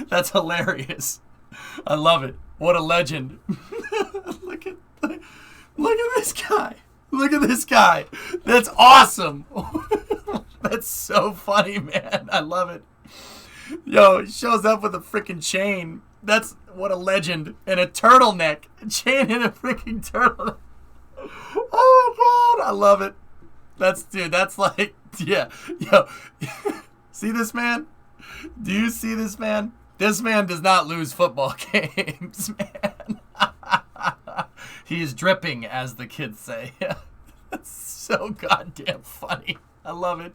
That's hilarious. I love it. What a legend. look at this guy. Look at this guy. That's awesome. That's so funny, man. I love it. Yo, he shows up with a freaking chain. That's what a legend. And a turtleneck. A chain and a freaking turtleneck. Oh my god, I love it. That's like, yeah. Yo, see this man? Do you see this man? This man does not lose football games, man. He is dripping, as the kids say. That's so goddamn funny. I love it.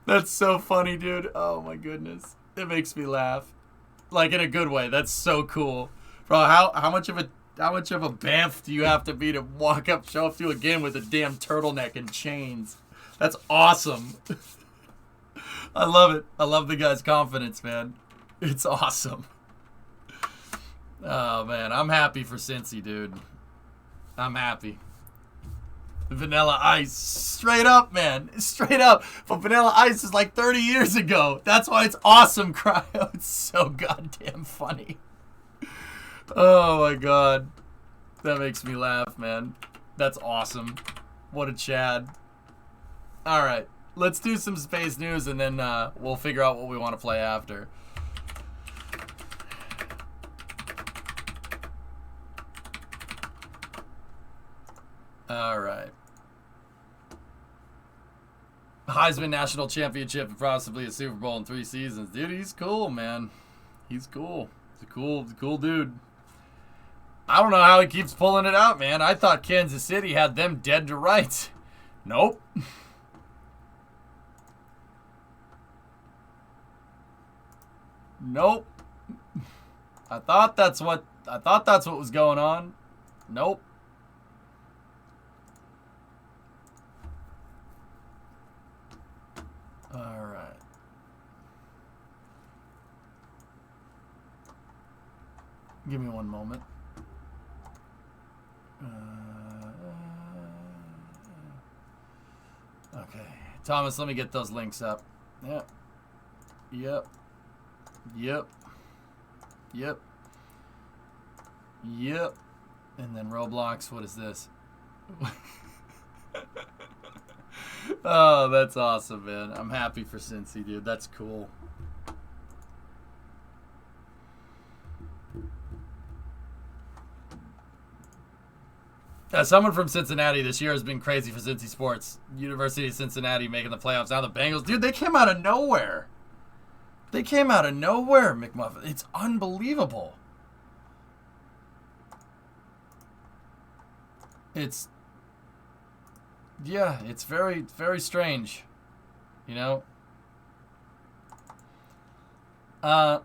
That's so funny, dude. Oh my goodness. It makes me laugh. Like in a good way. That's so cool. Bro, how much of a bamf do you have to be to walk up, show up to you again with a damn turtleneck and chains? That's awesome. I love it. I love the guy's confidence, man. It's awesome. Oh, man. I'm happy for Cincy, dude. I'm happy. Vanilla Ice. Straight up, man. Straight up. But Vanilla Ice is like 30 years ago. That's why it's awesome, Cryo. It's so goddamn funny. Oh, my God. That makes me laugh, man. That's awesome. What a Chad. All right. Let's do some space news, and then we'll figure out what we want to play after. All right. Heisman National Championship and possibly a Super Bowl in 3 seasons. Dude, he's cool, man. He's cool. He's a cool dude. I don't know how he keeps pulling it out, man. I thought Kansas City had them dead to rights. Nope. Nope. I thought that's what was going on. Nope. All right. Give me one moment. Okay. Thomas, let me get those links up. Yep. Yep. Yep. Yep. Yep. And then Roblox, what is this? Oh, that's awesome, man. I'm happy for Cincy, dude. That's cool. Someone from Cincinnati this year has been crazy for Cincy sports. University of Cincinnati making the playoffs. Now the Bengals. Dude, they came out of nowhere. They came out of nowhere, McMuffin. It's unbelievable. It's... Yeah, it's very, very strange. You know? Alright.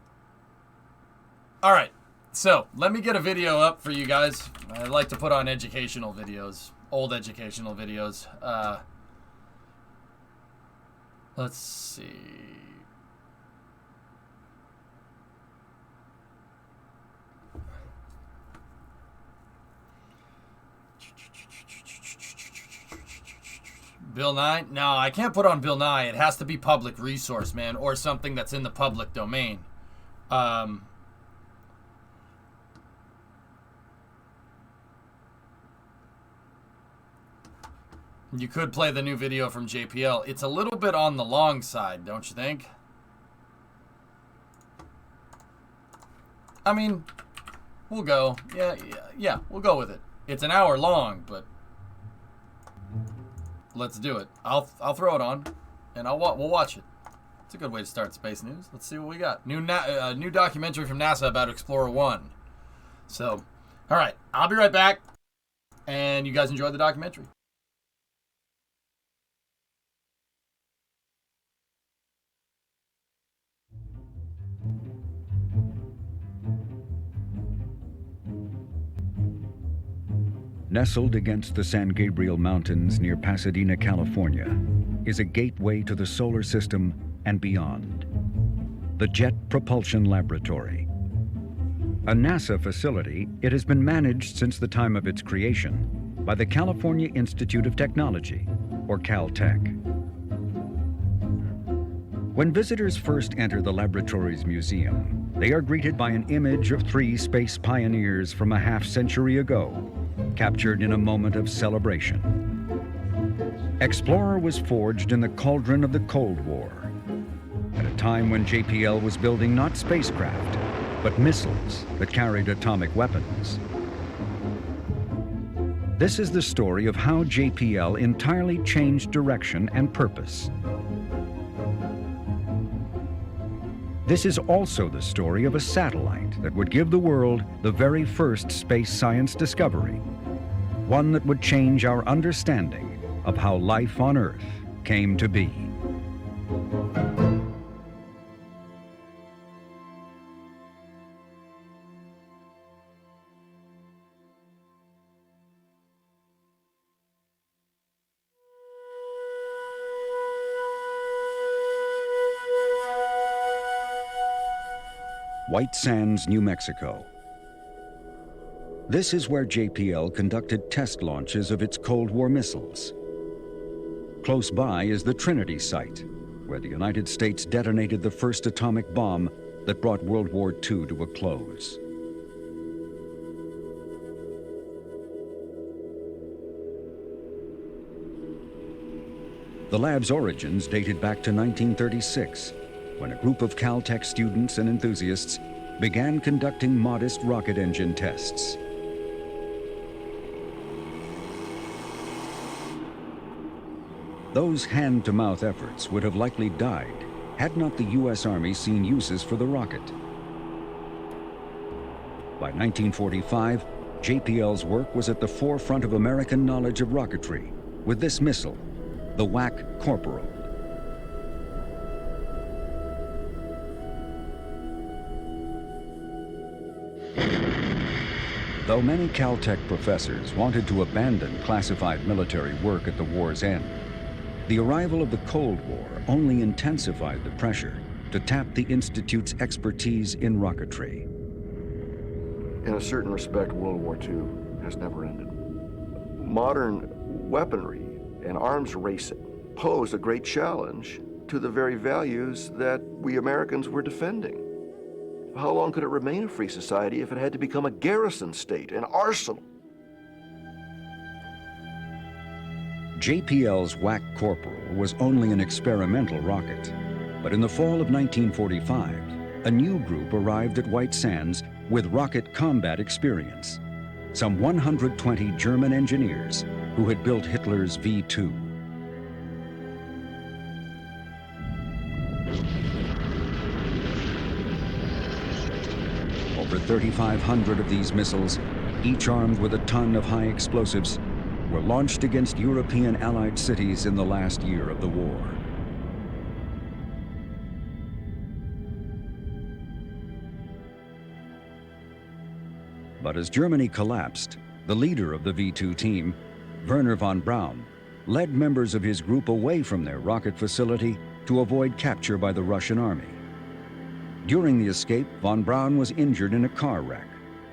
So, let me get a video up for you guys. I like to put on educational videos. Old educational videos. Let's see. Bill Nye? No, I can't put on Bill Nye. It has to be public resource, man, or something that's in the public domain. You could play the new video from JPL. It's a little bit on the long side, don't you think? I mean, we'll go. Yeah, we'll go with it. It's an hour long, but let's do it. I'll throw it on, and we'll watch it. It's a good way to start space news. Let's see what we got. New documentary from NASA about Explorer 1. So, all right, I'll be right back, and you guys enjoy the documentary. Nestled against the San Gabriel Mountains near Pasadena, California, is a gateway to the solar system and beyond. The Jet Propulsion Laboratory. A NASA facility, it has been managed since the time of its creation by the California Institute of Technology, or Caltech. When visitors first enter the laboratory's museum, they are greeted by an image of 3 space pioneers from a half-century ago, captured in a moment of celebration. Explorer was forged in the cauldron of the Cold War, at a time when JPL was building not spacecraft, but missiles that carried atomic weapons. This is the story of how JPL entirely changed direction and purpose. This is also the story of a satellite that would give the world the very first space science discovery, one that would change our understanding of how life on Earth came to be. White Sands, New Mexico. This is where JPL conducted test launches of its Cold War missiles. Close by is the Trinity site, where the United States detonated the first atomic bomb that brought World War II to a close. The lab's origins dated back to 1936, when a group of Caltech students and enthusiasts began conducting modest rocket engine tests. Those hand-to-mouth efforts would have likely died had not the U.S. Army seen uses for the rocket. By 1945, JPL's work was at the forefront of American knowledge of rocketry with this missile, the WAC Corporal. Though many Caltech professors wanted to abandon classified military work at the war's end, the arrival of the Cold War only intensified the pressure to tap the Institute's expertise in rocketry. In a certain respect, World War II has never ended. Modern weaponry and arms racing pose a great challenge to the very values that we Americans were defending. How long could it remain a free society if it had to become a garrison state, an arsenal? JPL's WAC Corporal was only an experimental rocket, but in the fall of 1945, a new group arrived at White Sands with rocket combat experience. Some 120 German engineers who had built Hitler's V-2. Over 3,500 of these missiles, each armed with a ton of high explosives, were launched against European Allied cities in the last year of the war. But as Germany collapsed, the leader of the V-2 team, Wernher von Braun, led members of his group away from their rocket facility to avoid capture by the Russian army. During the escape, von Braun was injured in a car wreck,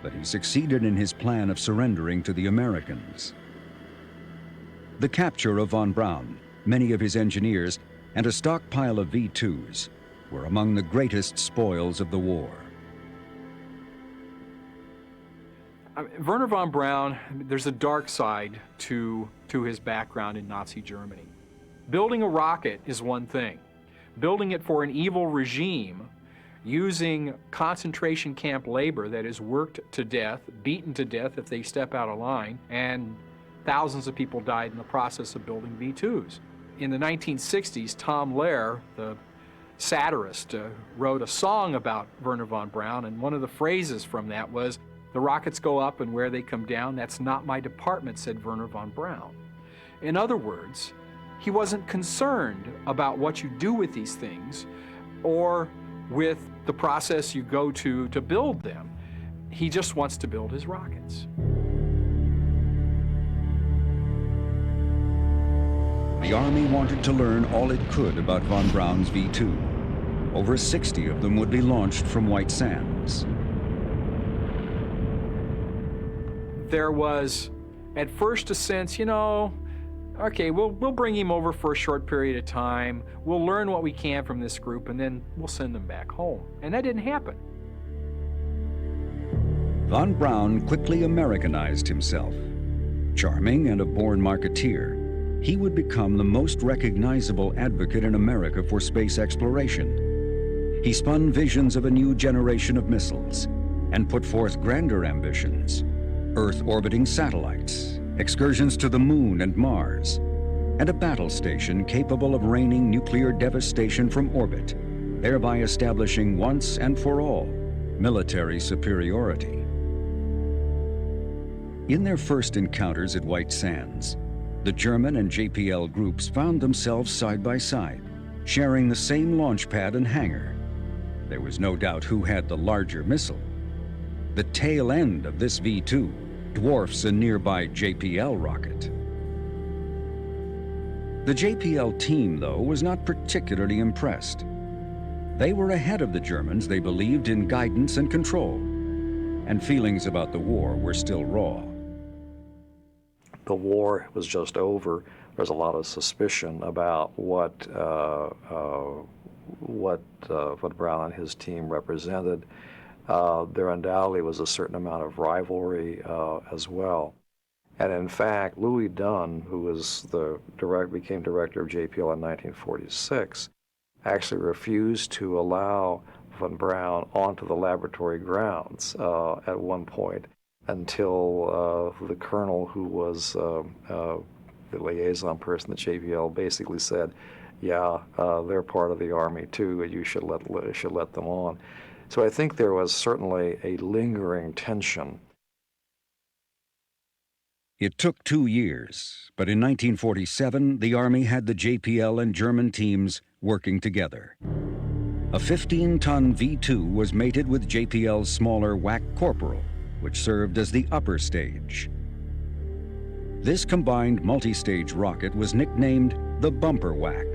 but he succeeded in his plan of surrendering to the Americans. The capture of von Braun, many of his engineers, and a stockpile of V-2s were among the greatest spoils of the war. Wernher von Braun, there's a dark side to his background in Nazi Germany. Building a rocket is one thing. Building it for an evil regime, using concentration camp labor that is worked to death, beaten to death if they step out of line, and thousands of people died in the process of building V-2s. In the 1960s, Tom Lehrer, the satirist, wrote a song about Wernher von Braun, and one of the phrases from that was, "The rockets go up and where they come down, that's not my department," said Wernher von Braun. In other words, he wasn't concerned about what you do with these things or with the process you go to build them. He just wants to build his rockets. The Army wanted to learn all it could about von Braun's V-2. Over 60 of them would be launched from White Sands. There was, at first, a sense, okay, we'll bring him over for a short period of time. We'll learn what we can from this group, and then we'll send them back home. And that didn't happen. Von Braun quickly Americanized himself. Charming and a born marketeer, he would become the most recognizable advocate in America for space exploration. He spun visions of a new generation of missiles and put forth grander ambitions: Earth-orbiting satellites, excursions to the Moon and Mars, and a battle station capable of raining nuclear devastation from orbit, thereby establishing once and for all military superiority. In their first encounters at White Sands, the German and JPL groups found themselves side by side, sharing the same launch pad and hangar. There was no doubt who had the larger missile. The tail end of this V-2 dwarfs a nearby JPL rocket. The JPL team, though, was not particularly impressed. They were ahead of the Germans, they believed, in guidance and control, and feelings about the war were still raw. The war was just over. There's a lot of suspicion about what Von Braun and his team represented. There undoubtedly was a certain amount of rivalry as well. And in fact, Louis Dunn, who was became director of JPL in 1946, actually refused to allow Von Braun onto the laboratory grounds at one point, until the colonel, who was the liaison person at JPL, basically said, yeah, they're part of the Army too, and you should let them on. So I think there was certainly a lingering tension. It took 2 years, but in 1947, the Army had the JPL and German teams working together. A 15-ton V-2 was mated with JPL's smaller WAC Corporal, which served as the upper stage. This combined multi-stage rocket was nicknamed the Bumper WAC.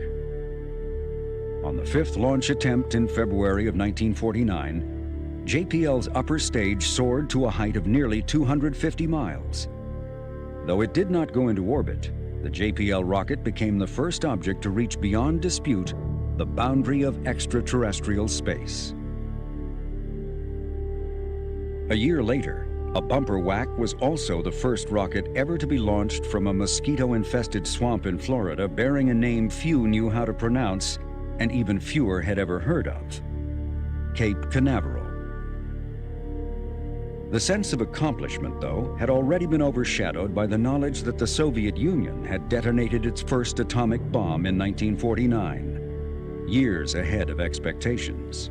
On the 5th launch attempt in February of 1949, JPL's upper stage soared to a height of nearly 250 miles. Though it did not go into orbit, the JPL rocket became the first object to reach beyond dispute the boundary of extraterrestrial space. A year later, a Bumper WAC was also the first rocket ever to be launched from a mosquito-infested swamp in Florida bearing a name few knew how to pronounce and even fewer had ever heard of: Cape Canaveral. The sense of accomplishment, though, had already been overshadowed by the knowledge that the Soviet Union had detonated its first atomic bomb in 1949, years ahead of expectations.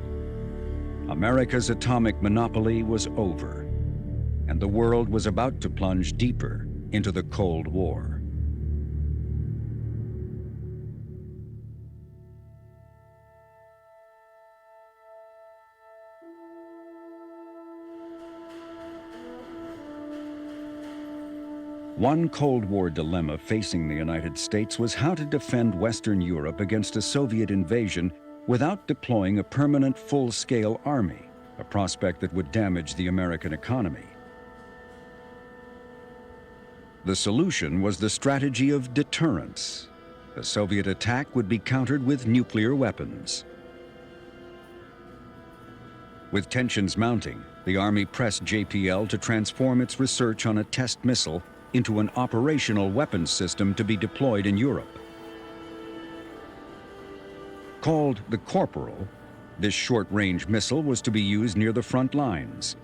America's atomic monopoly was over, and the world was about to plunge deeper into the Cold War. One Cold War dilemma facing the United States was how to defend Western Europe against a Soviet invasion without deploying a permanent full-scale army, a prospect that would damage the American economy. The solution was the strategy of deterrence. The Soviet attack would be countered with nuclear weapons. With tensions mounting, the Army pressed JPL to transform its research on a test missile into an operational weapons system to be deployed in Europe. Called the Corporal, this short-range missile was to be used near the front lines.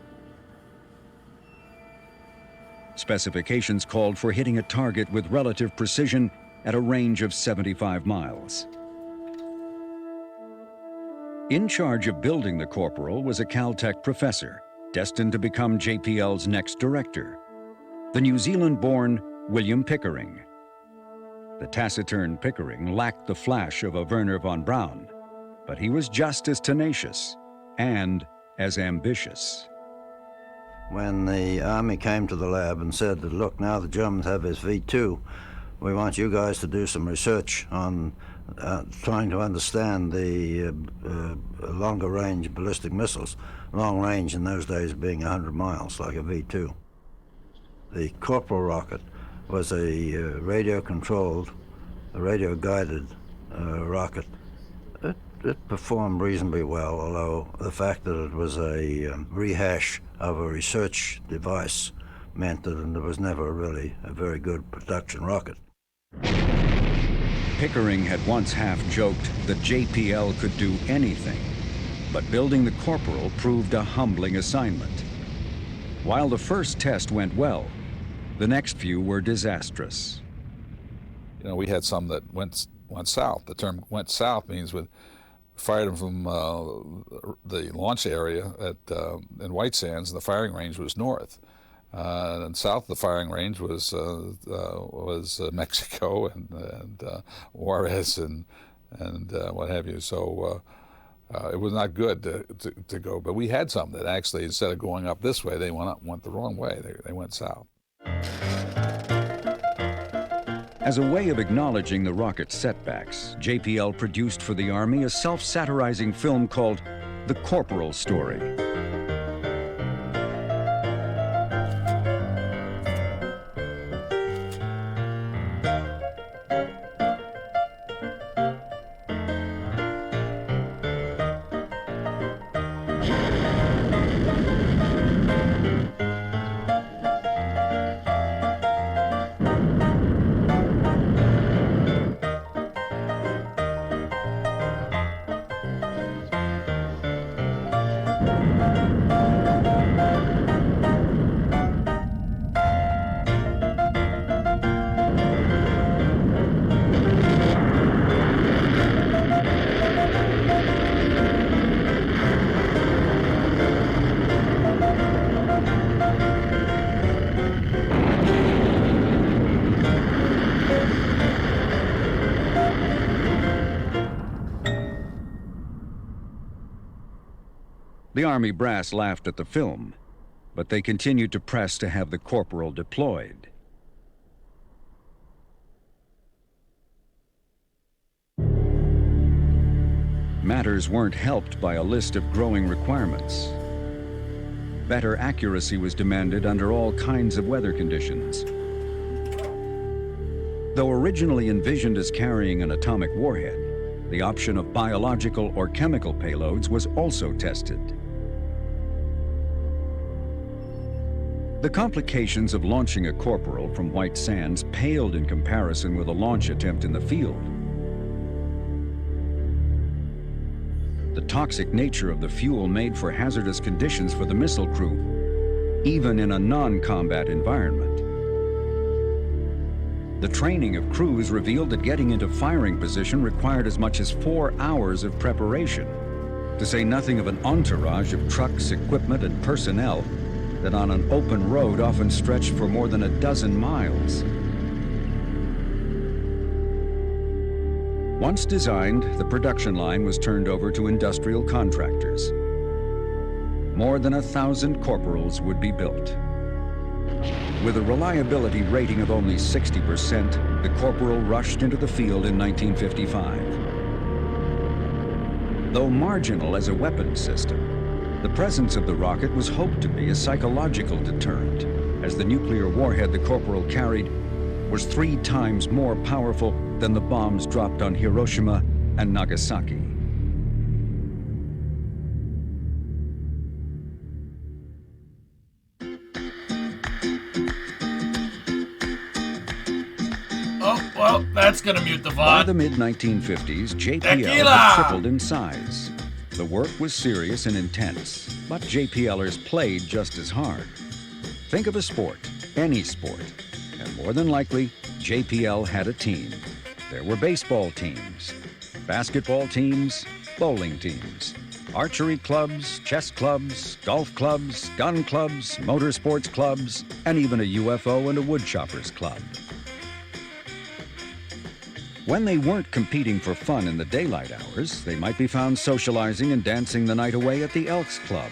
Specifications called for hitting a target with relative precision at a range of 75 miles. In charge of building the Corporal was a Caltech professor, destined to become JPL's next director, the New Zealand-born William Pickering. The taciturn Pickering lacked the flash of a Wernher von Braun, but he was just as tenacious and as ambitious. When the Army came to the lab and said that, look, now the Germans have this V-2, we want you guys to do some research on trying to understand the longer range ballistic missiles, long range in those days being 100 miles, like a V-2. The Corporal rocket was a radio-controlled, radio-guided rocket. It performed reasonably well, although the fact that it was a rehash of a research device meant that it was never really a very good production rocket. Pickering had once half-joked that JPL could do anything, but building the Corporal proved a humbling assignment. While the first test went well, the next few were disastrous. You know, we had some that went south. The term "went south" means we fired them from the launch area in White Sands, and the firing range was north. And south of the firing range was Mexico and Juarez and what have you. So it was not good to go. But we had some that actually, instead of going up this way, they went the wrong way. They went south. As a way of acknowledging the rocket's setbacks, JPL produced for the Army a self-satirizing film called The Corporal Story. The Army brass laughed at the film, but they continued to press to have the Corporal deployed. Matters weren't helped by a list of growing requirements. Better accuracy was demanded under all kinds of weather conditions. Though originally envisioned as carrying an atomic warhead, the option of biological or chemical payloads was also tested. The complications of launching a Corporal from White Sands paled in comparison with a launch attempt in the field. The toxic nature of the fuel made for hazardous conditions for the missile crew, even in a non-combat environment. The training of crews revealed that getting into firing position required as much as 4 hours of preparation, to say nothing of an entourage of trucks, equipment, and personnel that on an open road often stretched for more than a dozen miles. Once designed, the production line was turned over to industrial contractors. More than 1,000 Corporals would be built. With a reliability rating of only 60%, the Corporal rushed into the field in 1955. Though marginal as a weapons system, the presence of the rocket was hoped to be a psychological deterrent, as the nuclear warhead the Corporal carried was 3 times more powerful than the bombs dropped on Hiroshima and Nagasaki. Oh, well, that's gonna mute the By VOD. the mid-1950s, JPL Tequila! had tripled in size. The work was serious and intense, but JPLers played just as hard. Think of a sport, any sport, and more than likely, JPL had a team. There were baseball teams, basketball teams, bowling teams, archery clubs, chess clubs, golf clubs, gun clubs, motorsports clubs, and even a UFO and a woodchoppers club. When they weren't competing for fun in the daylight hours, they might be found socializing and dancing the night away at the Elks Club.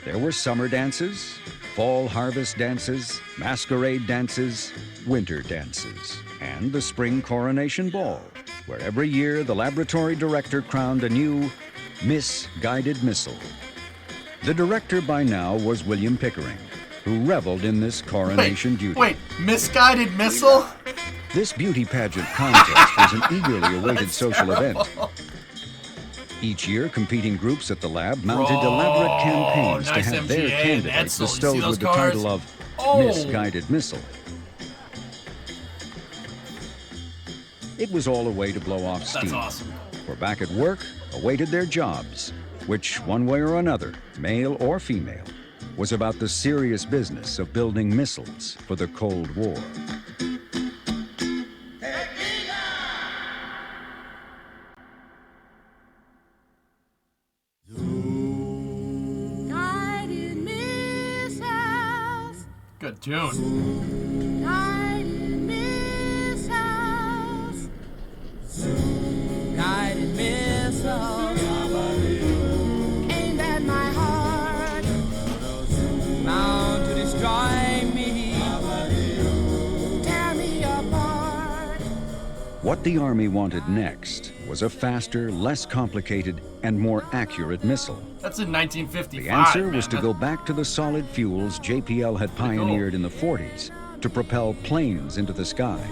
There were summer dances, fall harvest dances, masquerade dances, winter dances, and the spring coronation ball, where every year the laboratory director crowned a new Miss Guided Missile. The director by now was William Pickering, who reveled in this coronation duty. Wait, misguided missile? This beauty pageant contest was an eagerly awaited social event. Each year, competing groups at the lab mounted elaborate campaigns nice to have their MGA and candidates Edsel. You see bestowed those with the cars? title of Oh. Misguided Missile. It was all a way to blow off steam. That's awesome. For back at work awaited their jobs, which one way or another, male or female, was about the serious business of building missiles for the Cold War. Guided missiles. Good tune. Guided missiles. Guided missiles. Aimed at my heart. Bound to destroy me. Tear me apart. What the Army wanted next was a faster, less complicated, and more accurate missile. That's in 1955. The answer was man. to go back to the solid fuels JPL had pioneered in the 40s to propel planes into the sky.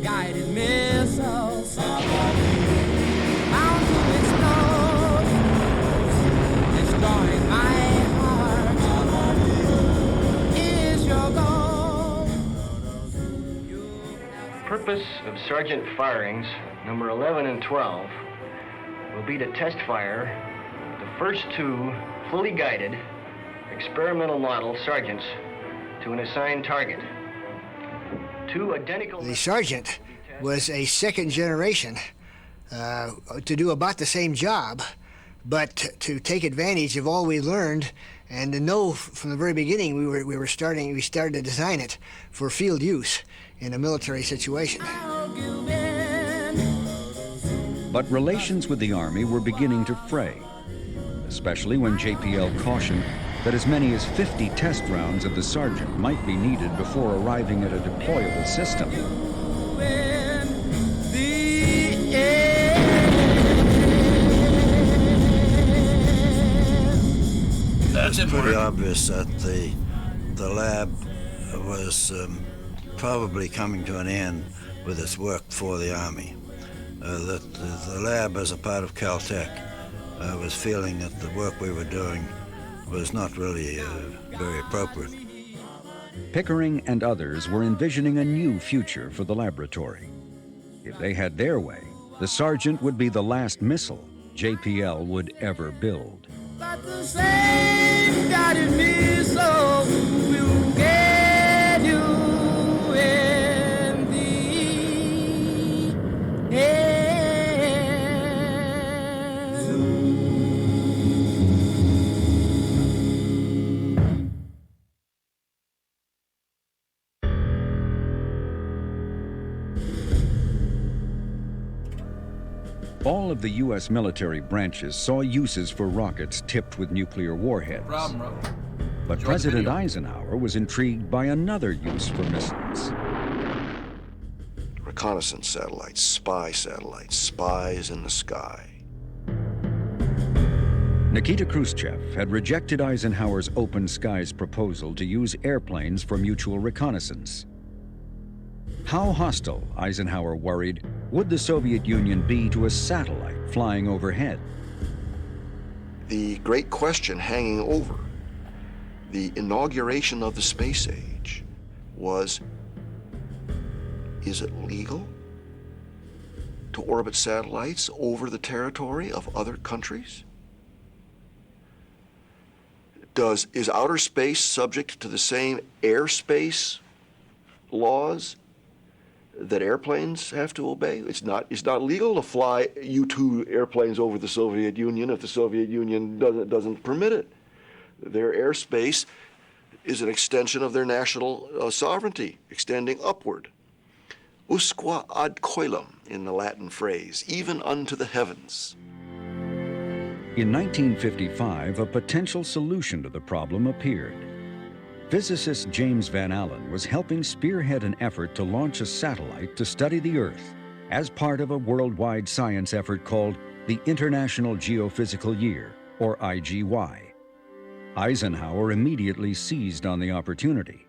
Guided missiles. Bound to explode. Destroying my heart. Is your goal. Purpose of Sergeant Firings, number 11 and 12, will be to test fire the first two fully guided experimental model Sergeants to an assigned target. Two identical... The Sergeant was a second generation to do about the same job, but to take advantage of all we learned and to know from the very beginning we started to design it for field use in a military situation. But relations with the Army were beginning to fray, especially when JPL cautioned that as many as 50 test rounds of the Sergeant might be needed before arriving at a deployable system. That It's pretty obvious that the lab was probably coming to an end with its work for the Army. That the lab, as a part of Caltech, was feeling that the work we were doing was not really very appropriate. Pickering and others were envisioning a new future for the laboratory. If they had their way, the Sergeant would be the last missile JPL would ever build. But the same guided missile will get you in the end. All of the U.S. military branches saw uses for rockets tipped with nuclear warheads. Problem, bro. But Enjoy the President video. Eisenhower was intrigued by another use for missiles. Reconnaissance satellites, spies in the sky. Nikita Khrushchev had rejected Eisenhower's open skies proposal to use airplanes for mutual reconnaissance. How hostile, Eisenhower worried, would the Soviet Union be to a satellite flying overhead? The great question hanging over the inauguration of the space age was, is it legal to orbit satellites over the territory of other countries? Is outer space subject to the same airspace laws that airplanes have to obey? It's not legal to fly U-2 airplanes over the Soviet Union if the Soviet Union doesn't permit it. Their airspace is an extension of their national sovereignty, extending upward. Usque ad coelum, in the Latin phrase, even unto the heavens. In 1955, a potential solution to the problem appeared. Physicist James Van Allen was helping spearhead an effort to launch a satellite to study the Earth as part of a worldwide science effort called the International Geophysical Year, or IGY. Eisenhower immediately seized on the opportunity.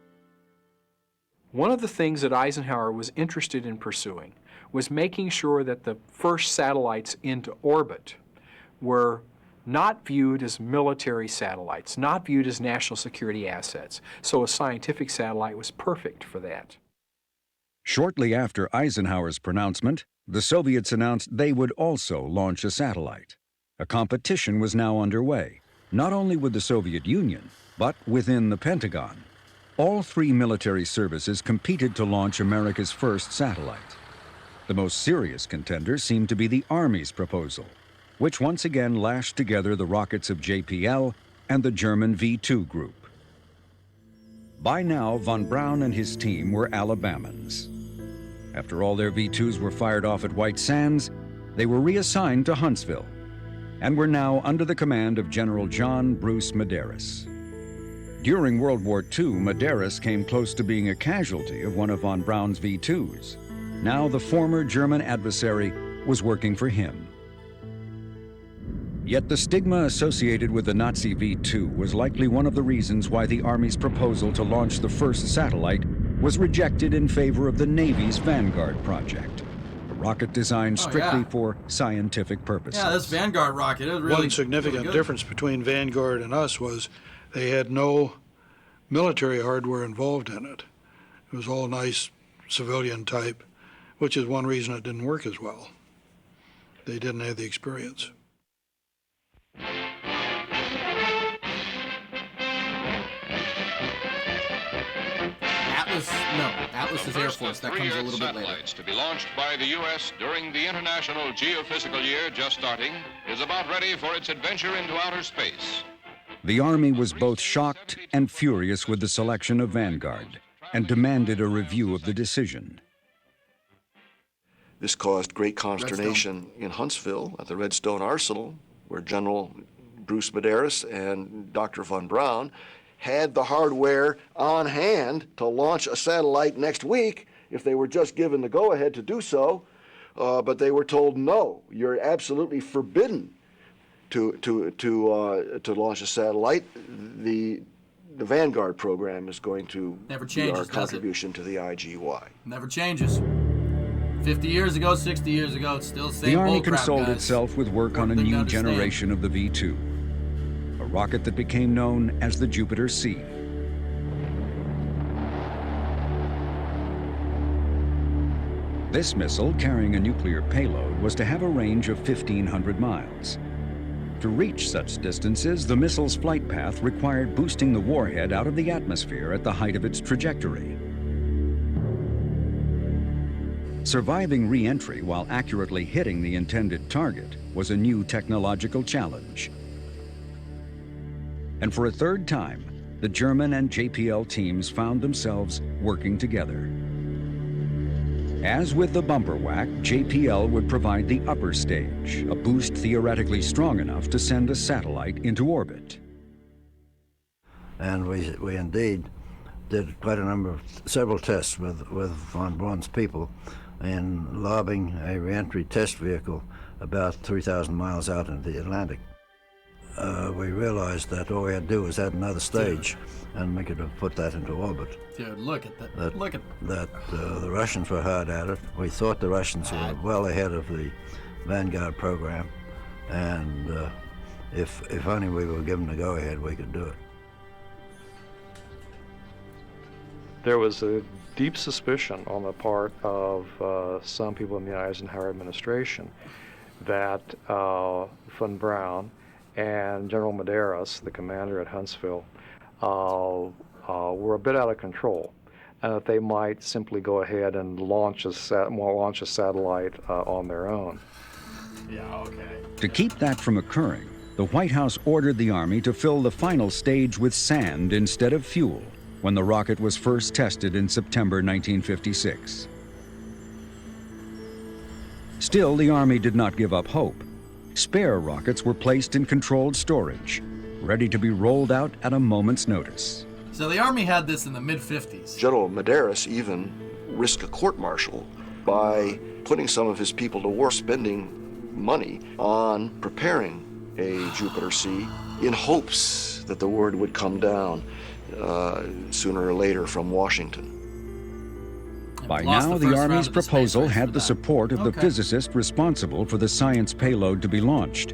One of the things that Eisenhower was interested in pursuing was making sure that the first satellites into orbit were not viewed as military satellites, not viewed as national security assets. So a scientific satellite was perfect for that. Shortly after Eisenhower's pronouncement, the Soviets announced they would also launch a satellite. A competition was now underway, not only with the Soviet Union, but within the Pentagon. All three military services competed to launch America's first satellite. The most serious contender seemed to be the Army's proposal, which once again lashed together the rockets of JPL and the German V-2 group. By now, von Braun and his team were Alabamans. After all their V-2s were fired off at White Sands, they were reassigned to Huntsville and were now under the command of General John Bruce Medeiros. During World War II, Medeiros came close to being a casualty of one of von Braun's V-2s. Now the former German adversary was working for him. Yet the stigma associated with the Nazi V-2 was likely one of the reasons why the Army's proposal to launch the first satellite was rejected in favor of the Navy's Vanguard project, a rocket designed strictly for scientific purposes. Yeah, this Vanguard rocket is really one significant really difference between Vanguard and us was they had no military hardware involved in it. It was all nice civilian type, which is one reason it didn't work as well. They didn't have the experience. Atlas is Air Force. That comes a little bit later. Satellites to be launched by the U.S. during the International Geophysical Year just starting is about ready for its adventure into outer space. The Army was both shocked and furious with the selection of Vanguard and demanded a review of the decision. This caused great consternation in Huntsville at the Redstone Arsenal, where General Bruce Medeiros and Dr. von Braun had the hardware on hand to launch a satellite next week if they were just given the go-ahead to do so, but they were told, no, you're absolutely forbidden to launch a satellite. The Vanguard program is going to Never changes, be our contribution to the IGY. Never changes. 50 years ago, 60 years ago, it's still the same. The Army bullcrap, consoled guys. itself with work on a One thing to new understand. generation of the V-2, a rocket that became known as the Jupiter C. This missile, carrying a nuclear payload, was to have a range of 1,500 miles. To reach such distances, the missile's flight path required boosting the warhead out of the atmosphere at the height of its trajectory. Surviving re-entry while accurately hitting the intended target was a new technological challenge. And for a third time, the German and JPL teams found themselves working together. As with the bumper whack, JPL would provide the upper stage, a boost theoretically strong enough to send a satellite into orbit. And we indeed did quite a number of, several tests with von Braun's people in lobbing a re-entry test vehicle about 3,000 miles out into the Atlantic. We realized that all we had to do was add another stage, and we could have put that into orbit. Dude, look at that. Look at that. The Russians were hard at it. We thought the Russians were well ahead of the Vanguard program, and if only we were given the go-ahead, we could do it. There was a deep suspicion on the part of some people in the Eisenhower administration that von Braun and General Medeiros, the commander at Huntsville, were a bit out of control, and that they might simply go ahead and launch a satellite on their own. Yeah, okay. To keep that from occurring, the White House ordered the Army to fill the final stage with sand instead of fuel when the rocket was first tested in September 1956. Still, the Army did not give up hope. Spare rockets were placed in controlled storage, ready to be rolled out at a moment's notice. So the Army had this in the mid-50s. General Medeiros even risked a court-martial by putting some of his people to work, spending money on preparing a Jupiter C in hopes that the word would come down sooner or later from Washington. By now, the Army's proposal had the support of the physicist responsible for the science payload to be launched.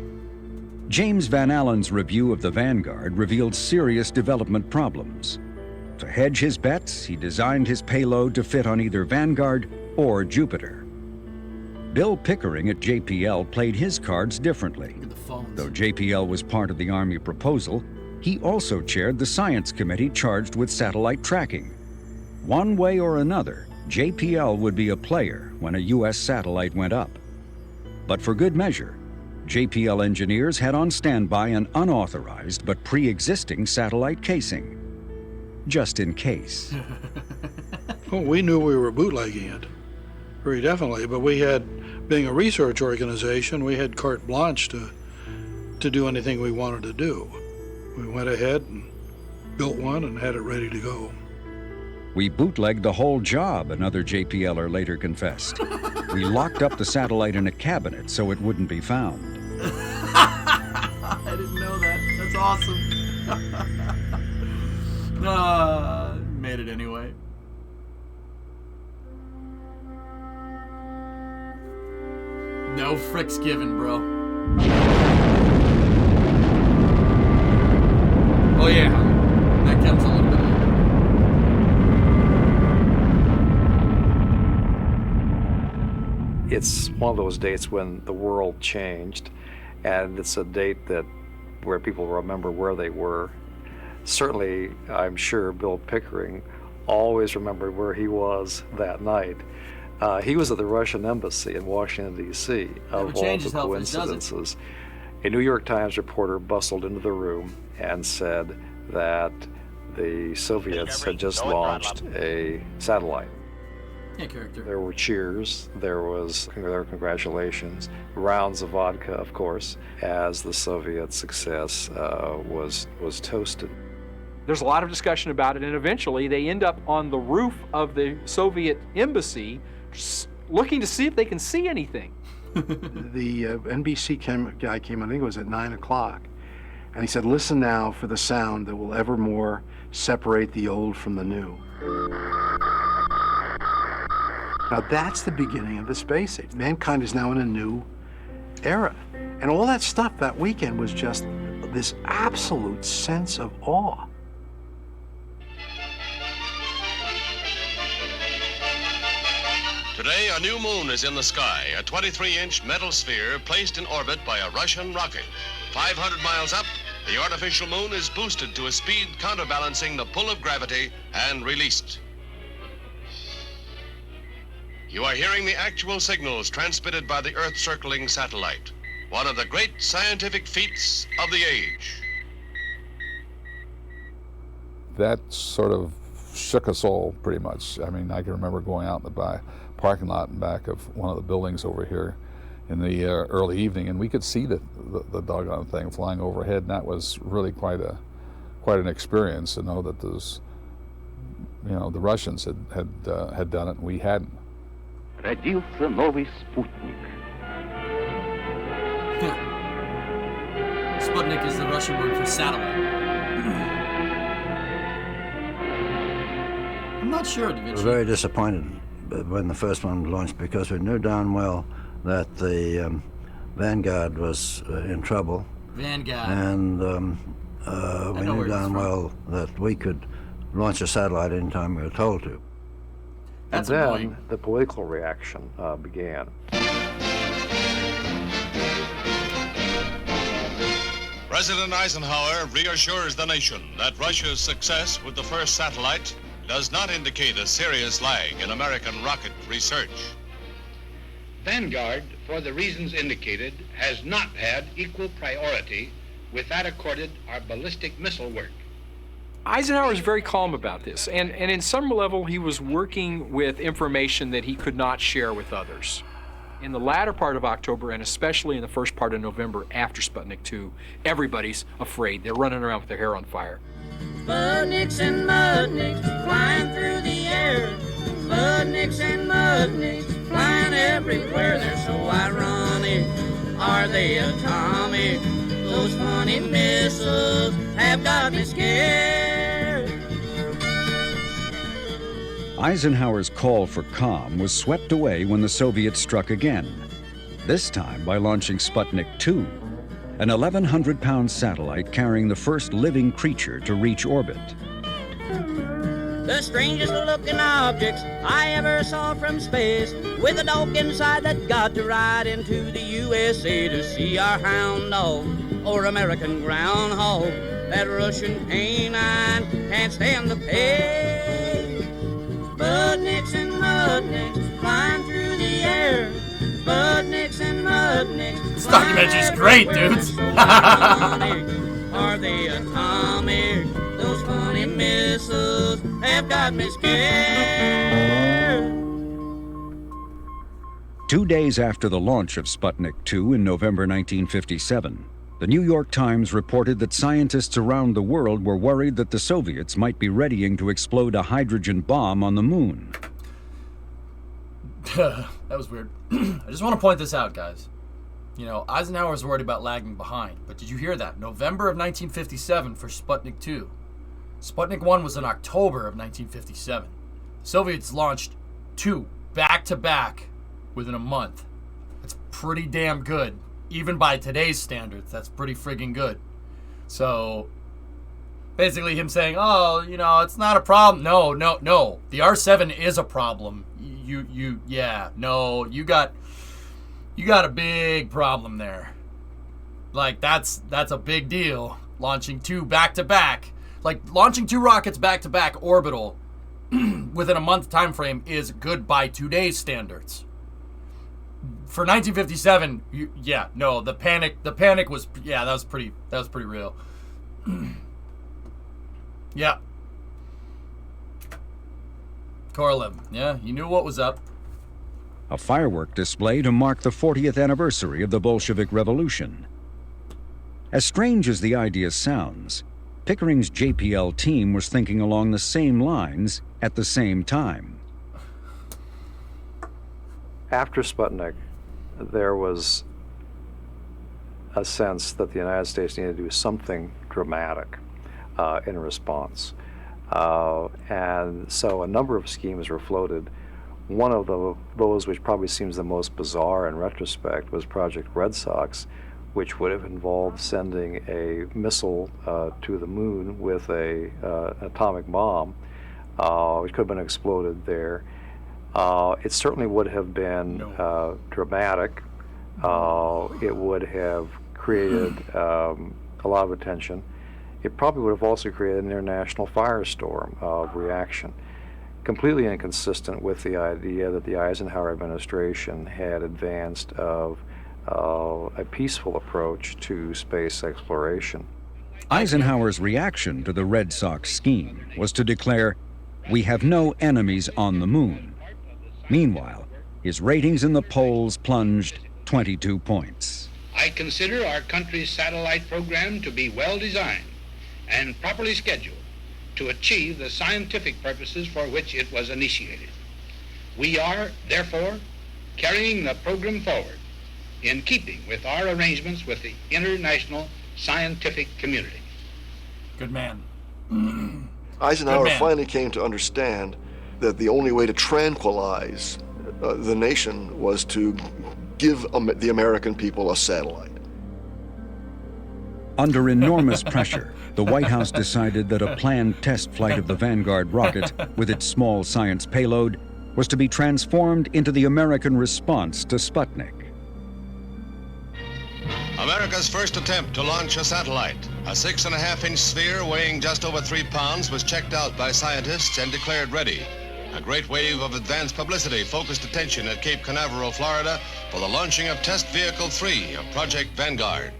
James Van Allen's review of the Vanguard revealed serious development problems. To hedge his bets, he designed his payload to fit on either Vanguard or Jupiter. Bill Pickering at JPL played his cards differently. Though JPL was part of the Army proposal, he also chaired the science committee charged with satellite tracking. One way or another, JPL would be a player when a U.S. satellite went up. But for good measure, JPL engineers had on standby an unauthorized but pre-existing satellite casing, just in case. Well, we knew we were bootlegging it, very definitely, but we had, being a research organization, we had carte blanche to do anything we wanted to do. We went ahead and built one and had it ready to go. We bootlegged the whole job, another JPLer later confessed. We locked up the satellite in a cabinet so it wouldn't be found. I didn't know that. That's awesome. Made it anyway. No fricks given, bro. Oh yeah, that comes a little bit later. It's one of those dates when the world changed, and it's a date where people remember where they were. Certainly, I'm sure Bill Pickering always remembered where he was that night. He was at the Russian embassy in Washington, D.C. Of all the coincidences. A New York Times reporter bustled into the room and said that the Soviets had just launched a satellite. Yeah, character. There were cheers, there were congratulations, rounds of vodka, of course, as the Soviet success was toasted. There's a lot of discussion about it, and eventually they end up on the roof of the Soviet embassy looking to see if they can see anything. The NBC guy came, I think it was at 9 o'clock, and he said, "Listen now for the sound that will evermore separate the old from the new." Now that's the beginning of the space age. Mankind is now in a new era. And all that stuff that weekend was just this absolute sense of awe. Today, a new moon is in the sky, a 23-inch metal sphere placed in orbit by a Russian rocket. 500 miles up, the artificial moon is boosted to a speed counterbalancing the pull of gravity and released. You are hearing the actual signals transmitted by the Earth-circling satellite, one of the great scientific feats of the age. That sort of shook us all pretty much. I mean, I can remember going out in the parking lot in back of one of the buildings over here in the early evening, and we could see the doggone thing flying overhead, and that was really quite an experience to know that those, the Russians had done it and we hadn't. Родился новый спутник. Sputnik is the Russian word for satellite. I'm not sure, Da Vinci. We were very disappointed when the first one launched because we knew darn well that the Vanguard was in trouble. Vanguard. And we knew darn well that we could launch a satellite anytime we were told to. And then the political reaction began. President Eisenhower reassures the nation that Russia's success with the first satellite does not indicate a serious lag in American rocket research. Vanguard, for the reasons indicated, has not had equal priority with that accorded our ballistic missile work. Eisenhower was very calm about this, and in some level he was working with information that he could not share with others. In the latter part of October, and especially in the first part of November after Sputnik 2, everybody's afraid. They're running around with their hair on fire. Sputniks and Mudniks flying through the air. Sputniks and Mudniks flying everywhere. They're so ironic. Are they atomic? Those funny missiles have got Eisenhower's call for calm was swept away when the Soviets struck again, this time by launching Sputnik 2, an 1,100-pound satellite carrying the first living creature to reach orbit. The strangest looking objects I ever saw from space, with a dog inside that got to ride into the USA to see our hound dog or American groundhog. That Russian canine can't stand the pace. Sputniks and mudniks flying through the air. Sputniks and mudniks. This documentary's great, dudes. Are they atomic? Those funny missiles have got me scared. 2 days after the launch of Sputnik 2 in November 1957, the New York Times reported that scientists around the world were worried that the Soviets might be readying to explode a hydrogen bomb on the moon. That was weird. I just want to point this out, guys. You know, Eisenhower was worried about lagging behind, but did you hear that? November of 1957 for Sputnik 2. Sputnik 1 was in October of 1957. The Soviets launched 2 back-to-back within a month. That's pretty damn good. Even by today's standards, that's pretty friggin' good. So, basically him saying, oh, you know, it's not a problem. No. The R7 is a problem. You got a big problem there. Like, that's a big deal. Launching 2 back-to-back. Like, launching 2 rockets back-to-back orbital within a month time frame is good by today's standards. For 1957, the panic was, that was pretty real. Yeah. Korolev, yeah, you knew what was up. A firework display to mark the 40th anniversary of the Bolshevik Revolution. As strange as the idea sounds, Pickering's JPL team was thinking along the same lines at the same time. After Sputnik, there was a sense that the United States needed to do something dramatic in response. And so a number of schemes were floated. One of those which probably seems the most bizarre in retrospect was Project Red Sox, which would have involved sending a missile to the moon with an atomic bomb, which could have been exploded there. It certainly would have been dramatic. It would have created a lot of attention. It probably would have also created an international firestorm of reaction, completely inconsistent with the idea that the Eisenhower administration had advanced of a peaceful approach to space exploration. Eisenhower's reaction to the Red Sox scheme was to declare, "We have no enemies on the moon." Meanwhile, his ratings in the polls plunged 22 points. I consider our country's satellite program to be well designed and properly scheduled to achieve the scientific purposes for which it was initiated. We are, therefore, carrying the program forward in keeping with our arrangements with the international scientific community. Good man. Eisenhower finally came to understand that the only way to tranquilize the nation was to give the American people a satellite. Under enormous pressure, the White House decided that a planned test flight of the Vanguard rocket with its small science payload was to be transformed into the American response to Sputnik. America's first attempt to launch a satellite, a 6.5-inch sphere weighing just over 3 pounds, was checked out by scientists and declared ready. A great wave of advanced publicity focused attention at Cape Canaveral, Florida, for the launching of Test Vehicle 3 of Project Vanguard,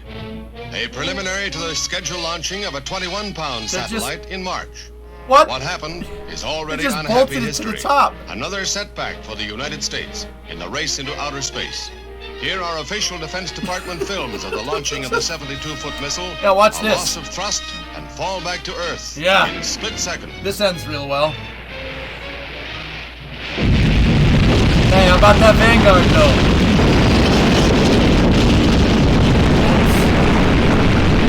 a preliminary to the scheduled launching of a 21-pound satellite in March. What? What happened is already just unhappy bolted it history. to the top. Another setback for the United States in the race into outer space. Here are official Defense Department films of the launching of the 72-foot missile. Yeah, watch a this. Loss of thrust and fall back to Earth. Yeah. In split second. This ends real well. Hey, how about that Vanguard though?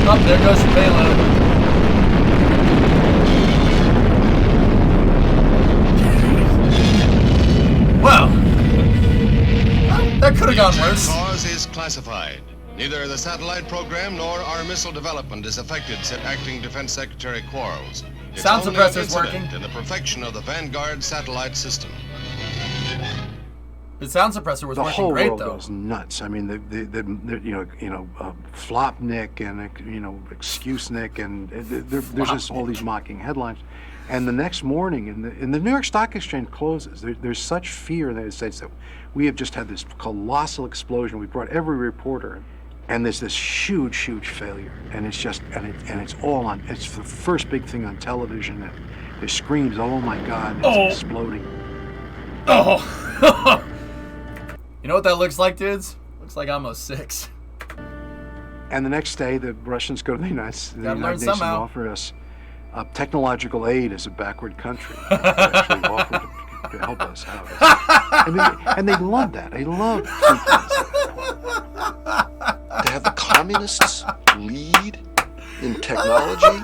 Oh, there goes the payload. course. The cause is classified. Neither the satellite program nor our missile development is affected, said Acting Defense Secretary Quarles. It's Sound only an suppressor's incident working. in the perfection of the Vanguard satellite system. The sound suppressor was The working whole great, world though. goes nuts. I mean, flop Nick and excuse Nick, and there's just all these mocking headlines. And the next morning, in the New York Stock Exchange closes. There's such fear in the United States that we have just had this colossal explosion. We brought every reporter in, and there's this huge failure, and it's just and it's all on. It's the first big thing on television, and there's screams. Oh my God! It's exploding. Oh. You know what that looks like, dudes? Looks like almost 6. And the next day, the Russians go to the United States and somehow. offer us technological aid as a backward country. They actually offered to help us out. And they love that. They love To have the communists lead in technology,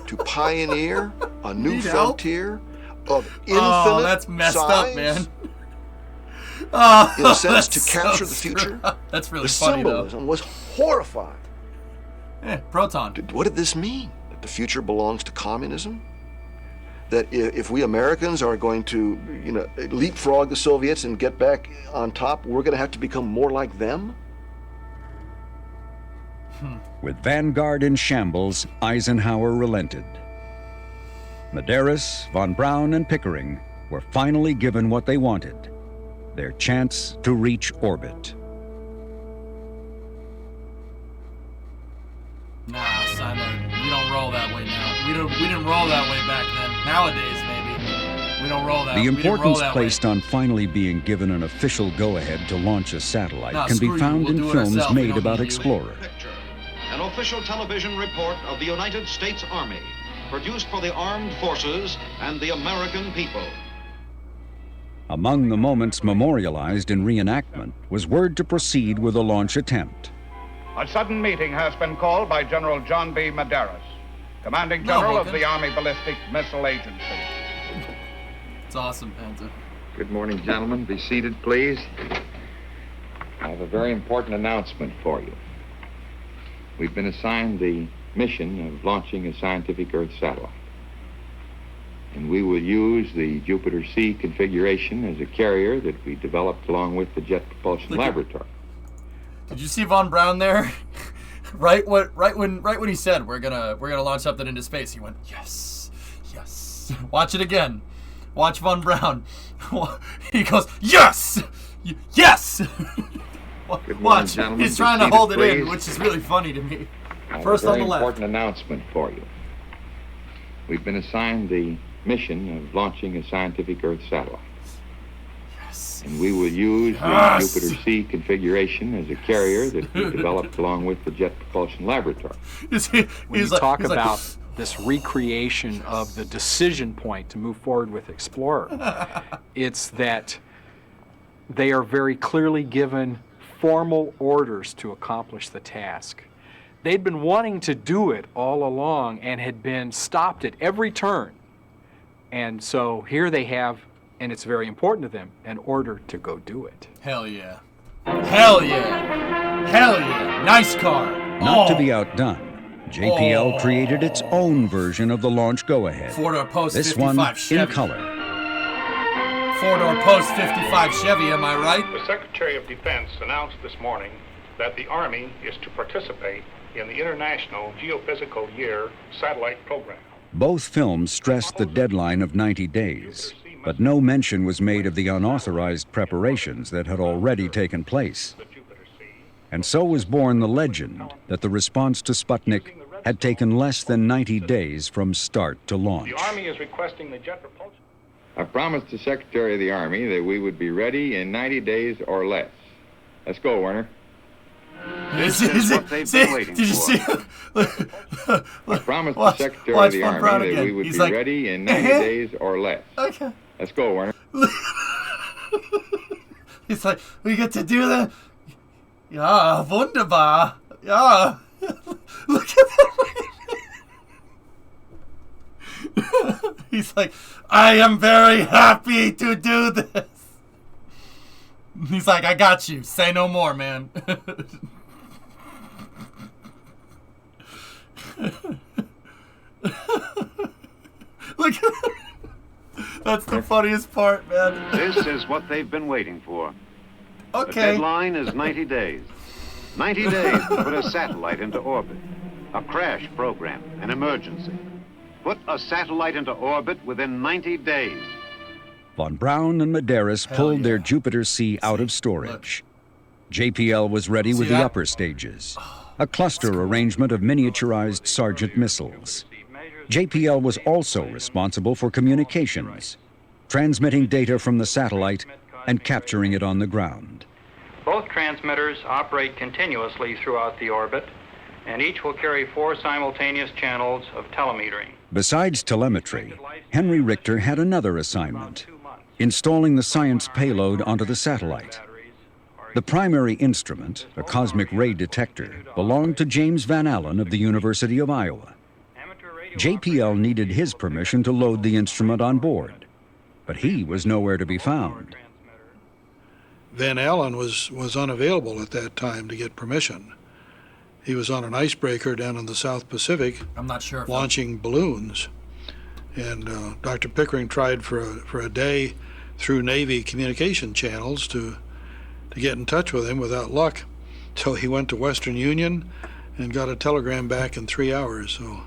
to pioneer a new Need help? frontier of infinite that's messed size, up, man. Oh, in a sense, to that's capture so the future. That's really The funny, though. symbolism was horrifying. Proton. What did this mean? That the future belongs to communism? That if we Americans are going to, leapfrog the Soviets and get back on top, we're going to have to become more like them? With Vanguard in shambles, Eisenhower relented. Medeiros, von Braun, and Pickering were finally given what they wanted, their chance to reach orbit. Nah, Simon, we don't roll that way now. We didn't roll that way back then. Nowadays, maybe we don't roll that. The we didn't roll importance that placed on finally being given an official go-ahead to launch a satellite Nah, can be screw you. found We'll in do it films ourselves. We made don't about need you. Explorer. An official television report of the United States Army, produced for the armed forces and the American people. Among the moments memorialized in reenactment was word to proceed with a launch attempt. A sudden meeting has been called by General John B. Medeiros, Commanding General of the Army Ballistic Missile Agency. It's awesome, Panta. Good morning, gentlemen. Be seated, please. I have a very important announcement for you. We've been assigned the mission of launching a scientific Earth satellite. And we will use the Jupiter C configuration as a carrier that we developed along with the Jet Propulsion Laboratory. Did you see von Braun there? right when he said we're gonna launch something into space, he went, yes. Watch it again. Watch von Braun. He goes, yes. Watch. Gentlemen. He's trying to Be hold it seated, in, please. which is really funny to me. I have First a on very the left. important announcement for you. We've been assigned the mission of launching a scientific Earth satellite. Yes. And we will use the Jupiter C configuration as a carrier that we developed along with the Jet Propulsion Laboratory. When you talk about this recreation of the decision point to move forward with Explorer, it's that they are very clearly given formal orders to accomplish the task. They'd been wanting to do it all along and had been stopped at every turn. And so here they have, and it's very important to them, an order to go do it. Hell yeah. Hell yeah. Hell yeah. Nice car. Not to be outdone, JPL created its own version of the launch go-ahead. Four-door post This 55 one Chevy. in color. Four-door post 55 Chevy, am I right? The Secretary of Defense announced this morning that the Army is to participate in the International Geophysical Year satellite program. Both films stressed the deadline of 90 days, but no mention was made of the unauthorized preparations that had already taken place. And so was born the legend that the response to Sputnik had taken less than 90 days from start to launch. The Army is requesting the jet propulsion. I promised the Secretary of the Army that we would be ready in 90 days or less. Let's go, Werner. This is what they've been waiting for. Did you see? I promised the Secretary of the Army that we would be like, ready in 90 days or less. Okay. Let's go, Werner. He's like, we get to do that. Ja, wunderbar. Ja. Look at that. He's like, I am very happy to do this. He's like, I got you. Say no more, man. Look at that. That's the funniest part, man. This is what they've been waiting for. Okay. The deadline is 90 days. 90 days to put a satellite into orbit. A crash program, an emergency. Put a satellite into orbit within 90 days. Von Braun and Medeiros pulled their Jupiter C out of storage. JPL was ready with the upper stages, a cluster arrangement of miniaturized Sargent missiles. JPL was also responsible for communications, transmitting data from the satellite and capturing it on the ground. Both transmitters operate continuously throughout the orbit, and each will carry 4 simultaneous channels of telemetering. Besides telemetry, Henry Richter had another assignment, installing the science payload onto the satellite. The primary instrument, a cosmic ray detector, belonged to James Van Allen of the University of Iowa. JPL needed his permission to load the instrument on board, but he was nowhere to be found. Van Allen was unavailable at that time to get permission. He was on an icebreaker down in the South Pacific. I'm not sure. Launching balloons. And Dr. Pickering tried for a day through Navy communication channels to get in touch with him without luck. So he went to Western Union and got a telegram back in 3 hours. So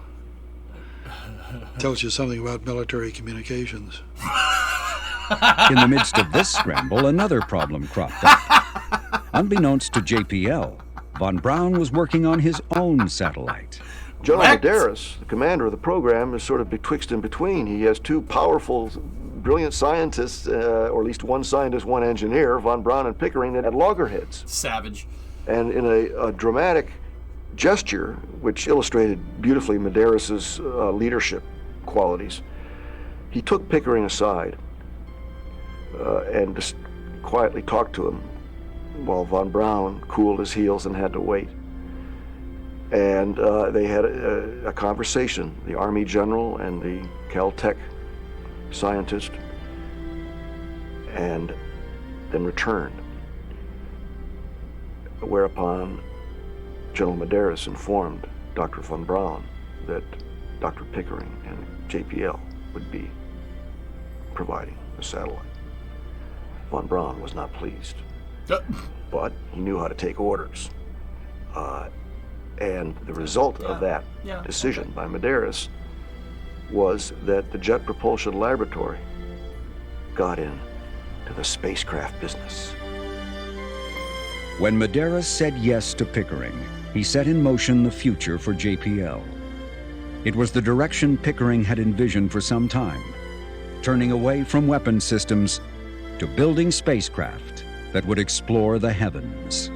tells you something about military communications. In the midst of this scramble, another problem cropped up. Unbeknownst to JPL, Von Braun was working on his own satellite. General Medeiros, the commander of the program, is sort of betwixt and between. He has 2 powerful, brilliant scientists, or at least 1 scientist, 1 engineer, Von Braun and Pickering, at loggerheads. Savage. And in a dramatic gesture, which illustrated beautifully Medeiros' leadership qualities, he took Pickering aside and just quietly talked to him while Von Braun cooled his heels and had to wait. And they had a conversation, the Army general and the Caltech scientist, and then returned. Whereupon General Medeiros informed Dr. Von Braun that Dr. Pickering and JPL would be providing the satellite. Von Braun was not pleased, but he knew how to take orders. And the result of that decision by Medeiros was that the Jet Propulsion Laboratory got into the spacecraft business. When Medeiros said yes to Pickering, he set in motion the future for JPL. It was the direction Pickering had envisioned for some time, turning away from weapon systems to building spacecraft that would explore the heavens.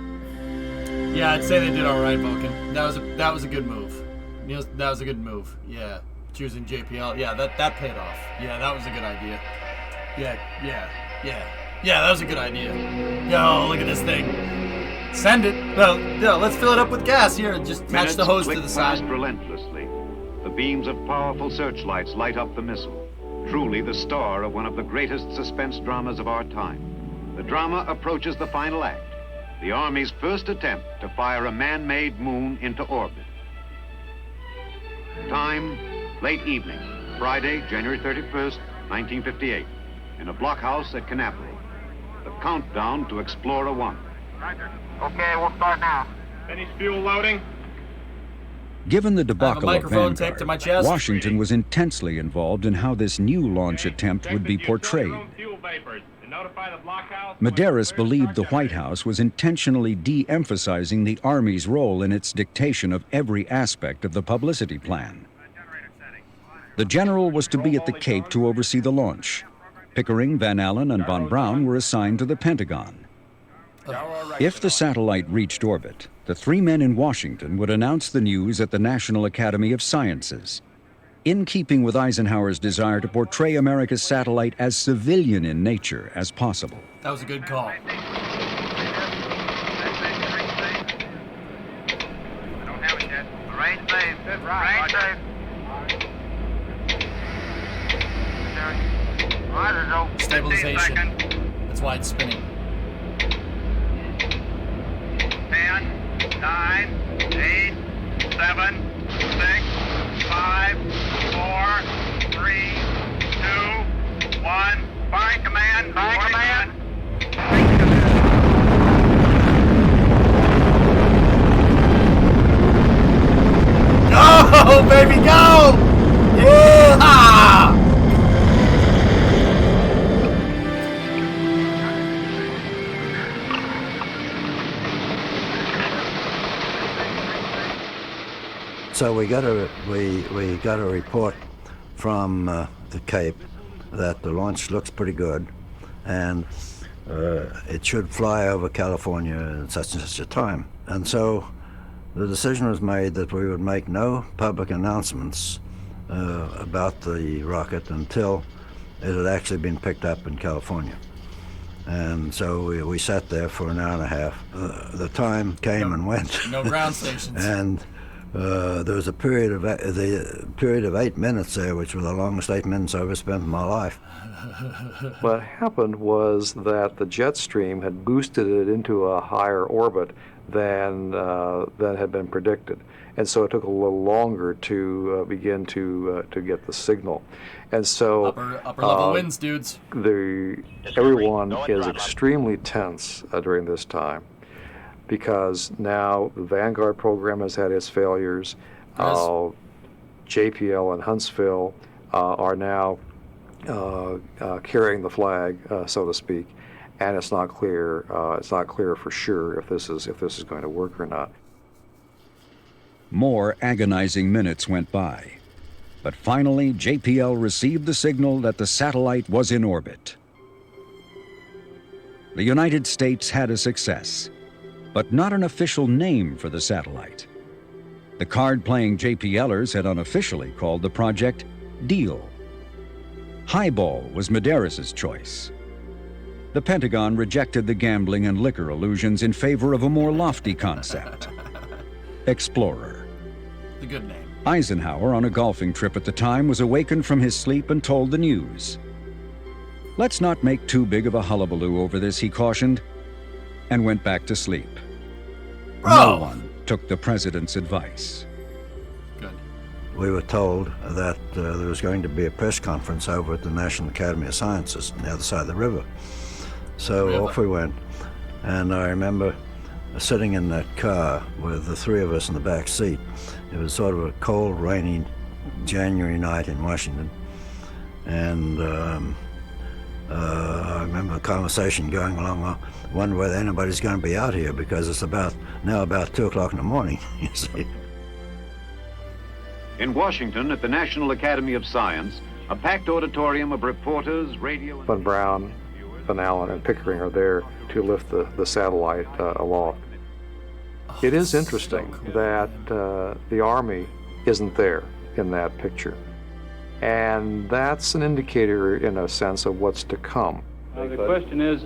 Yeah, I'd say they did all right, Vulcan. That was a good move. That was a good move. Yeah, choosing JPL. Yeah, that paid off. Yeah, that was a good idea. Yeah, that was a good idea. Yo, look at this thing. Send it. No, let's fill it up with gas here. Just attach the hose to the side. Past relentlessly. The beams of powerful searchlights light up the missile. Truly the star of one of the greatest suspense dramas of our time. The drama approaches the final act. The Army's first attempt to fire a man-made moon into orbit. Time, late evening, Friday, January 31st, 1958, in a blockhouse at Canaveral. The countdown to Explorer 1. Roger. Okay, we'll start now. Finish fuel loading. Given the debacle of taped to my Vanguard, chest. Washington was intensely involved in how this new launch attempt would be portrayed. Medeiros believed the White House was intentionally de-emphasizing the Army's role in its dictation of every aspect of the publicity plan. The general was to be at the Cape to oversee the launch. Pickering, Van Allen, and Von Braun were assigned to the Pentagon. If the satellite reached orbit, the 3 men in Washington would announce the news at the National Academy of Sciences, in keeping with Eisenhower's desire to portray America's satellite as civilian in nature as possible. That was a good call. I don't have it yet. Range safe. Range safe. Stabilization. That's why it's spinning. 9, 8, 7, 6, 5, 4, 3, 2, 1. Fire command. Fire command. Go, baby, go! Yeah! So we got a report from the Cape that the launch looks pretty good, and it should fly over California at such and such a time. And so the decision was made that we would make no public announcements about the rocket until it had actually been picked up in California. And so we sat there for an hour and a half. The time came and went. No ground stations. And there was a period of 8 minutes there, which was the longest 8 minutes I ever spent in my life. What happened was that the jet stream had boosted it into a higher orbit than had been predicted, and so it took a little longer to begin to get the signal. And so upper level winds, dudes. Everyone is extremely tense during this time, because now the Vanguard program has had its failures. JPL and Huntsville are now carrying the flag, so to speak, and it's not clear. It's not clear for sure if this is going to work or not. More agonizing minutes went by, but finally JPL received the signal that the satellite was in orbit. The United States had a success, but not an official name for the satellite. The card-playing JPLers had unofficially called the project Deal. Highball was Medeiros' choice. The Pentagon rejected the gambling and liquor illusions in favor of a more lofty concept, Explorer. The good name. Eisenhower, on a golfing trip at the time, was awakened from his sleep and told the news. "Let's not make too big of a hullabaloo over this," he cautioned, and went back to sleep. No one took the president's advice. We were told that there was going to be a press conference over at the National Academy of Sciences on the other side of the river. So off we went, and I remember sitting in that car with the three of us in the back seat. It was sort of a cold, rainy January night in Washington, and I remember a conversation going along, I wonder whether anybody's going to be out here, because it's now about 2 o'clock in the morning, you see. In Washington, at the National Academy of Science, a packed auditorium of reporters, radio... Von Braun, Van Allen, and Pickering are there to lift the satellite aloft. It is interesting that the Army isn't there in that picture. And that's an indicator, in a sense, of what's to come. The question is,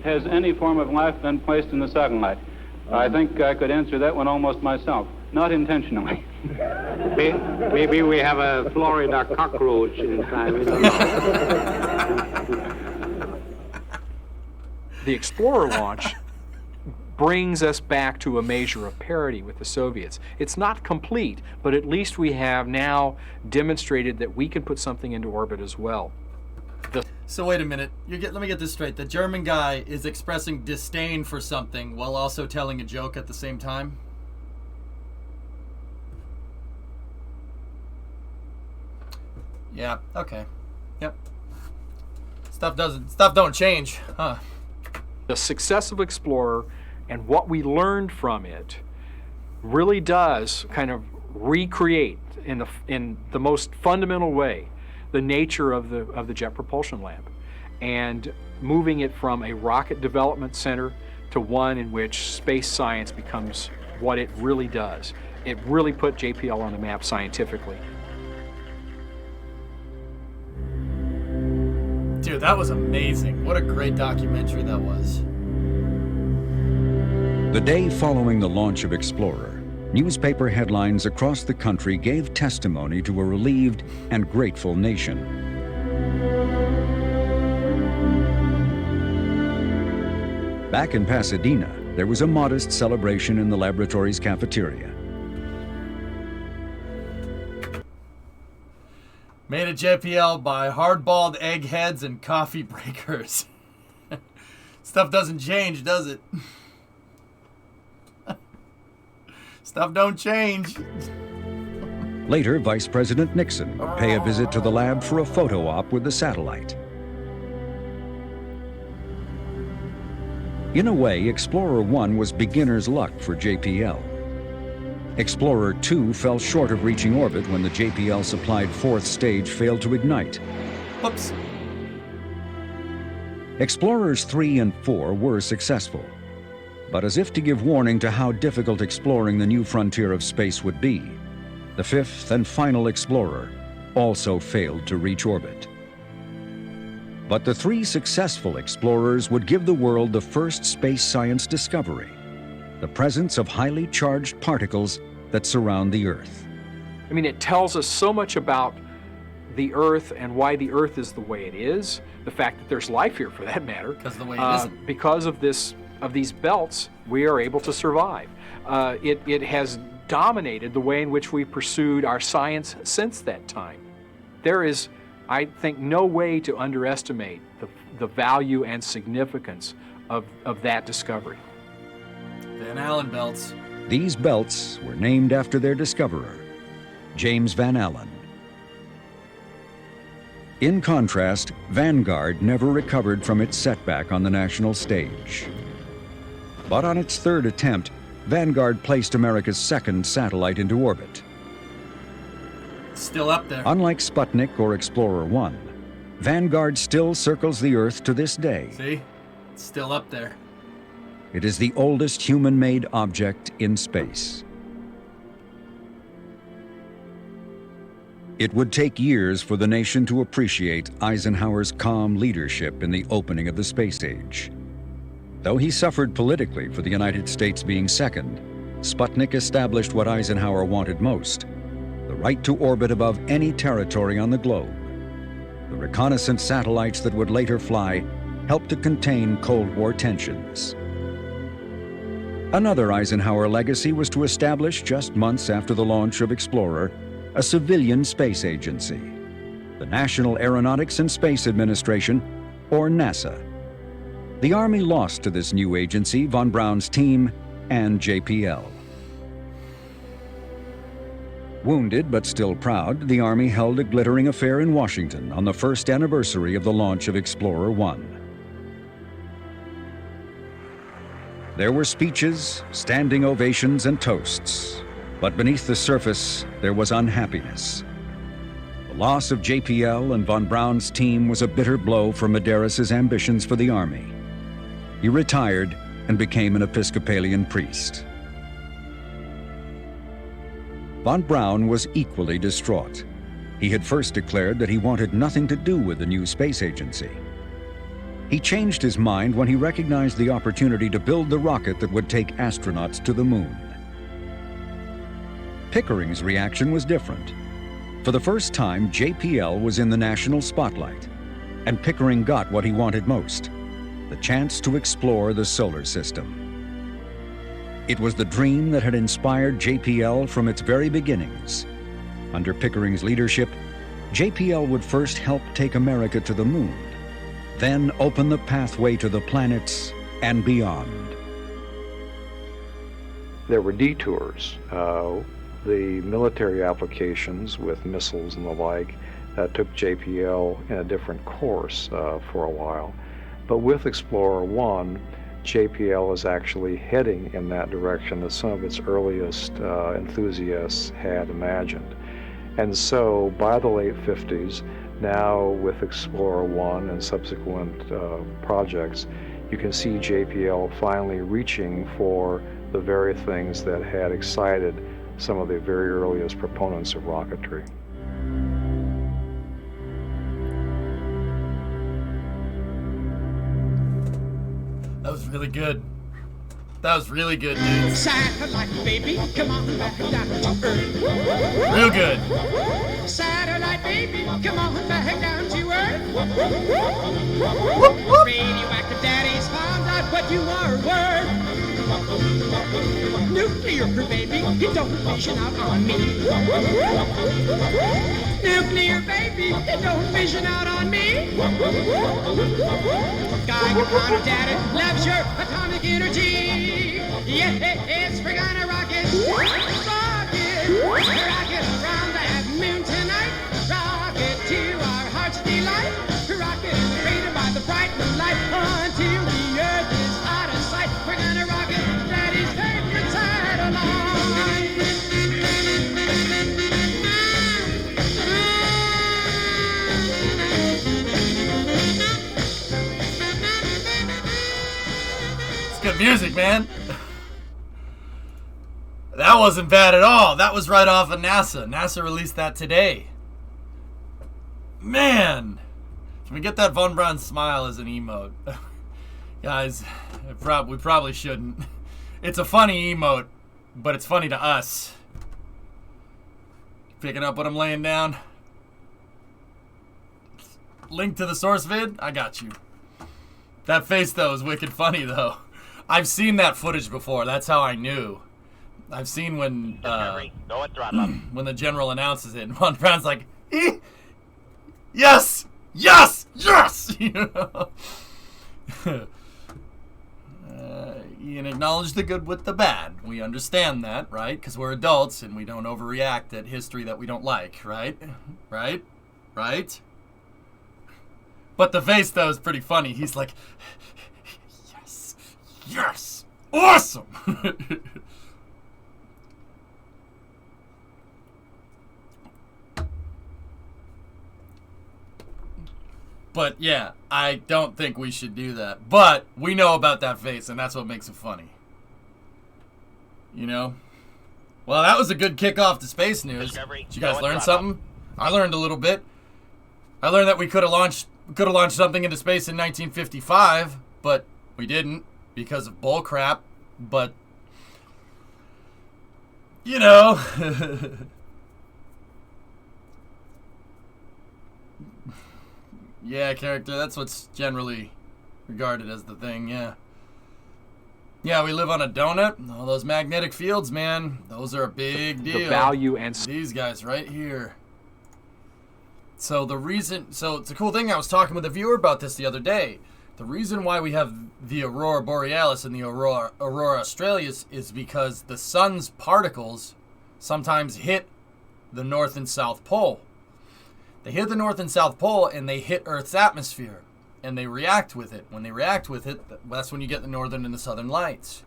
has any form of life been placed in the satellite? I think I could answer that one almost myself. Not intentionally. Maybe we have a Florida cockroach inside. We don't know. The Explorer launch brings us back to a measure of parity with the Soviets. It's not complete, but at least we have now demonstrated that we can put something into orbit as well. So wait a minute. Let me get this straight. The German guy is expressing disdain for something while also telling a joke at the same time? Yeah, okay. Yep. Stuff don't change, huh? The success of Explorer and what we learned from it really does kind of recreate in the most fundamental way the nature of the Jet Propulsion Lab, and moving it from a rocket development center to one in which space science becomes what it really does. It really put JPL on the map scientifically. Dude, that was amazing. What a great documentary that was. The day following the launch of Explorer, newspaper headlines across the country gave testimony to a relieved and grateful nation. Back in Pasadena, there was a modest celebration in the laboratory's cafeteria. Made at JPL by hard-balled eggheads and coffee breakers. Stuff doesn't change, does it? Stuff don't change. Later, Vice President Nixon would pay a visit to the lab for a photo op with the satellite. In a way, Explorer 1 was beginner's luck for JPL. Explorer 2 fell short of reaching orbit when the JPL-supplied fourth stage failed to ignite. Whoops. Explorers 3 and 4 were successful. But as if to give warning to how difficult exploring the new frontier of space would be, the fifth and final Explorer also failed to reach orbit. But the three successful explorers would give the world the first space science discovery: the presence of highly charged particles that surround the Earth. I mean, it tells us so much about the Earth and why the Earth is the way it is, the fact that there's life here for that matter. Because the way it isn't. Because of these belts, we are able to survive. It has dominated the way in which we pursued our science since that time. There is, I think, no way to underestimate the value and significance of that discovery. Van Allen belts. These belts were named after their discoverer, James Van Allen. In contrast, Vanguard never recovered from its setback on the national stage. But on its third attempt, Vanguard placed America's second satellite into orbit. Still up there. Unlike Sputnik or Explorer 1, Vanguard still circles the Earth to this day. See? It's still up there. It is the oldest human-made object in space. It would take years for the nation to appreciate Eisenhower's calm leadership in the opening of the space age. Though he suffered politically for the United States being second, Sputnik established what Eisenhower wanted most: the right to orbit above any territory on the globe. The reconnaissance satellites that would later fly helped to contain Cold War tensions. Another Eisenhower legacy was to establish, just months after the launch of Explorer, a civilian space agency, the National Aeronautics and Space Administration, or NASA. The Army lost to this new agency von Braun's team and JPL. Wounded but still proud, the Army held a glittering affair in Washington on the first anniversary of the launch of Explorer 1. There were speeches, standing ovations, and toasts. But beneath the surface, there was unhappiness. The loss of JPL and von Braun's team was a bitter blow for Medeiros' ambitions for the Army. He retired and became an Episcopalian priest. Von Braun was equally distraught. He had first declared that he wanted nothing to do with the new space agency. He changed his mind when he recognized the opportunity to build the rocket that would take astronauts to the moon. Pickering's reaction was different. For the first time, JPL was in the national spotlight, and Pickering got what he wanted most: the chance to explore the solar system. It was the dream that had inspired JPL from its very beginnings. Under Pickering's leadership, JPL would first help take America to the moon, then open the pathway to the planets and beyond. There were detours. The military applications with missiles and the like took JPL in a different course for a while. But with Explorer 1, JPL is actually heading in that direction that some of its earliest enthusiasts had imagined. And so by the late 50s, now with Explorer 1 and subsequent projects, you can see JPL finally reaching for the very things that had excited some of the very earliest proponents of rocketry. That was really good. That was really good, dude. Satellite, baby, come on back down to Earth. Real good. Satellite, baby, come on back down to Earth. Radioactive daddies found out what you are worth. Nuclear crew, baby, it don't vision out on me. Nuclear baby, it don't vision out on me. Geiger counter data loves your atomic energy. Yes, we're gonna rock it, rocket around that moon tonight. Rocket to our heart's delight. Rocket created by the bright moonlight until the earth is out of sight. We're gonna rock it, Daddy's favorite satellite. It's good music, man. That wasn't bad at all. That was right off of NASA. NASA released that today. Man. Can we get that Von Braun smile as an emote? Guys, we probably shouldn't. It's a funny emote, but it's funny to us. Picking up what I'm laying down? Link to the source vid? I got you. That face, though, is wicked funny, though. I've seen that footage before. That's how I knew. I've seen when when the general announces it, and Von Braun's like, yes! Yes! Yes! You know? Ian acknowledged the good with the bad. We understand that, right? Because we're adults and we don't overreact at history that we don't like, right? Right? Right? But the face, though, is pretty funny. He's like, yes! Yes! Awesome! But yeah, I don't think we should do that. But we know about that face, and that's what makes it funny. You know? Well, that was a good kickoff to space news. Did you guys learn something? I learned a little bit. I learned that we could have launched something into space in 1955, but we didn't because of bull crap. But you know. Yeah, character, that's what's generally regarded as the thing, yeah. Yeah, we live on a donut. All those magnetic fields, man, those are a big deal. The value and... These guys right here. So it's a cool thing. I was talking with a viewer about this the other day. The reason why we have the Aurora Borealis and the Aurora Australis is because the sun's particles sometimes hit the North and South Pole. They hit the North and South Pole, and they hit Earth's atmosphere, and they react with it. When they react with it, that's when you get the northern and the southern lights.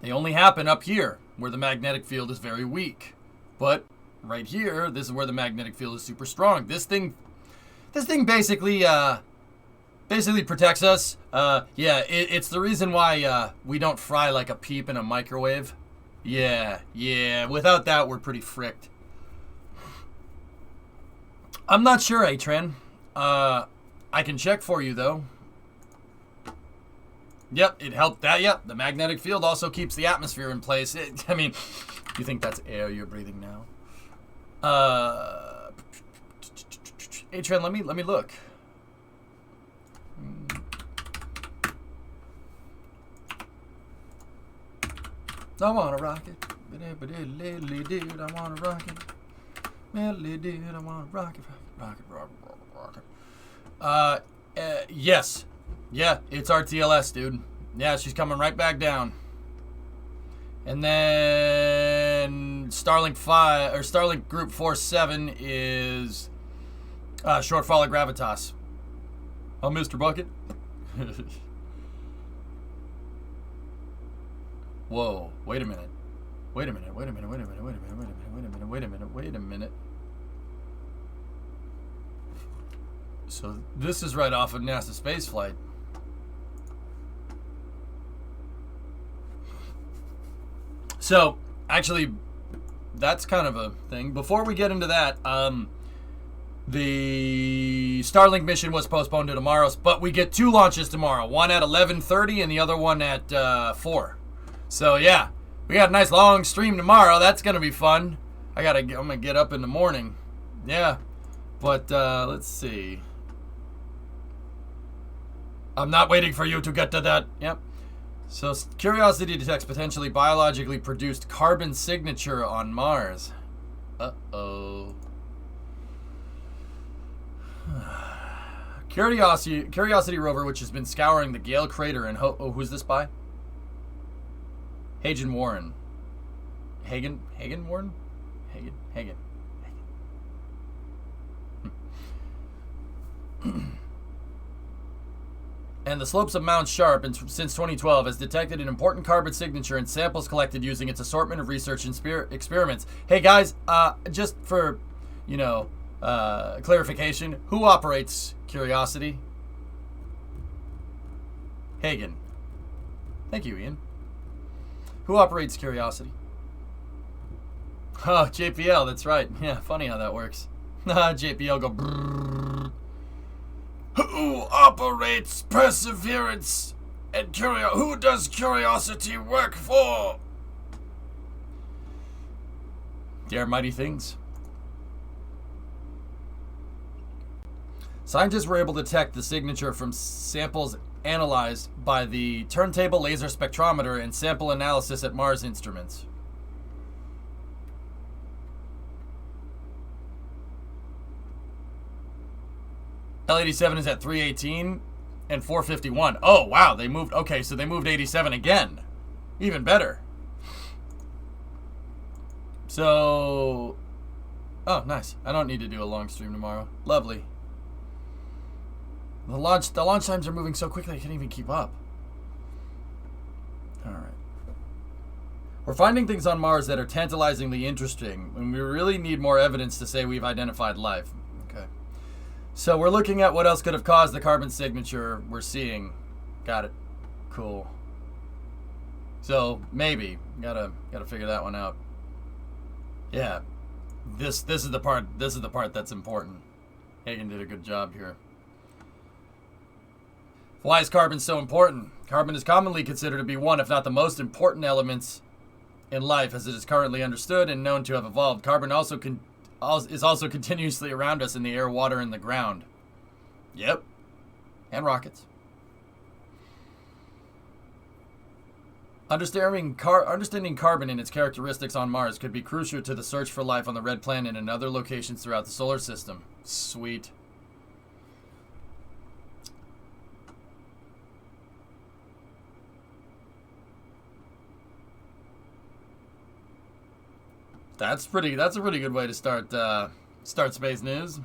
They only happen up here, where the magnetic field is very weak. But right here, this is where the magnetic field is super strong. This thing basically protects us. It's the reason why we don't fry like a peep in a microwave. Yeah. Without that, we're pretty fricked. I'm not sure, A-Tren. I can check for you, though. Yep, it helped that. Yep, the magnetic field also keeps the atmosphere in place. I mean, you think that's air you're breathing now? A-Tren, let me look. I want a rocket. I want a rocket. Dude, I want a rocket. Yes. Yeah, it's RTLS, dude. Yeah, she's coming right back down. And then Starlink Group 47 is shortfall of gravitas. Oh, Mr. Bucket. Whoa, wait a minute. So this is right off of NASA spaceflight. So actually, that's kind of a thing. Before we get into that, the Starlink mission was postponed to tomorrow, but we get 2 launches tomorrow. One at 11:30 and the other one at 4. So yeah, we got a nice long stream tomorrow. That's gonna be fun. I'm gonna get up in the morning. Yeah, but let's see. I'm not waiting for you to get to that. Yep. So Curiosity detects potentially biologically produced carbon signature on Mars. Uh-oh. Curiosity rover, which has been scouring the Gale crater and who's this by? Hagen Warren. Hagen Warren? Hagen. And the slopes of Mount Sharp since 2012 has detected an important carbon signature in samples collected using its assortment of research and experiments. Hey guys, just for, clarification, who operates Curiosity? Hagen. Thank you, Ian. Who operates Curiosity? Oh, JPL, that's right. Yeah, funny how that works. JPL go brrrr. Who operates Perseverance and who does Curiosity work for? Dare mighty things. Scientists were able to detect the signature from samples analyzed by the turntable laser spectrometer and sample analysis at Mars Instruments. L87 is at 318 and 451. Oh, wow, they moved. Okay, so they moved 87 again. Even better. So, oh, nice. I don't need to do a long stream tomorrow. Lovely. The launch times are moving so quickly I can't even keep up. All right. We're finding things on Mars that are tantalizingly interesting, and we really need more evidence to say we've identified life. Okay. So we're looking at what else could have caused the carbon signature we're seeing. Got it. Cool. So maybe gotta figure that one out. Yeah. This is the part that's important. Hagen did a good job here. Why is carbon so important? Carbon is commonly considered to be one, if not the most important elements in life as it is currently understood and known to have evolved. Carbon is also continuously around us in the air, water, and the ground. Yep. And rockets. Understanding carbon and its characteristics on Mars could be crucial to the search for life on the Red Planet and other locations throughout the solar system. Sweet. That's a pretty good way to start space news.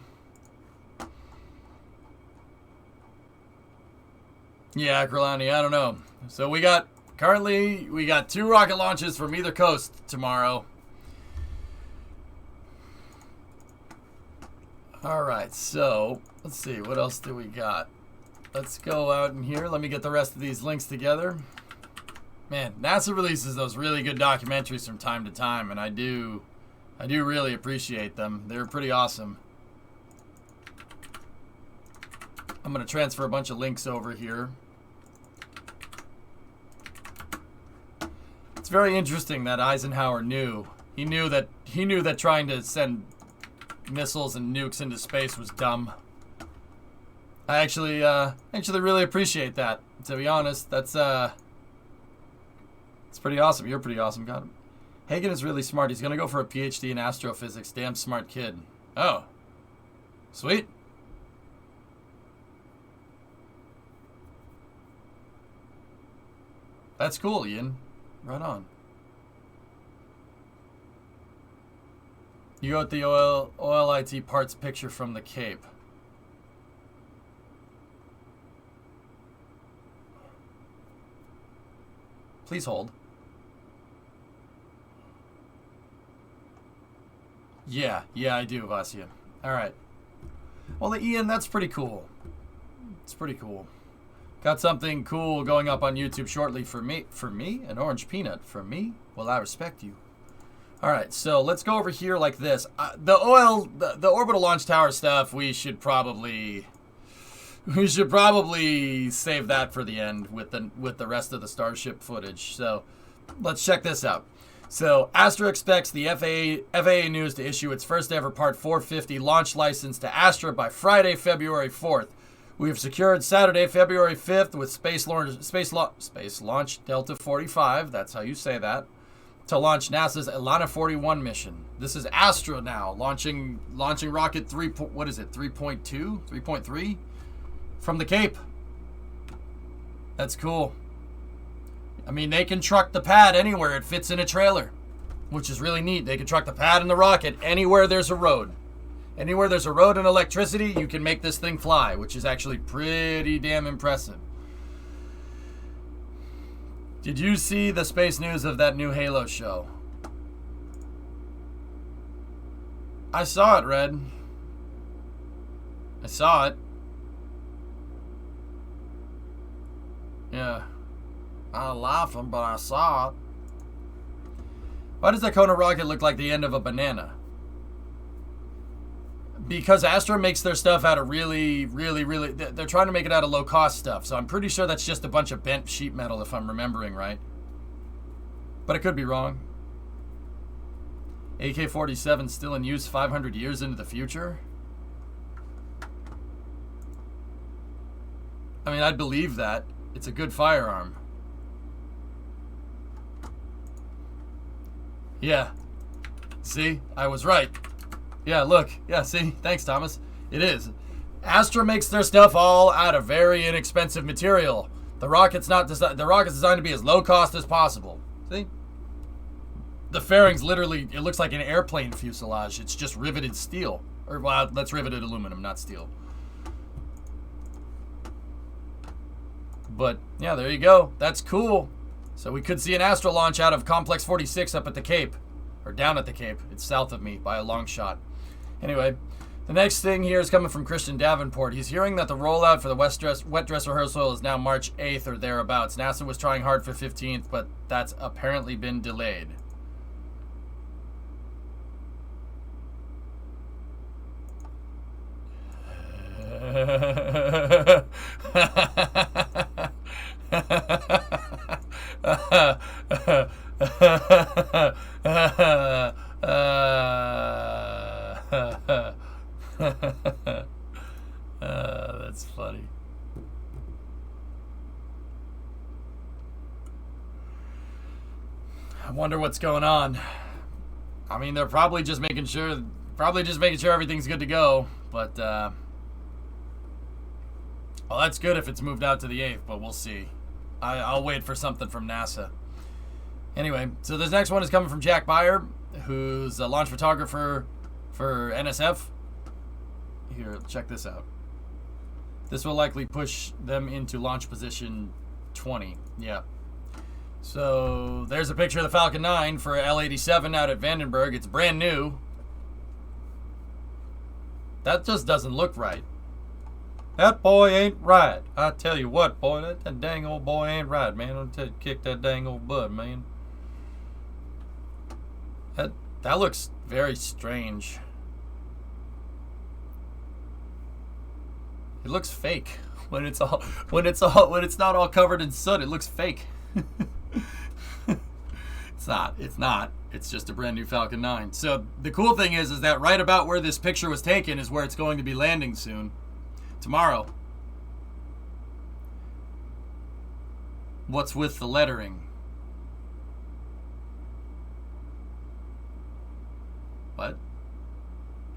Yeah, Kralani, I don't know. So we got 2 rocket launches from either coast tomorrow. All right, so let's see, what else do we got? Let's go out in here. Let me get the rest of these links together. Man, NASA releases those really good documentaries from time to time, and I do really appreciate them. They're pretty awesome. I'm going to transfer a bunch of links over here. It's very interesting that Eisenhower knew. He knew that trying to send missiles and nukes into space was dumb. I actually really appreciate that. To be honest, that's it's pretty awesome. You're pretty awesome, got him. Hagen is really smart. He's gonna go for a PhD in astrophysics. Damn smart kid. Oh, sweet. That's cool, Ian. Right on. You got the oil IT parts picture from the Cape. Please hold. Yeah, I do, Vasya. All right. Well, Ian, that's pretty cool. It's pretty cool. Got something cool going up on YouTube shortly for me? For me? An orange peanut? For me? Well, I respect you. All right, so let's go over here like this. The orbital launch tower stuff, we should probably save that for the end with the rest of the Starship footage. So let's check this out. So Astra expects the FAA News to issue its first ever Part 450 launch license to Astra by Friday, February 4th, We have secured Saturday, February 5th with Space Launch Delta 45, that's how you say that, to launch NASA's Elana 41 mission. This is Astra now, launching rocket 3.2, 3.3 from the Cape. That's cool. I mean, they can truck the pad anywhere. It fits in a trailer, which is really neat. They can truck the pad and the rocket anywhere there's a road. Anywhere there's a road and electricity, you can make this thing fly, which is actually pretty damn impressive. Did you see the space news of that new Halo show? I saw it, Red. I saw it. Yeah. I'm laughing, but I saw it. Why does that Kona rocket look like the end of a banana? Because Astra makes their stuff out of really, they're trying to make it out of low-cost stuff. So I'm pretty sure that's just a bunch of bent sheet metal, if I'm remembering right. But I could be wrong. AK-47 still in use 500 years into the future? I mean, I'd believe that. It's a good firearm. Yeah. See? I was right. Yeah, look. Yeah, see? Thanks, Thomas. It is. Astra makes their stuff all out of very inexpensive material. The rocket's designed to be as low cost as possible. See? The fairing's literally, it looks like an airplane fuselage. It's just riveted steel. Or, well, that's riveted aluminum, not steel. But, yeah, there you go. That's cool. So we could see an Astra launch out of Complex 46 up at the Cape. Or down at the Cape. It's south of me by a long shot. Anyway, the next thing here is coming from Christian Davenport. He's hearing that the rollout for the wet dress rehearsal is now March 8th or thereabouts. NASA was trying hard for 15th, but that's apparently been delayed. That's funny. I wonder what's going on. I mean, they're probably just making sure everything's good to go, but well, that's good if it's moved out to the 8th, but we'll see. I'll wait for something from NASA. Anyway, so this next one is coming from Jack Beyer, who's a launch photographer for NSF. Here, check this out. This will likely push them into launch position 20. Yeah. So there's a picture of the Falcon 9 for L-87 out at Vandenberg. It's brand new. That just doesn't look right. That boy ain't right. I tell you what, boy, that dang old boy ain't right, man. I'll tell you, kick that dang old butt, man. That looks very strange. It looks fake when it's not all covered in soot. It looks fake. It's not. It's just a brand new Falcon 9. So the cool thing is that right about where this picture was taken is where it's going to be landing soon. Tomorrow. What's with the lettering? What?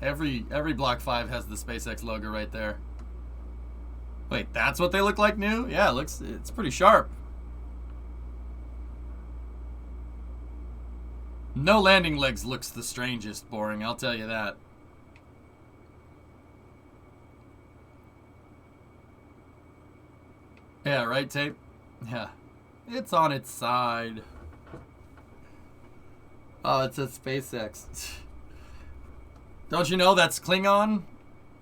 Every Block 5 has the SpaceX logo right there. Wait, that's what they look like new? Yeah, it's pretty sharp. No landing legs looks the strangest boring, I'll tell you that. Yeah, right, Tape? Yeah. It's on its side. Oh, it says SpaceX. Don't you know that's Klingon?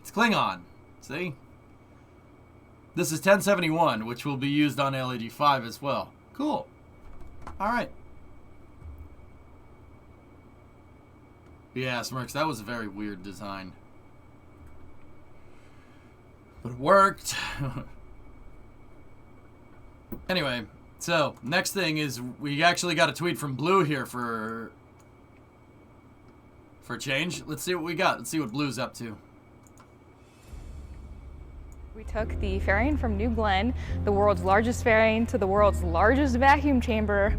It's Klingon. See? This is 1071, which will be used on LED-5 as well. Cool. Alright. Yeah, Smirks, that was a very weird design. But it worked. Anyway, so next thing is we actually got a tweet from Blue here for change. Let's see what we got. Let's see what Blue's up to. We took the fairing from New Glenn, the world's largest fairing, to the world's largest vacuum chamber.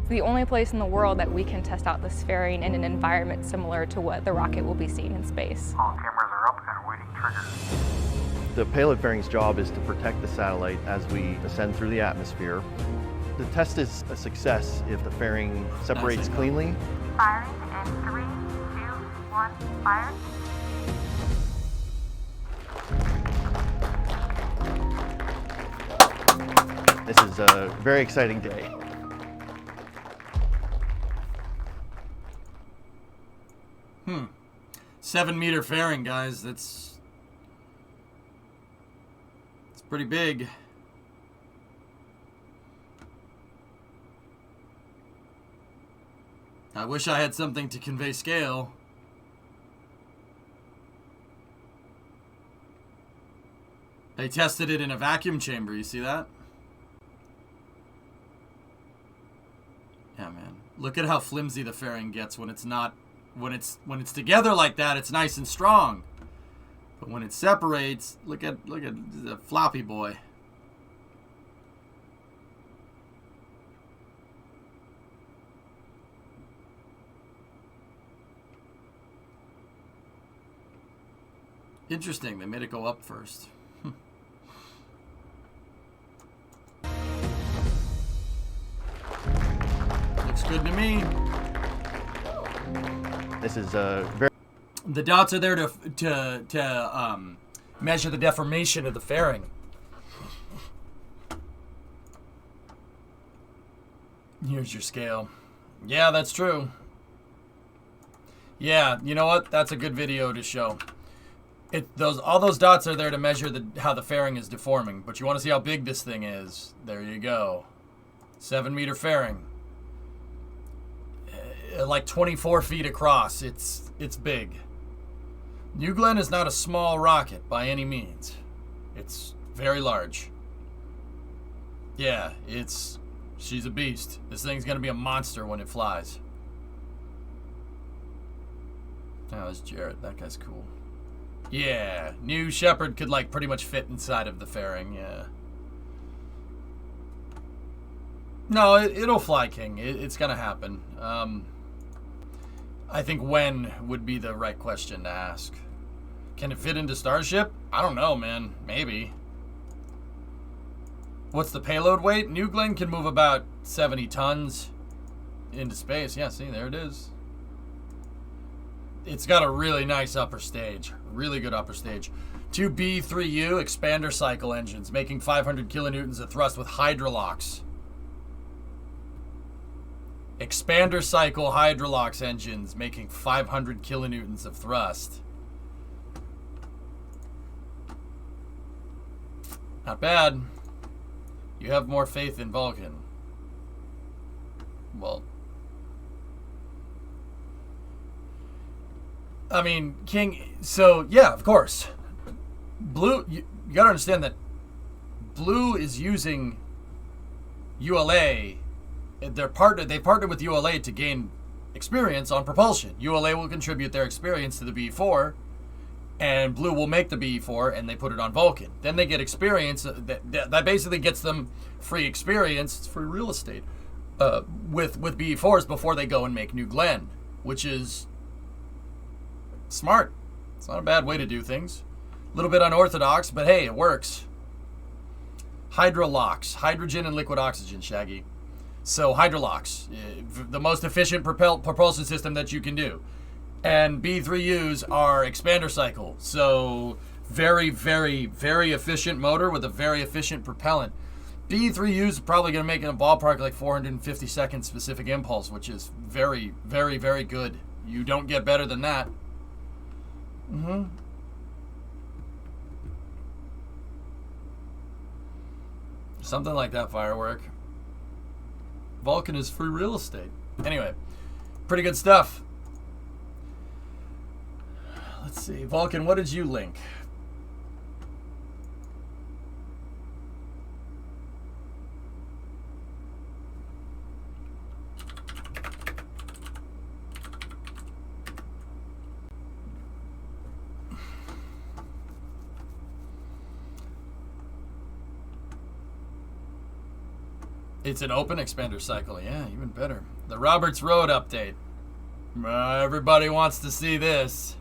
It's the only place in the world that we can test out this fairing in an environment similar to what the rocket will be seeing in space. All cameras are up and awaiting triggers. The payload fairing's job is to protect the satellite as we ascend through the atmosphere. The test is a success if the fairing separates cleanly. Firing in 3, 2, 1, fire. This is a very exciting day. Hmm. 7-meter fairing, guys. It's pretty big. I wish I had something to convey scale. They tested it in a vacuum chamber, you see that? Yeah, man. Look at how flimsy the fairing gets when it's not, when it's together like that, it's nice and strong. But when it separates, look at the floppy boy. Interesting, they made it go up first. Looks good to me. This is a very... The dots are there to measure the deformation of the fairing. Here's your scale. Yeah, that's true. Yeah, you know what? That's a good video to show. All those dots are there to measure how the fairing is deforming. But you want to see how big this thing is. There you go. 7-meter fairing. Like 24 feet across. It's big. New Glenn is not a small rocket by any means. It's very large. Yeah, she's a beast. This thing's gonna be a monster when it flies. Oh, there's Jarrett. That guy's cool. Yeah, New Shepard could like pretty much fit inside of the fairing, yeah. No, it'll fly, King. It's gonna happen. I think when would be the right question to ask. Can it fit into Starship? I don't know, man. Maybe. What's the payload weight? New Glenn can move about 70 tons into space. Yeah, see, there it is. It's got a really nice upper stage. Really good upper stage. 2 B3U expander cycle engines making 500 kilonewtons of thrust with hydrolox. Expander cycle hydrolox engines making 500 kilonewtons of thrust. Not bad. You have more faith in Vulcan. Well, I mean, King, so yeah, of course. Blue, you gotta understand that Blue is using ULA. They partnered with ULA to gain experience on propulsion. ULA will contribute their experience to the B4, and Blue will make the B4, and they put it on Vulcan. Then they get experience. That basically gets them free experience. It's free real estate with B4s before they go and make New Glenn, which is smart. It's not a bad way to do things. A little bit unorthodox, but hey, it works. Hydrolox, hydrogen and liquid oxygen, Shaggy. So hydrolox, the most efficient propulsion system that you can do. And B3Us are expander cycle. So very, very, very efficient motor with a very efficient propellant. B3Us are probably going to make in a ballpark like 450 second specific impulse, which is very, very, very good. You don't get better than that. Something like that, Firework. Vulcan is free real estate. Anyway, pretty good stuff. Let's see. Vulcan, what did you link? It's an open expander cycle. Yeah, even better. The Roberts Road update. Everybody wants to see this.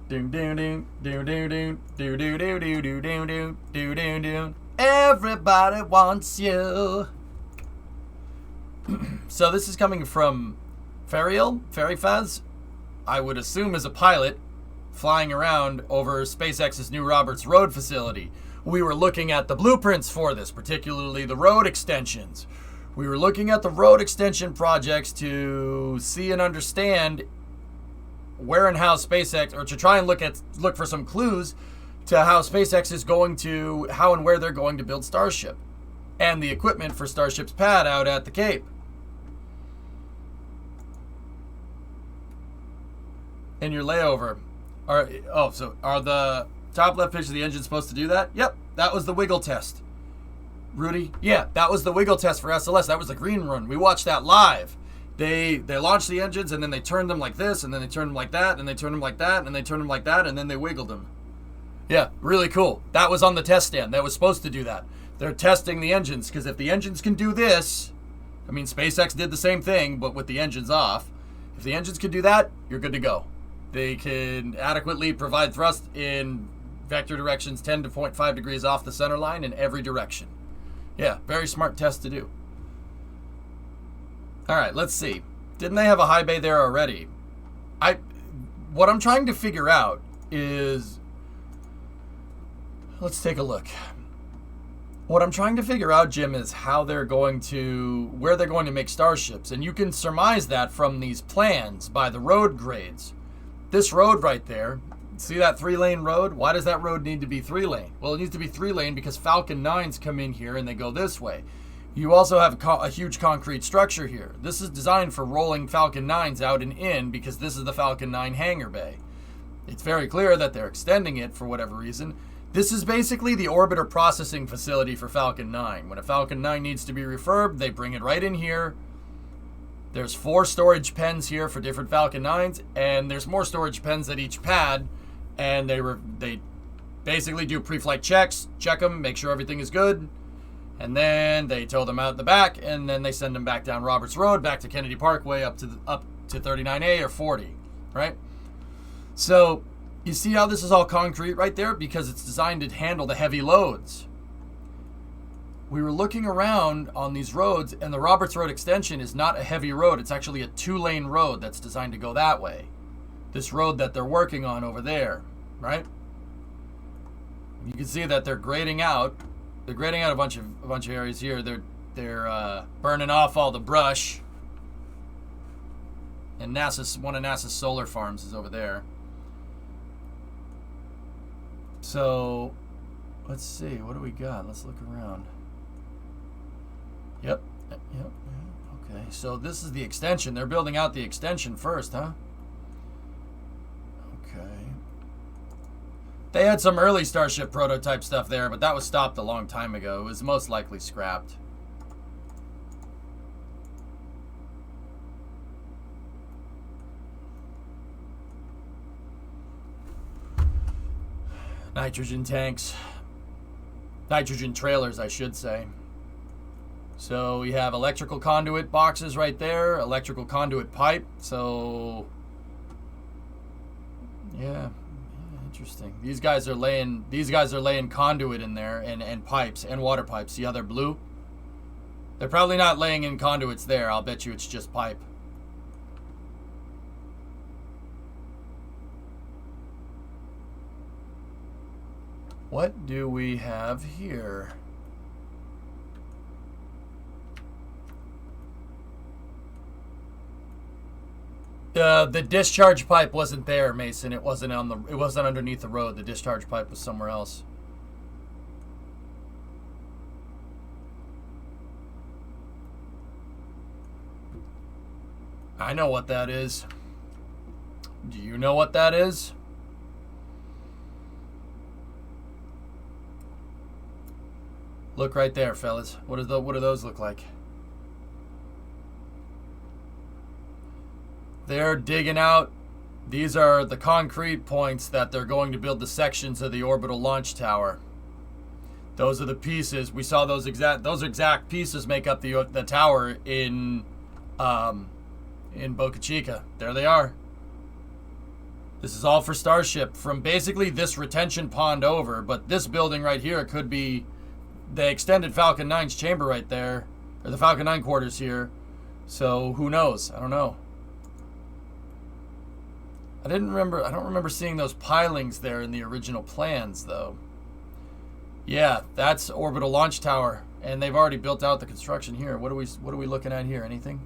Doom doom doom doom doom doom doom doom doom doom doom doom doom doom doom. Everybody wants you. So this is coming from Ferryfaz, I would assume as a pilot, flying around over SpaceX's new Roberts Road facility. We were looking at the blueprints for this, particularly the road extensions. We were looking at the road extension projects to see and understand where and how SpaceX, or to try and look for some clues to how SpaceX is going to, how and where they're going to build Starship and the equipment for Starship's pad out at the Cape. In your layover, are the top left picture of the engine supposed to do that? Yep, that was the wiggle test. Rudy? Yeah, that was the wiggle test for SLS. That was the green run. We watched that live. They launched the engines, and then they turned them like this, and then they turned them like that, and they turned them like that, and they turned them like that, and then they wiggled them. Yeah, really cool. That was on the test stand. That was supposed to do that. They're testing the engines, because if the engines can do this, I mean, SpaceX did the same thing, but with the engines off. If the engines can do that, you're good to go. They can adequately provide thrust in vector directions 10 to 0.5 degrees off the center line in every direction. Yeah, very smart test to do. All right, let's see. Didn't they have a high bay there already? What I'm trying to figure out is, let's take a look. What I'm trying to figure out, Jim, is how they're going to, where they're going to make starships. And you can surmise that from these plans by the road grades. This road right there, see that 3-lane road? Why does that road need to be 3-lane? Well, it needs to be 3-lane because Falcon 9s come in here and they go this way. You also have a huge concrete structure here. This is designed for rolling Falcon 9s out and in because this is the Falcon 9 hangar bay. It's very clear that they're extending it for whatever reason. This is basically the orbiter processing facility for Falcon 9. When a Falcon 9 needs to be refurbed, they bring it right in here. There's 4 storage pens here for different Falcon 9s, and there's more storage pens at each pad, and they basically do pre-flight checks, check them, make sure everything is good, and then they tow them out the back, and then they send them back down Roberts Road, back to Kennedy Parkway, up to 39A or 40, right? So you see how this is all concrete right there? Because it's designed to handle the heavy loads. We were looking around on these roads, and the Roberts Road extension is not a heavy road. It's actually a 2-lane road that's designed to go that way. This road that they're working on over there, right? You can see that they're grading out. They're grading out a bunch of areas here. They're burning off all the brush. And one of NASA's solar farms is over there. So let's see. What do we got? Let's look around. Yep. Okay, so this is the extension. They're building out the extension first, huh? Okay. They had some early Starship prototype stuff there, but that was stopped a long time ago. It was most likely scrapped. Nitrogen tanks. Nitrogen trailers, I should say. So we have electrical conduit boxes right there, electrical conduit pipe. So yeah, interesting. These guys are laying conduit in there and pipes and water pipes. See how they're blue? They're probably not laying in conduits there. I'll bet you it's just pipe. What do we have here? The discharge pipe wasn't there, Mason. It wasn't underneath the road. The discharge pipe was somewhere else. I know what that is. Do you know what that is? Look right there, fellas. What do those look like? They're digging out. These are the concrete points that they're going to build the sections of the orbital launch tower. Those are the pieces. We saw those exact pieces make up the tower in Boca Chica. There they are. This is all for Starship from basically this retention pond over, but this building right here could be the extended Falcon 9's chamber right there, or the Falcon 9 quarters here. So who knows? I don't know. I don't remember seeing those pilings there in the original plans though. Yeah, that's orbital launch tower, and they've already built out the construction here. What are we looking at here? Anything?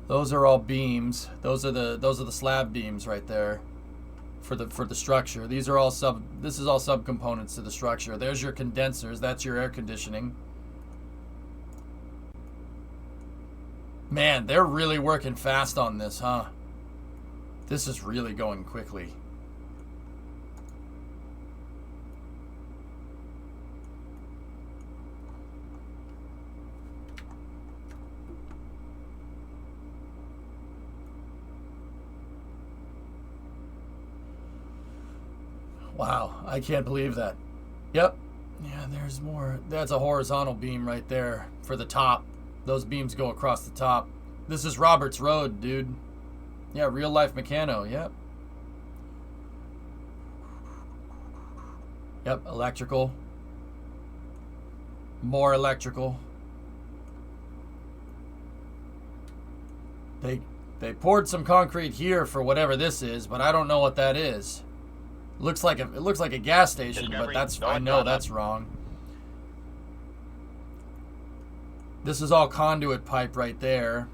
Those are all beams. Those are the slab beams right there for the structure. These are all this is all subcomponents to the structure. There's your condensers. That's your air conditioning. Man, they're really working fast on this, huh? This is really going quickly. Wow, I can't believe that. Yep. Yeah, there's more. That's a horizontal beam right there for the top. Those beams go across the top. This is Roberts Road, dude. Yeah, real life Meccano, yep. Yep, electrical. More electrical. They poured some concrete here for whatever this is, but I don't know what that is. It looks like a gas station, but I know that's wrong. This is all conduit pipe right there.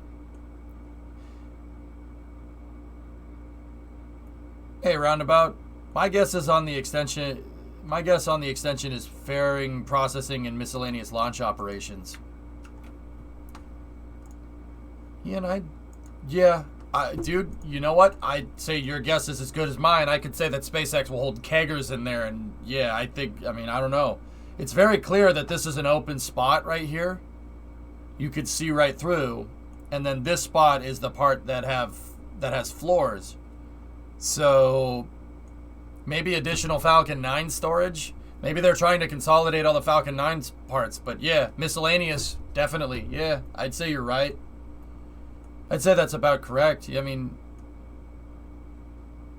Hey, roundabout. My guess on the extension is fairing, processing, and miscellaneous launch operations. Dude, you know what? I'd say your guess is as good as mine. I could say that SpaceX will hold keggers in there, and yeah, I don't know. It's very clear that this is an open spot right here. You could see right through, and then this spot is the part that has floors. So maybe additional Falcon 9 storage. Maybe they're trying to consolidate all the Falcon 9's parts, but yeah, miscellaneous, definitely. Yeah, I'd say you're right. I'd say that's about correct. I mean,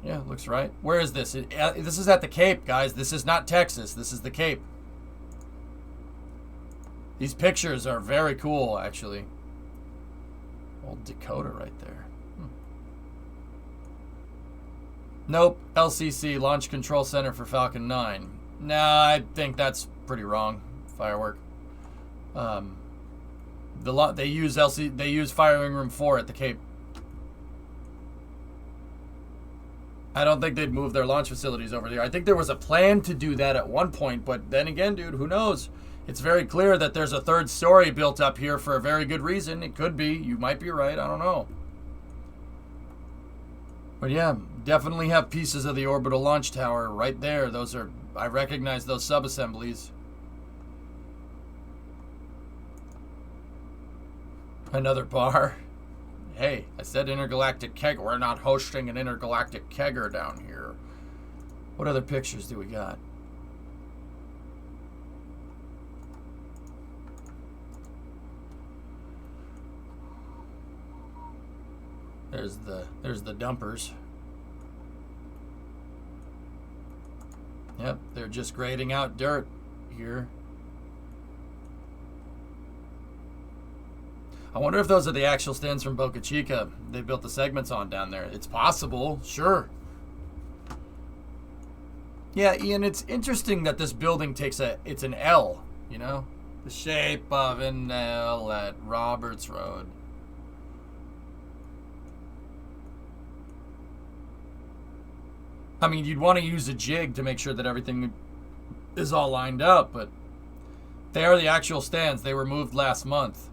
yeah, looks right. Where is this? This is at the Cape, guys. This is not Texas. This is the Cape. These pictures are very cool, actually. Old Dakota right there. Nope. LCC, Launch Control Center for Falcon 9. Nah, I think that's pretty wrong. Firework. They use firing room 4 at the Cape. I don't think they'd move their launch facilities over there. I think there was a plan to do that at one point, but then again, dude, who knows? It's very clear that there's a third story built up here for a very good reason. It could be. You might be right. I don't know. But yeah, definitely have pieces of the orbital launch tower right there. I recognize those sub-assemblies. Another bar. Hey, I said intergalactic keg. We're not hosting an intergalactic kegger down here. What other pictures do we got? There's the dumpers. Yep, they're just grading out dirt here. I wonder if those are the actual stands from Boca Chica they built the segments on down there. It's possible, sure. Yeah, Ian, it's interesting that this building it's an L, you know? The shape of an L at Roberts Road. I mean, you'd want to use a jig to make sure that everything is all lined up, but they are the actual stands. They were moved last month.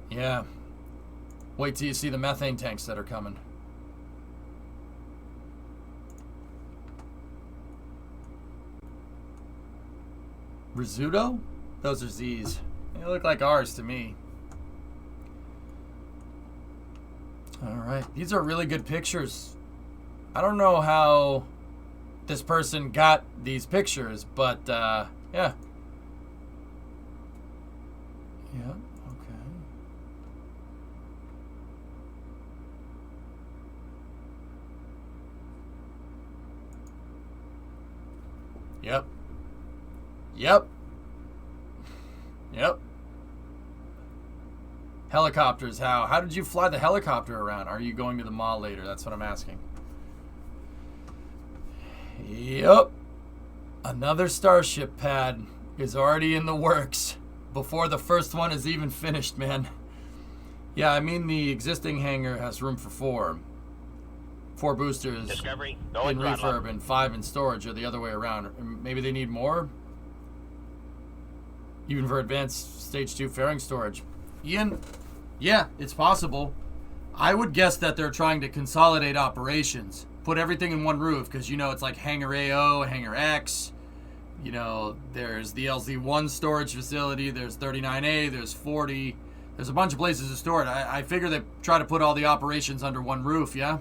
Yeah. Wait till you see the methane tanks that are coming. Rizzuto? Those are Z's. They look like ours to me. Alright. These are really good pictures. I don't know how this person got these pictures, but yeah. Yeah, okay. Yep. Yep. Yep. Helicopters, how? How did you fly the helicopter around? Are you going to the mall later? That's what I'm asking. Yep. Another Starship pad is already in the works before the first one is even finished, man. Yeah, I mean the existing hangar has room for 4. 4 boosters Discovery, in refurb and 5 in storage, or the other way around. Maybe they need more? Even for advanced stage 2 fairing storage. Ian, yeah, it's possible. I would guess that they're trying to consolidate operations. Put everything in one roof, because, you know, it's like Hangar AO, Hangar X. You know, there's the LZ1 storage facility, there's 39A, there's 40. There's a bunch of places to store it. I figure they try to put all the operations under one roof, yeah?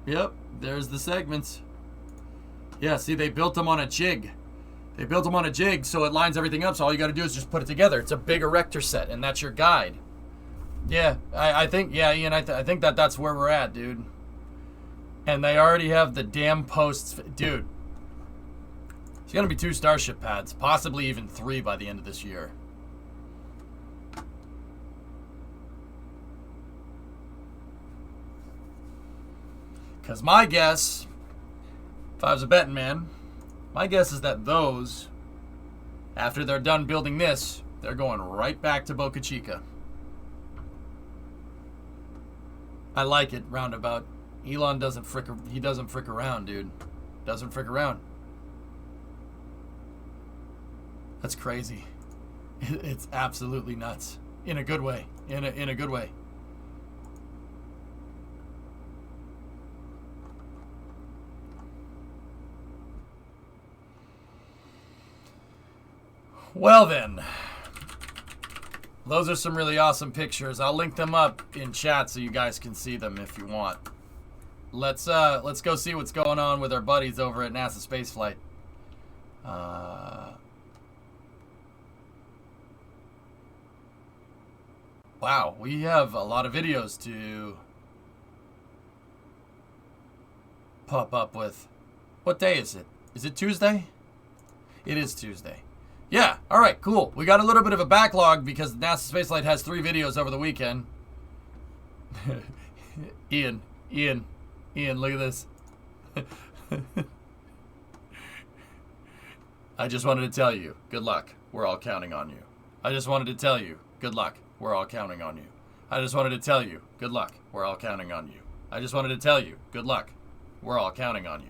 Yep, there's the segments. Yeah, see, they built them on a jig. They built them on a jig, so it lines everything up, so all you got to do is just put it together. It's a big erector set, and that's your guide. Yeah, I think, yeah, Ian, I think that's where we're at, dude. And they already have the damn posts. Dude, it's going to be 2 Starship pads, possibly even 3 by the end of this year. Because my guess, if I was a betting man, my guess is that those, after they're done building this, they're going right back to Boca Chica. I like it, roundabout. Elon doesn't frick around, dude. Doesn't frick around. That's crazy. It's absolutely nuts. In a good way. In a good way. Well then, those are some really awesome pictures. I'll link them up in chat so you guys can see them if you want. Let's go see what's going on with our buddies over at NASA Spaceflight. Wow, we have a lot of videos to pop up with. What day is it? Is it Tuesday? It is Tuesday. Yeah, all right, cool. We got a little bit of a backlog because NASA Spaceflight has 3 videos over the weekend. Ian, look at this. I just wanted to tell you, good luck. We're all counting on you. I just wanted to tell you, good luck. We're all counting on you. I just wanted to tell you, good luck. We're all counting on you. I just wanted to tell you, good luck. We're all counting on you.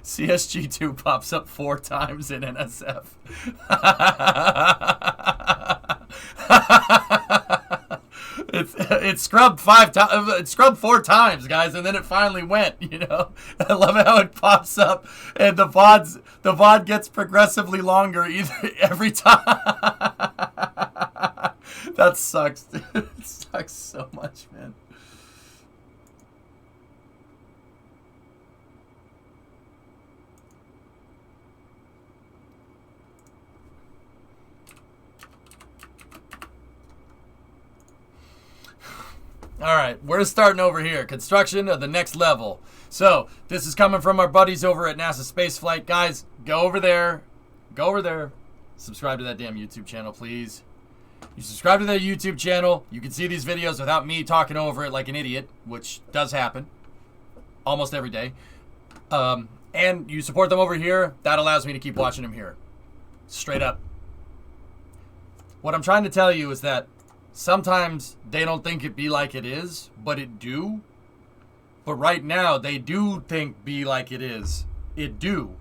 CSG2 pops up 4 times in NSF. It's scrubbed 5 times. It's scrubbed 4 times, guys, and then it finally went. You know, I love how it pops up, and the VOD gets progressively longer every time. That sucks. It sucks so much, man. All right, we're starting over here. Construction of the next level. So this is coming from our buddies over at NASA Spaceflight. Guys, go over there. Go over there. Subscribe to that damn YouTube channel, please. You subscribe to their YouTube channel, you can see these videos without me talking over it like an idiot, which does happen almost every day. And you support them over here, that allows me to keep watching them here. Straight up. What I'm trying to tell you is that sometimes they don't think it be like it is, but it do. But right now, they do think be like it is. It do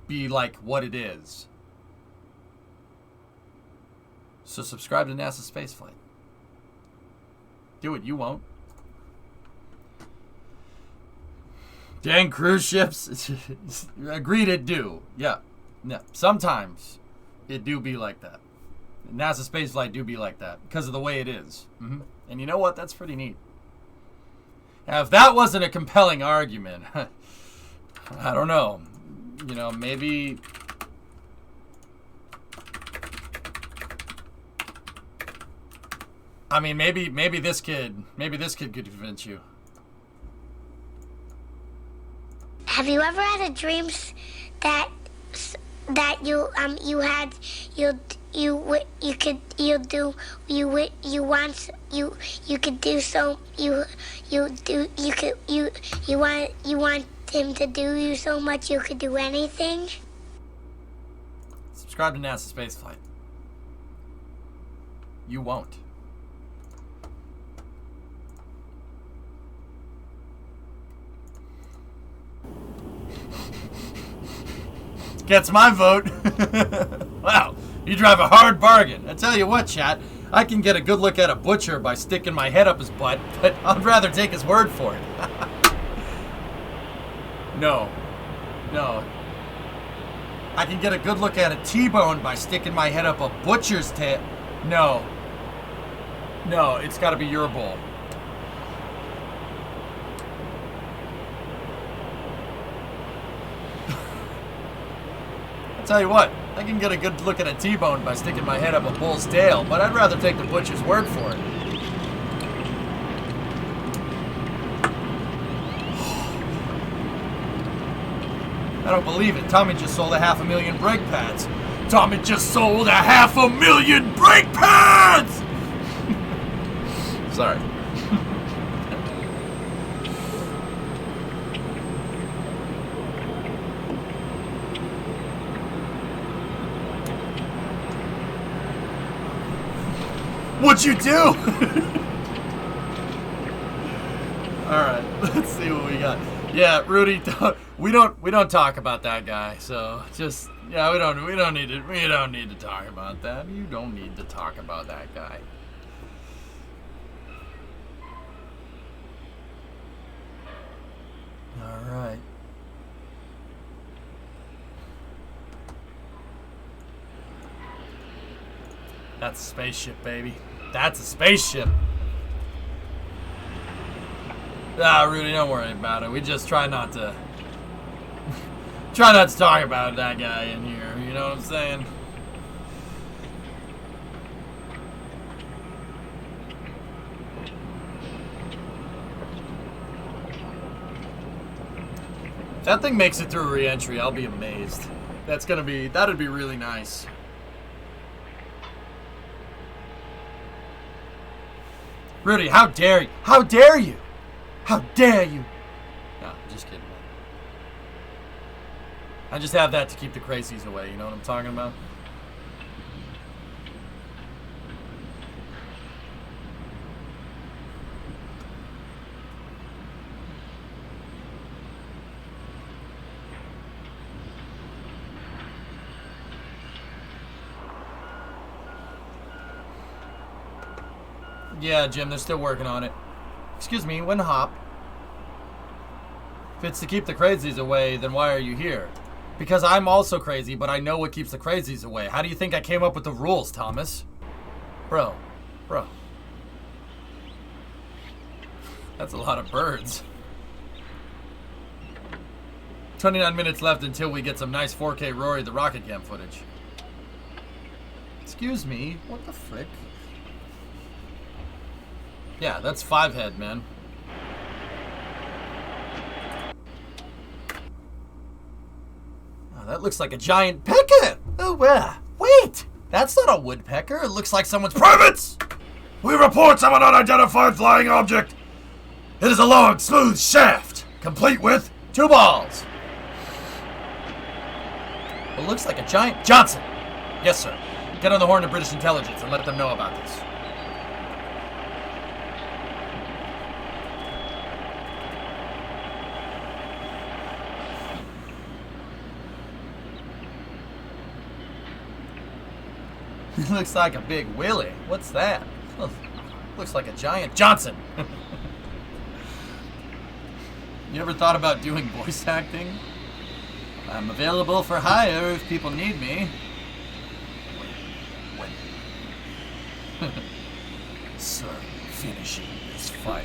be like what it is. So subscribe to NASA Spaceflight. Do it, you won't. Dang cruise ships. Agreed it do. Yeah. Yeah. Sometimes It do be like that. NASA spaceflight do be like that because of the way it is. And you know what? That's pretty neat. Now, if that wasn't a compelling argument, I don't know. You know, maybe... I mean, maybe this kid could convince you. Have you ever had a dream that you want him to do you so much you could do anything? Subscribe to NASA Spaceflight. You won't. Gets my vote. Wow, you drive a hard bargain. I tell you what, chat, I can get a good look at a butcher by sticking my head up his butt, but I'd rather take his word for it. No. I can get a good look at a T-bone by sticking my head up a butcher's tail. No, it's got to be your bowl. I'll tell you what, I can get a good look at a T-bone by sticking my head up a bull's tail, but I'd rather take the butcher's word for it. I don't believe it. Tommy just sold 500,000 brake pads. Tommy just sold 500,000 brake pads! Sorry. What'd you do? Alright, let's see what we got. Yeah, Rudy, we don't talk about that guy. So just we don't need to talk about that. You don't need to talk about that guy. All right. That's a spaceship, baby. That's a spaceship. Ah, Rudy, don't worry about it. We just try not to talk about that guy in here. You know what I'm saying? If that thing makes it through re-entry, I'll be amazed. That'd be really nice. Rudy, how dare you? How dare you? How dare you? No, I'm just kidding. I just have that to keep the crazies away, you know what I'm talking about? Yeah, Jim, they're still working on it. Excuse me, when hop? If it's to keep the crazies away, then why are you here? Because I'm also crazy, but I know what keeps the crazies away. How do you think I came up with the rules, Thomas? Bro. That's a lot of birds. 29 minutes left until we get some nice 4K Rory the Rocket Cam footage. Excuse me, what the frick? Yeah, that's 5 head, man. Oh, that looks like a giant pecker. Oh, wait, that's not a woodpecker. It looks like someone's privates. We report some unidentified flying object. It is a long, smooth shaft, complete with 2 balls. It looks like a giant Johnson. Yes, sir. Get on the horn to British intelligence and let them know about this. It looks like a big Willie. What's that? Oh, looks like a giant Johnson. You ever thought about doing voice acting? I'm available for hire if people need me. Sir, finishing this fight.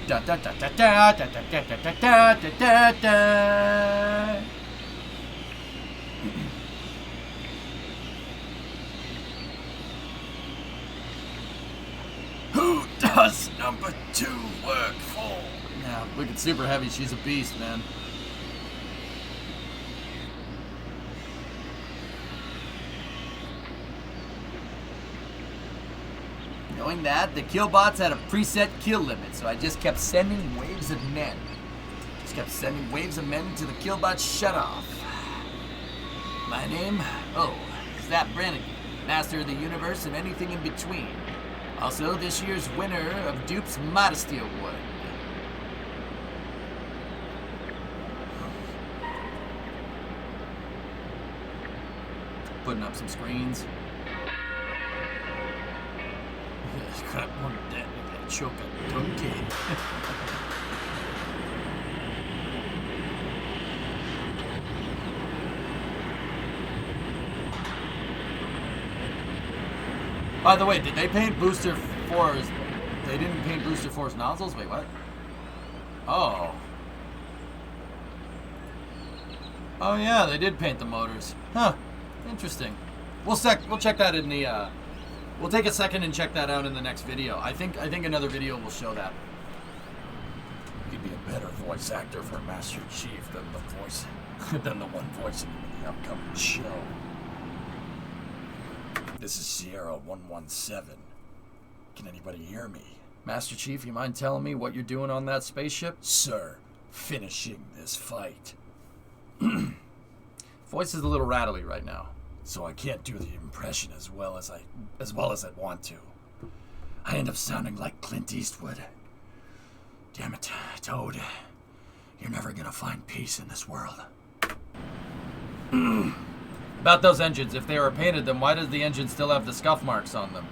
Da da da da da da da da da da da da da. Who does number 2 work for? Now, look at Super Heavy. She's a beast, man. Knowing that, the killbots had a preset kill limit, so I just kept sending waves of men. Just kept sending waves of men until the killbots shut off. My name? Oh, is that Brannigan, Master of the Universe and anything in between. Also, this year's winner of Dupe's Modesty Award. Putting up some screens. Crap, one dead. I got choke a donkey. By the way, did they paint Booster 4's... They didn't paint Booster 4's nozzles? Wait, what? Oh. Oh yeah, they did paint the motors. Huh. Interesting. We'll check that in the... We'll take a second and check that out in the next video. I think another video will show that. You'd be a better voice actor for Master Chief than the one voicing the upcoming show. This is Sierra 117. Can anybody hear me? Master Chief, you mind telling me what you're doing on that spaceship? Sir, finishing this fight. Voice is a little rattly right now, so I can't do the impression as well as I'd want to. I end up sounding like Clint Eastwood. Damn it, Toad. You're never gonna find peace in this world. About those engines, if they were painted them, why does the engine still have the scuff marks on them?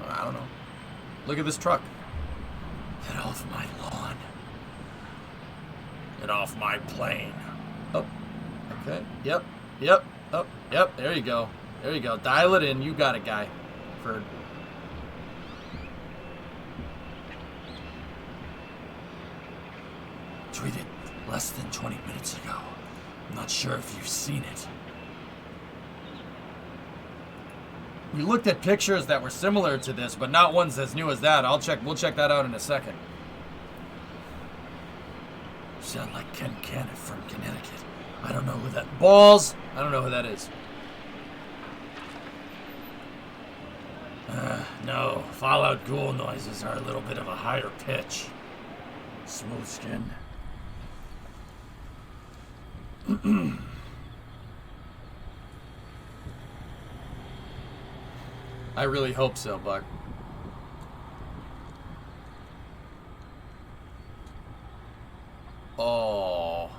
I don't know. Look at this truck. Get off my lawn. Get off my plane. Oh, okay. Yep. Oh, yep. There you go. Dial it in. You got it, guy. For... Tweeted less than 20 minutes ago. I'm not sure if you've seen it. We looked at pictures that were similar to this, but not ones as new as that. We'll check that out in a second. Sound like Ken Caniff from Connecticut. I don't know who that... Balls! I don't know who that is. No. Fallout Ghoul noises are a little bit of a higher pitch. Smooth skin. I really hope so, Buck. Oh.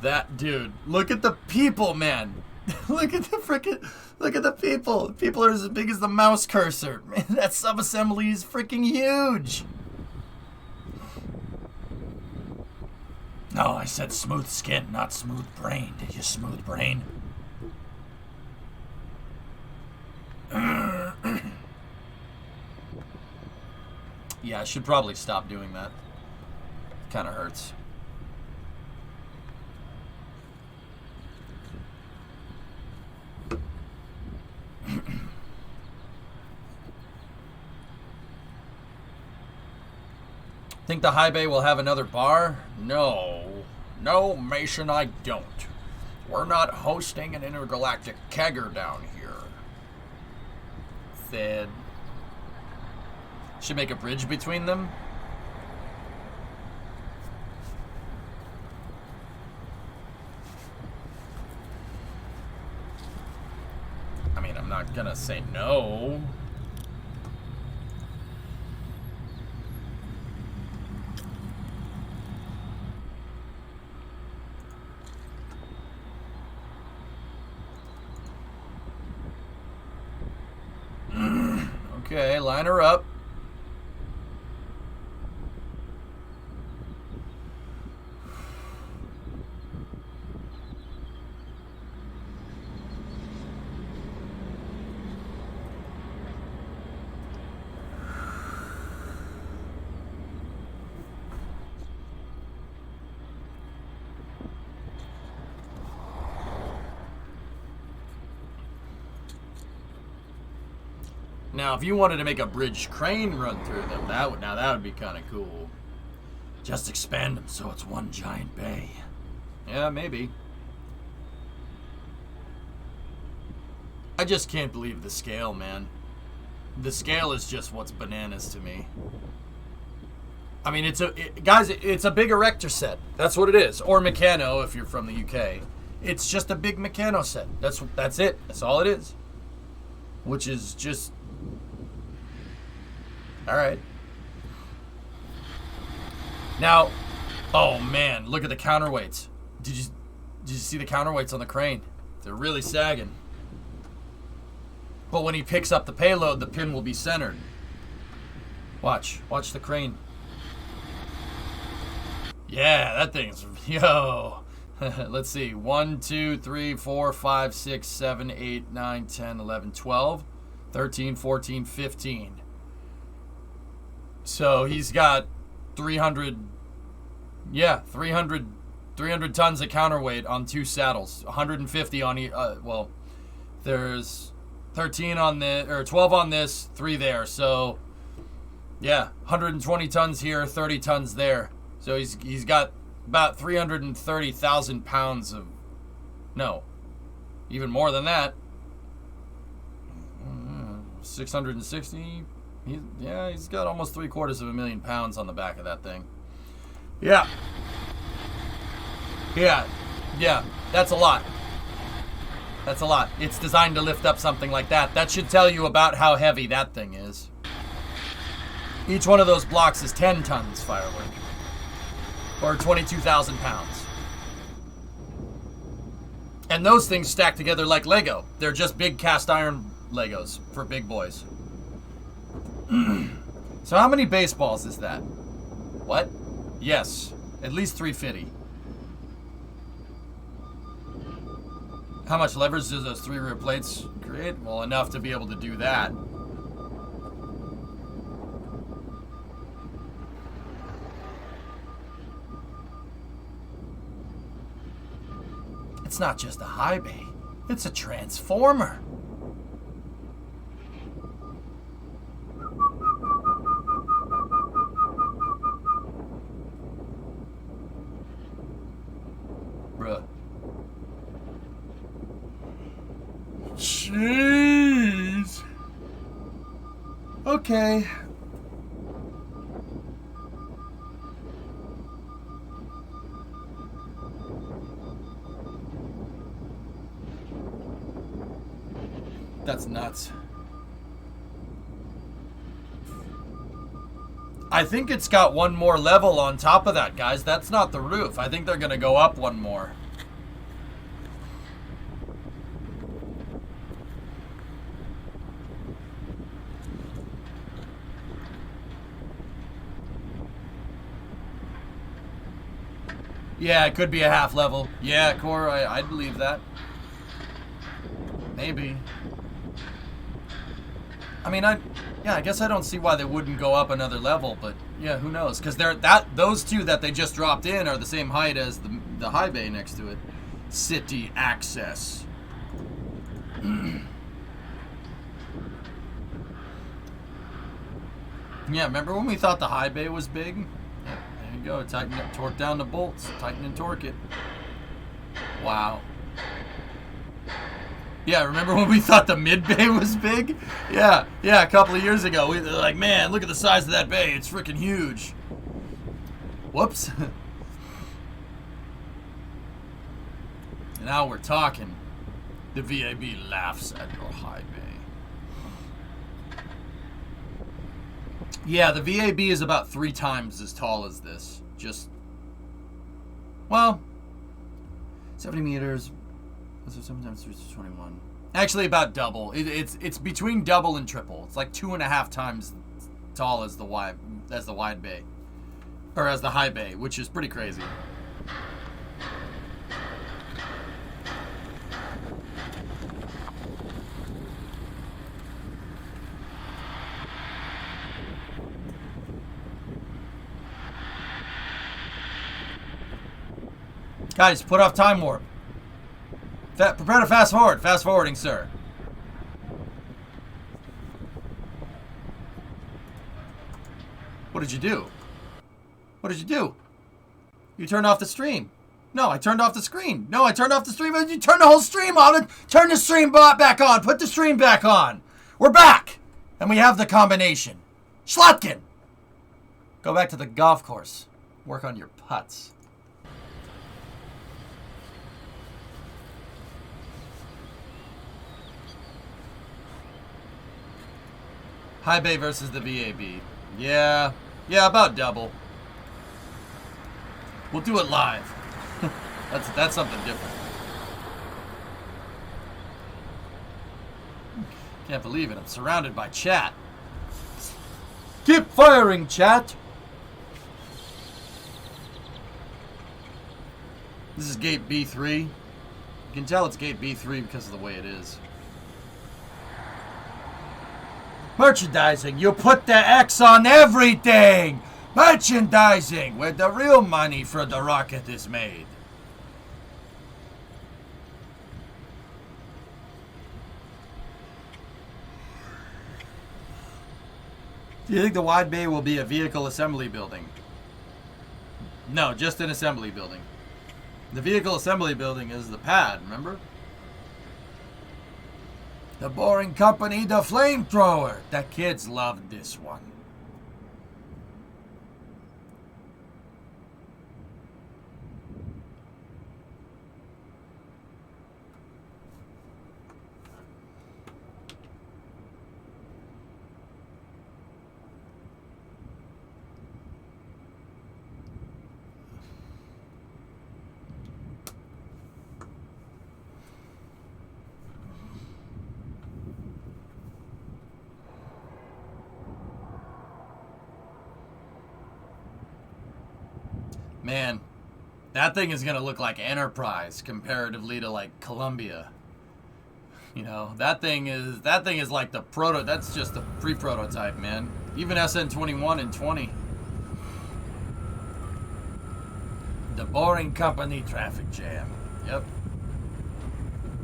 That dude. Look at the people, man. Look at the people. People are as big as the mouse cursor. Man, that subassembly is freaking huge. No, I said smooth skin, not smooth brain. Did you smooth brain? Yeah, I should probably stop doing that. Kind of hurts. Think the high bay will have another bar? No, Mason, I don't. We're not hosting an intergalactic kegger down here. Fed. Should make a bridge between them. I mean, I'm not gonna say no. Okay, line her up. Now, if you wanted to make a bridge crane run through them, that would be kind of cool. Just expand them so it's one giant bay. Yeah, maybe. I just can't believe the scale, man. The scale is just what's bananas to me. I mean, guys, it's a big erector set. That's what it is. Or Meccano, if you're from the UK. It's just a big Meccano set. That's it. That's all it is. Which is just... Alright. Now, oh man, look at the counterweights. Did you see the counterweights on the crane? They're really sagging. But when he picks up the payload, the pin will be centered. Watch the crane. Yeah, that thing's, yo. Let's see, 1, 2, 3, 4, 5, 6, 7, 8, 9, 10, 11, 12, 13, 14, 15. So he's got 300 tons of counterweight on 2 saddles, 150 on each, well, there's 13 on this, or 12 on this, 3 there. So, yeah, 120 tons here, 30 tons there. So he's got about 330,000 pounds of, no, even more than that. 660. He's got almost 750,000 pounds on the back of that thing. Yeah. That's a lot. That's a lot. It's designed to lift up something like that. That should tell you about how heavy that thing is. Each one of those blocks is 10 tons firework. Or 22,000 pounds. And those things stack together like Lego. They're just big cast iron Legos for big boys. So how many baseballs is that? What? Yes. At least 350. How much leverage does those 3 rear plates create? Well, enough to be able to do that. It's not just a high bay. It's a transformer. Bruh. Jeez. Okay. That's nuts. I think it's got one more level on top of that, guys. That's not the roof. I think they're gonna go up one more. Yeah, it could be a half level. Yeah, Core, I'd believe that. Maybe. I mean, I guess I don't see why they wouldn't go up another level, but yeah, who knows? Because those 2 that they just dropped in are the same height as the high bay next to it. City access. Yeah, remember when we thought the high bay was big? Yeah, there you go. Tighten it, torque down the bolts. Tighten and torque it. Wow. Yeah, remember when we thought the mid bay was big? Yeah, a couple of years ago. We were like, man, look at the size of that bay. It's freaking huge. Whoops. Now we're talking. The VAB laughs at your high bay. Yeah, the VAB is about 3 times as tall as this. Just, well, 70 meters. So sometimes it's 21. Actually, about double. It's between double and triple. It's like 2.5 times tall as the wide bay, or as the high bay, which is pretty crazy. Guys, put off time warp. Prepare to fast forward. Fast forwarding, sir. What did you do? What did you do? You turned off the stream. No, I turned off the screen. No, I turned off the stream. You turned the whole stream on. Turn the stream back on. Put the stream back on. We're back. And we have the combination. Schlotkin. Go back to the golf course. Work on your putts. High Bay versus the VAB. Yeah, about double. We'll do it live. That's something different. Can't believe it. I'm surrounded by chat. Keep firing, chat. This is gate B3. You can tell it's gate B3 because of the way it is. Merchandising. You put the X on everything. Merchandising, where the real money for the rocket is made. Do you think the wide bay will be a vehicle assembly building? No, just an assembly building. The vehicle assembly building is the pad, remember? The Boring Company, the flamethrower. The kids loved this one. Man, that thing is gonna look like Enterprise comparatively to like Columbia. You know, that thing is like the proto. That's just the pre-prototype, man. Even SN21 and 20. The Boring Company traffic jam. Yep.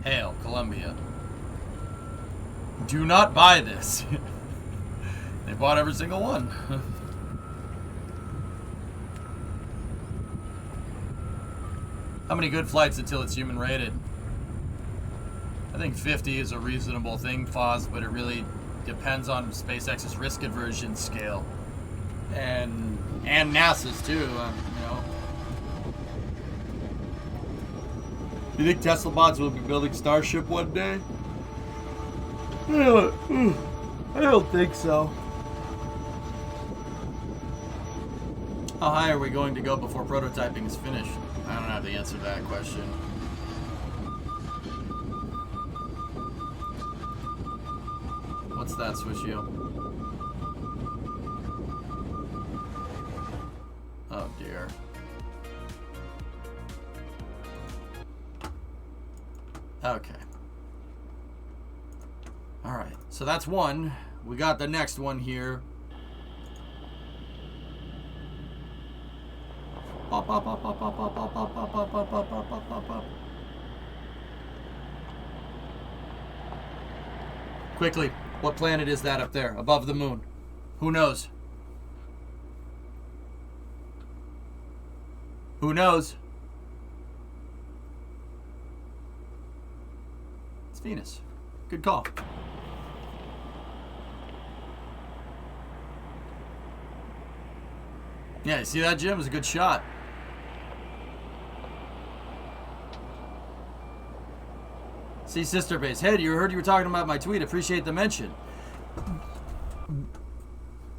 Hail, Columbia. Do not buy this. They bought every single one. How many good flights until it's human rated? I think 50 is a reasonable thing, Foz, but it really depends on SpaceX's risk aversion scale. And NASA's too, you know. You think Tesla bots will be building Starship one day? I don't think so. How high are we going to go before prototyping is finished? I don't have the answer to that question. What's that, Swishio? Oh dear. Okay. Alright, so that's one. We got the next one here. Pop, pop, pop, pop, pop, pop, pop, pop, pop, pop, pop, pop, pop, pop, pop. Quickly, what planet is that up there, above the moon? Who knows? Who knows? It's Venus. Good call. Yeah, you see that, Jim? It was a good shot. See, Sister Base. Hey, you heard you were talking about my tweet. Appreciate the mention.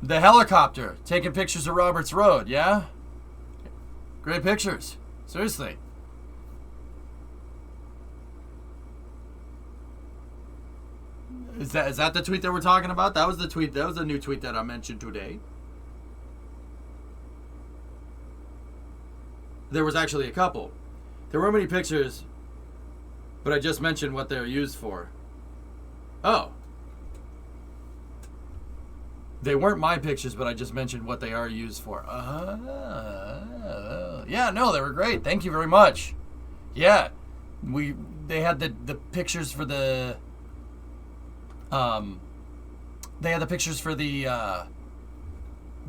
The helicopter taking pictures of Roberts Road, yeah? Great pictures. Seriously. Is that the tweet that we're talking about? That was the tweet. That was the new tweet that I mentioned today. There was actually a couple. There weren't many pictures, but I just mentioned what they're used for. Oh. They weren't my pictures, but I just mentioned what they are used for. Yeah, no, they were great. Thank you very much. Yeah. They had the pictures for the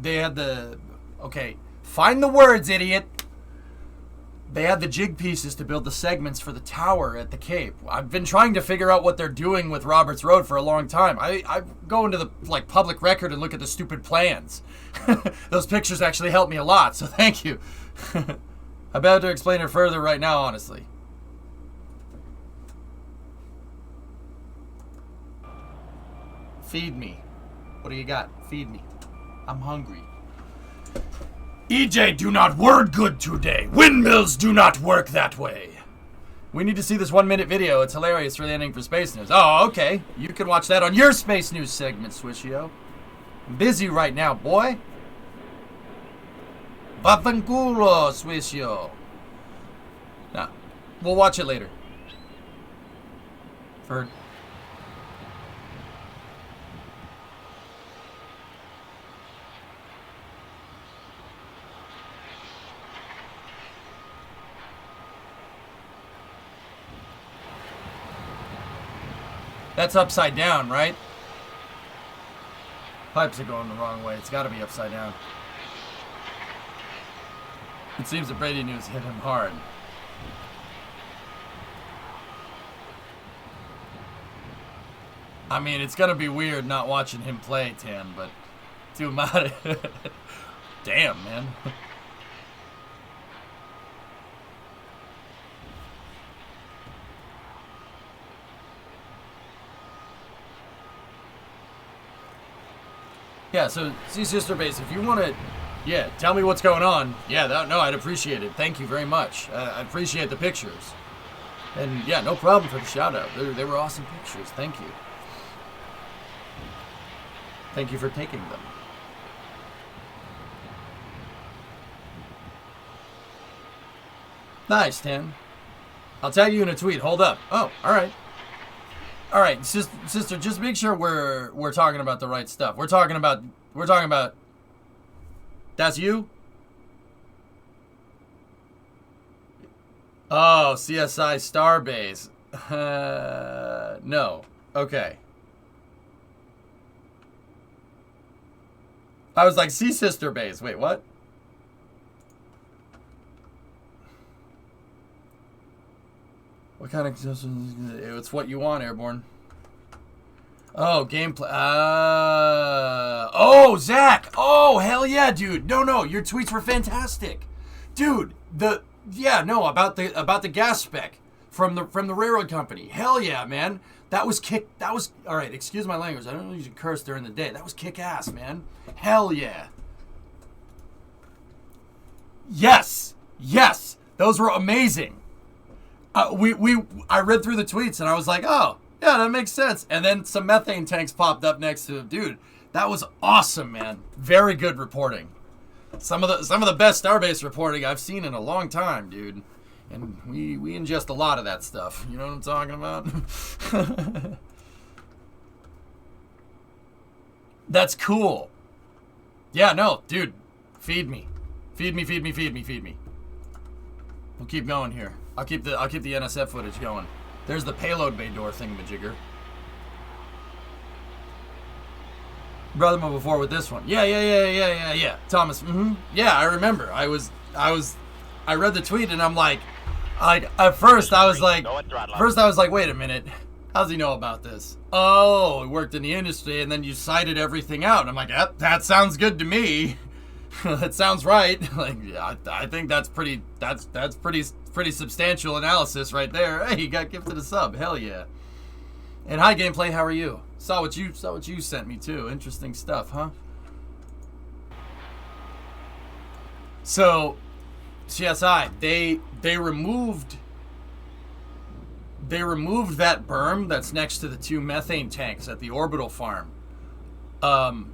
okay, find the words, idiot. They had the jig pieces to build the segments for the tower at the Cape. I've been trying to figure out what they're doing with Roberts Road for a long time. I go into the public record and look at the stupid plans. Those pictures actually help me a lot, so thank you. I'm about to explain it further right now, honestly. Feed me. What do you got? Feed me. I'm hungry. EJ do not word good today. Windmills do not work that way. We need to see this 1-minute video. It's hilarious for the ending for Space News. Oh, okay. You can watch that on your Space News segment, Swishio. I'm busy right now, boy. Papanculo, Swishio. Nah, we'll watch it later. For That's upside down, right? Pipes are going the wrong way. It's got to be upside down. It seems the Brady news hit him hard. I mean, it's going to be weird not watching him play, Tan, but too mad. Damn, man. Yeah, so see Sister Base, if you want to, yeah, tell me what's going on. Yeah, no, I'd appreciate it. Thank you very much. I appreciate the pictures. And yeah, no problem for the shout out. They were awesome pictures. Thank you. Thank you for taking them. Nice, Tan. I'll tag you in a tweet. Hold up. Oh, all right. All right, sister, just make sure we're talking about the right stuff. We're talking about that's you? Oh, CSI Starbase. No. Okay. I was like, Sea Sister Base. Wait, what? What kind of... It's what you want, Airborne. Oh, gameplay. Oh, Zach. Oh, hell yeah, dude. No, your tweets were fantastic. Dude, about the gas spec from the railroad company. Hell yeah, man. That was all right, excuse my language. I don't usually curse during the day. That was kick ass, man. Hell yeah. Yes. Those were amazing. I read through the tweets and I was like, oh, yeah, that makes sense. And then some methane tanks popped up next to it. Dude, that was awesome, man. Very good reporting. Some of the best Starbase reporting I've seen in a long time, dude. And we ingest a lot of that stuff. You know what I'm talking about? That's cool. Yeah, no, dude. Feed me. Feed me. We'll keep going here. I'll keep the NSF footage going. There's the payload bay door thingamajigger. Brother Mo before with this one. Yeah. Thomas. Yeah, I remember. I read the tweet and I'm like at first I was like, wait a minute. How's he know about this? Oh, he worked in the industry and then you cited everything out. And I'm like, that sounds good to me. That sounds right. Like, yeah, I think that's pretty substantial analysis right there. Hey, you got gifted a sub. Hell yeah. And hi gameplay, how are you? Saw what you sent me too. Interesting stuff, huh? So CSI, they removed that berm that's next to the 2 methane tanks at the orbital farm. I'm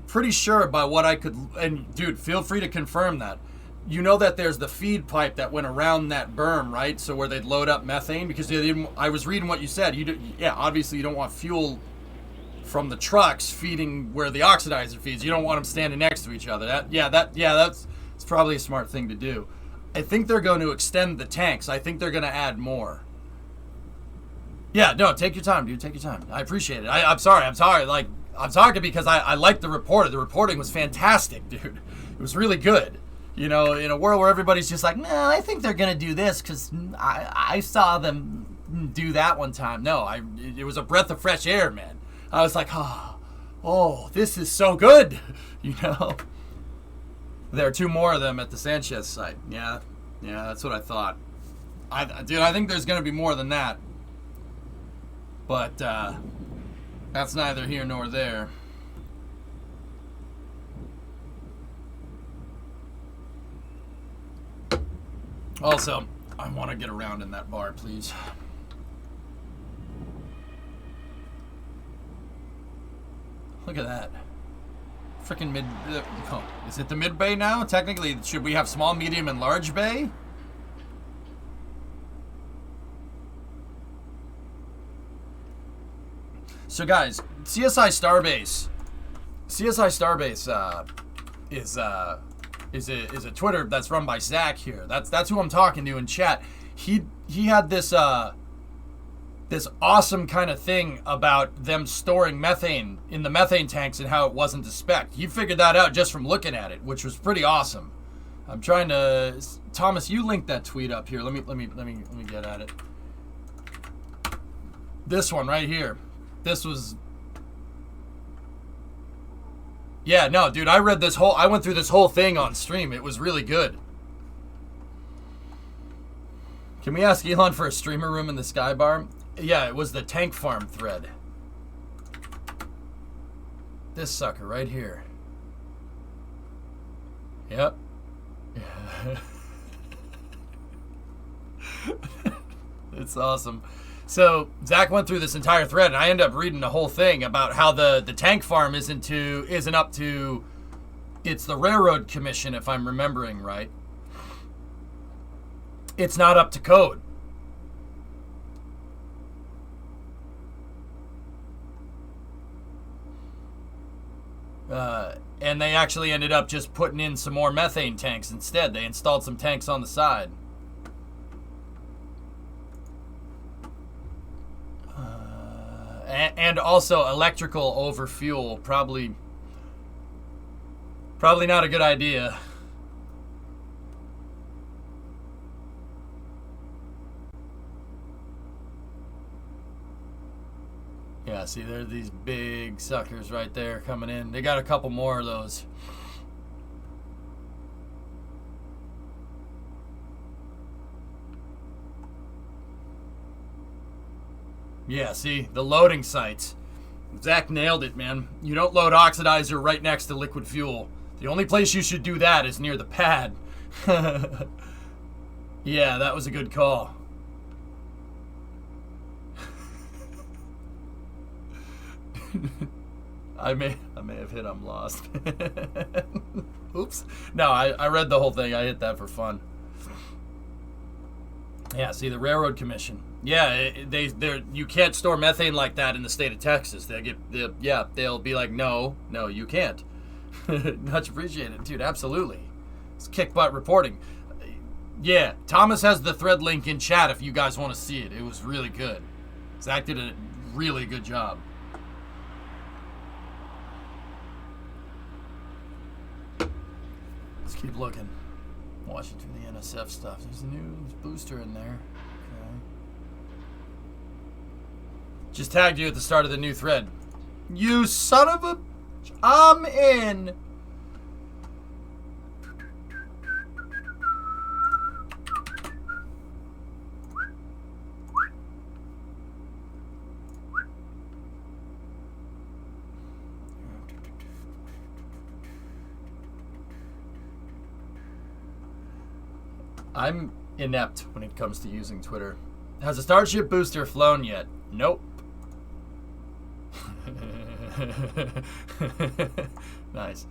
pretty sure by what I could, and dude, feel free to confirm that. You know that there's the feed pipe that went around that berm, right? So where they'd load up methane, because I was reading what you said. Obviously you don't want fuel from the trucks feeding where the oxidizer feeds. You don't want them standing next to each other. That's probably a smart thing to do. I think they're going to extend the tanks. I think they're going to add more. Yeah, no, take your time, dude. Take your time. I appreciate it. I'm sorry. Like, I'm talking because I liked the reporter. The reporting was fantastic, dude. It was really good. You know, in a world where everybody's just like, no, I think they're going to do this because I saw them do that one time. No, it was a breath of fresh air, man. I was like, oh, this is so good. You know? There are 2 more of them at the Sanchez site. Yeah, that's what I thought. Dude, I think there's going to be more than that. But that's neither here nor there. Also, I want to get around in that bar, please. Look at that. Freaking mid... oh, is it the mid bay now? Technically, should we have small, medium, and large bay? So guys, CSI Starbase is a Twitter that's run by Zach here. That's who I'm talking to in chat. He had this this awesome kind of thing about them storing methane in the methane tanks and how it wasn't to spec. He figured that out just from looking at it, which was pretty awesome. I'm trying to... Thomas, you linked that tweet up here. Let me get at it. This one right here. This was... Yeah, no, dude, I went through this whole thing on stream. It was really good. Can we ask Elon for a streamer room in the Sky Bar? Yeah, it was the tank farm thread. This sucker right here. Yep. It's awesome. So Zach went through this entire thread, and I ended up reading the whole thing about how the tank farm isn't up to. It's the Railroad Commission, if I'm remembering right. It's not up to code. And they actually ended up just putting in some more methane tanks instead. They installed some tanks on the side. And also electrical over fuel, probably not a good idea. Yeah, see, there's these big suckers right there coming in. They got a couple more of those. Yeah, see, the loading sites. Zach nailed it, man. You don't load oxidizer right next to liquid fuel. The only place you should do that is near the pad. Yeah, that was a good call. I may have hit I'm lost. Oops. No, I read the whole thing. I hit that for fun. Yeah, see, the Railroad Commission. Yeah, you can't store methane like that in the state of Texas. They'll be like, no, you can't. Much appreciated, dude. Absolutely. It's kick butt reporting. Yeah, Thomas has the thread link in chat if you guys want to see it. It was really good. Zach did a really good job. Let's keep looking. Watching through the NSF stuff. There's a new booster in there. Okay. Just tagged you at the start of the new thread. You son of a... I'm in. I'm inept when it comes to using Twitter. Has a Starship booster flown yet? Nope. Nice.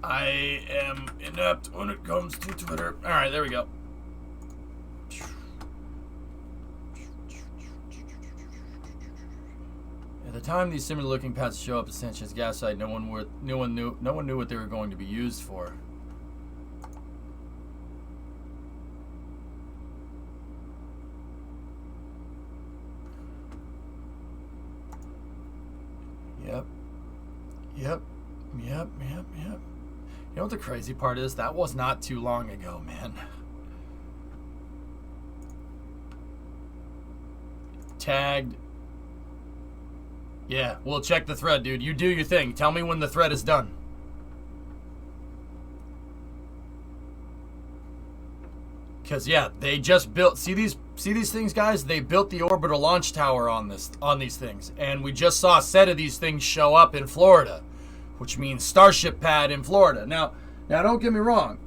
I am inept when it comes to Twitter. All right, there we go. At the time these similar-looking pads show up at Sanchez gas site, no one knew what they were going to be used for. Yep. Yep. Yep. Yep. Yep. You know what the crazy part is? That was not too long ago, man. Tagged. Yeah, we'll check the thread, dude. You do your thing. Tell me when the thread is done. Because yeah, they just built. See these things, guys? They built the orbital launch tower on these things, and we just saw a set of these things show up in Florida, which means Starship Pad in Florida. Now don't get me wrong,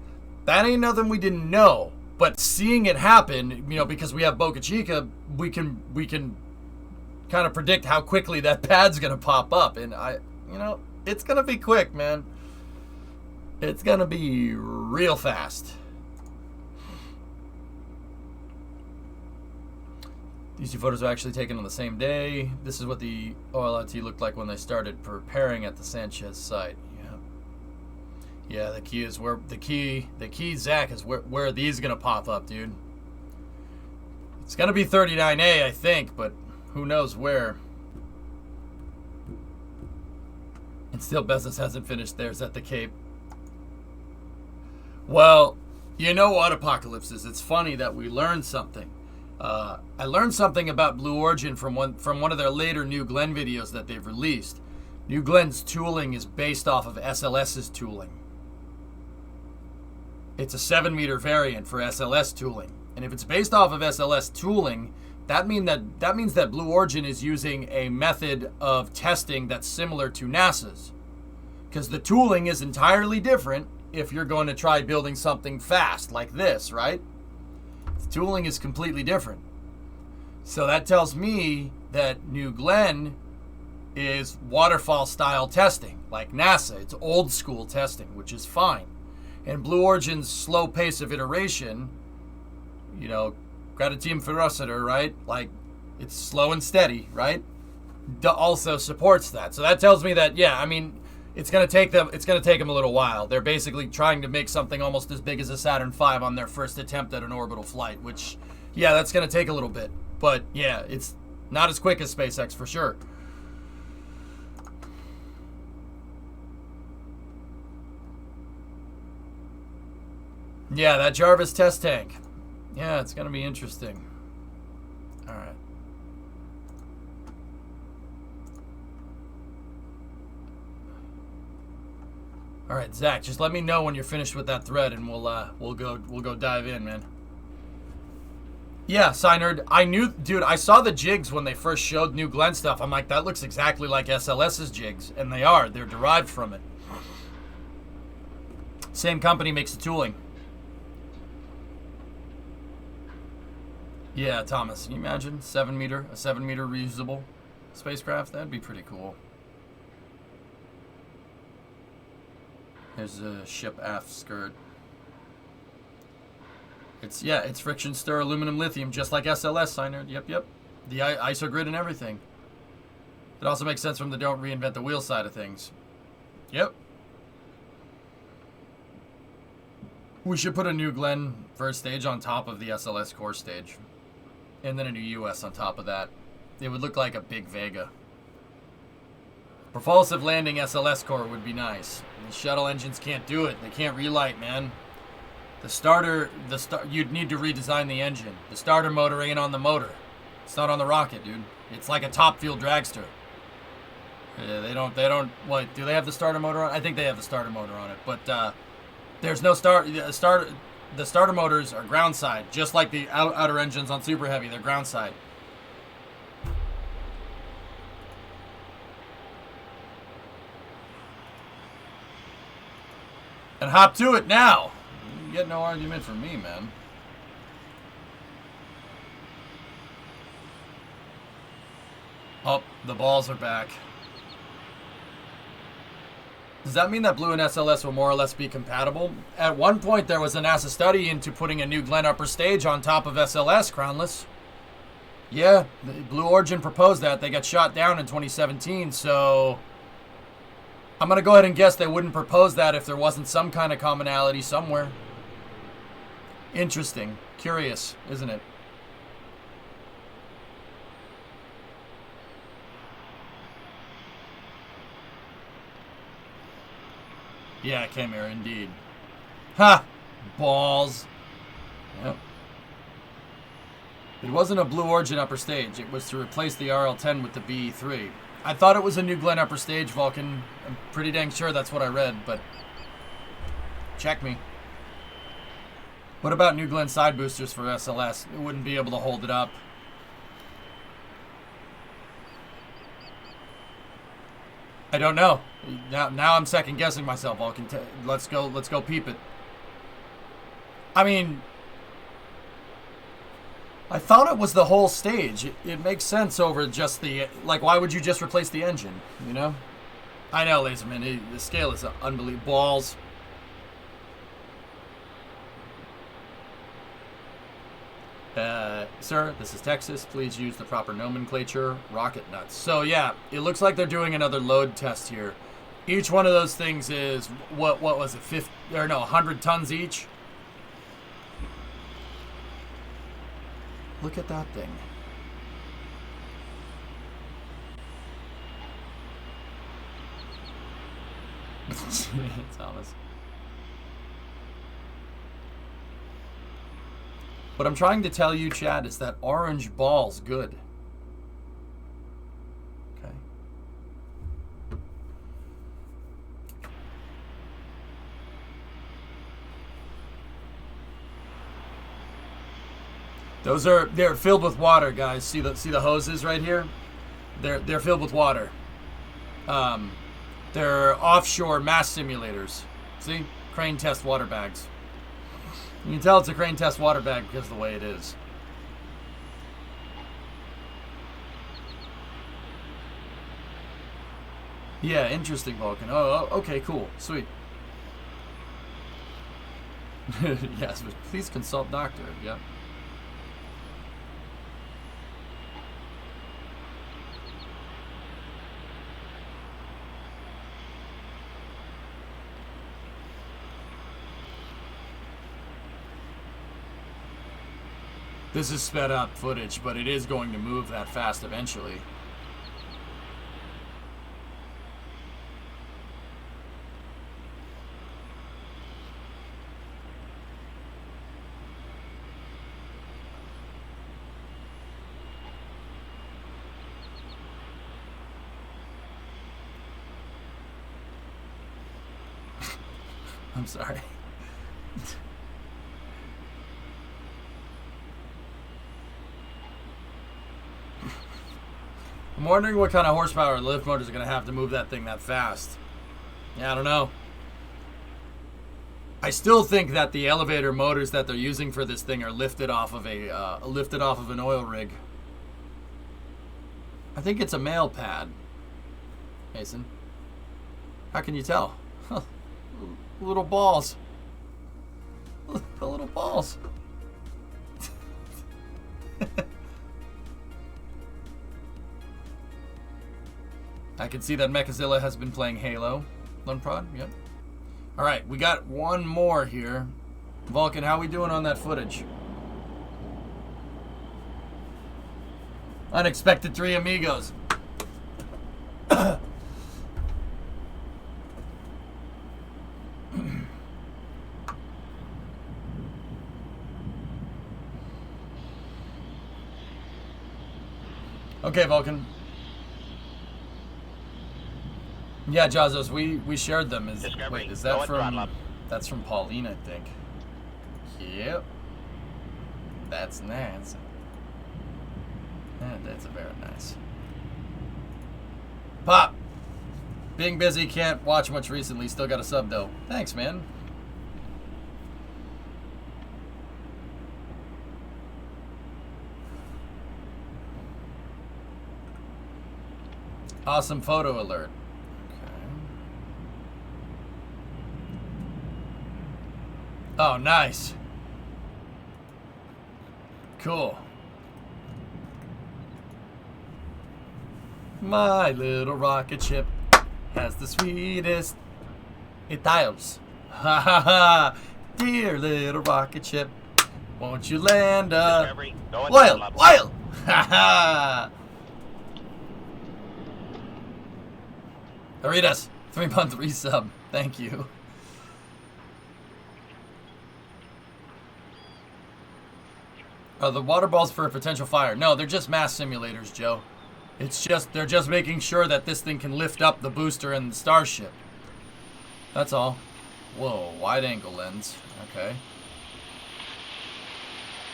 that ain't nothing we didn't know. But seeing it happen, you know, because we have Boca Chica, we can kind of predict how quickly that pad's gonna pop up, and it's gonna be quick, man. It's gonna be real fast. These two photos are actually taken on the same day. This is what the OLIT looked like when they started preparing at the Sanchez site. Yeah, the key is where the key, Zach, is where are these gonna pop up, dude? It's gonna be 39A, I think, but who knows where. And still Bezos hasn't finished theirs at the Cape. Well, you know what, Apocalypse is. It's funny that we learned something. I learned something about Blue Origin from one of their later New Glenn videos that they've released. New Glenn's tooling is based off of SLS's tooling. It's a 7-meter variant for SLS tooling. And if it's based off of SLS tooling, that means that Blue Origin is using a method of testing that's similar to NASA's. Because the tooling is entirely different if you're going to try building something fast like this, right? The tooling is completely different. So that tells me that New Glenn is waterfall style testing, like NASA. It's old school testing, which is fine. And Blue Origin's slow pace of iteration, you know, Gratitude Ferociter, right? Like, it's slow and steady, right? Also supports that. So that tells me that, yeah, I mean, it's gonna take them a little while. They're basically trying to make something almost as big as a Saturn V on their first attempt at an orbital flight, which, yeah, that's gonna take a little bit. But yeah, it's not as quick as SpaceX for sure. Yeah, that Jarvis test tank. Yeah, it's gonna be interesting. All right. All right, Zach, just let me know when you're finished with that thread, and we'll go dive in, man. Yeah, Synerd, I knew, dude, I saw the jigs when they first showed New Glenn stuff. I'm like, that looks exactly like SLS's jigs, and they are. They're derived from it. Same company makes the tooling. Yeah, Thomas, can you imagine a 7-meter reusable spacecraft? That'd be pretty cool. There's a ship aft skirt. It's friction stir aluminum lithium, just like SLS, Signer. Yep. The ISO grid and everything. It also makes sense from the don't reinvent the wheel side of things. Yep. We should put a New Glenn first stage on top of the SLS core stage. And then a new US on top of that. It would look like a big Vega. Propulsive landing SLS core would be nice. The shuttle engines can't do it. They can't relight, man. You'd need to redesign the engine. The starter motor ain't on the motor. It's not on the rocket, dude. It's like a top fuel dragster. Yeah, they don't, what, do they have the starter motor on? I think they have the starter motor on it, but there's no the starter motors are ground side, just like the outer engines on Super Heavy, they're ground side. And hop to it now. You get no argument from me, man. Oh, the balls are back. Does that mean that Blue and SLS will more or less be compatible? At one point, there was a NASA study into putting a New Glenn upper stage on top of SLS, Crownless. Yeah, Blue Origin proposed that. They got shot down in 2017, so I'm going to go ahead and guess they wouldn't propose that if there wasn't some kind of commonality somewhere. Interesting. Curious, isn't it? Yeah, it came here indeed. Ha! Balls. Yep. It wasn't a Blue Origin upper stage. It was to replace the RL-10 with the BE-3. I thought it was a New Glenn upper stage, Vulcan. I'm pretty dang sure that's what I read, but check me. What about New Glenn side boosters for SLS? It wouldn't be able to hold it up. I don't know. Now I'm second guessing myself. Let's go peep it. I mean, I thought it was the whole stage. It makes sense over just the, like, why would you just replace the engine, you know? I know, Laserman, the scale is unbelievable. Balls. Sir, this is Texas. Please use the proper nomenclature. Rocket nuts. So yeah, it looks like they're doing another load test here. Each one of those things is, what was it, 50, or no, 100 tons each? Look at that thing. Thomas. What I'm trying to tell you, Chad, is that orange ball's good. Okay. They're filled with water, guys. See the hoses right here? They're filled with water. They're offshore mass simulators. See? Crane test water bags. You can tell it's a crane test water bag because of the way it is. Yeah, interesting, Vulcan. Oh, okay, cool. Sweet. Yes, but please consult doctor. Yep. This is sped up footage, but it is going to move that fast eventually. I'm sorry. I'm wondering what kind of horsepower lift motors are going to have to move that thing that fast. Yeah, I don't know. I still think that the elevator motors that they're using for this thing are lifted off of an oil rig. I think it's a mail pad. Mason, how can you tell? Huh. Little balls. The little balls. I can see that Mechazilla has been playing Halo. Lunprod, yep. Alright, we got one more here. Vulcan, how we doing on that footage? Unexpected three amigos. Okay, Vulcan. Yeah, Jazos, we shared them. Wait, is that from... That's from Pauline, I think. Yep. That's nice. Yeah, that's very nice. Pop! Being busy, can't watch much recently. Still got a sub, though. Thanks, man. Awesome photo alert. Oh, nice. Cool. My little rocket ship has the sweetest tiles. Ha ha ha. Dear little rocket ship, won't you land Wild! Ha ha. Aritas, 3-month resub. Thank you. Are the water balls for a potential fire? No, they're just mass simulators, Joe. It's just, they're just making sure that this thing can lift up the booster and the starship. That's all. Whoa, wide angle lens. Okay.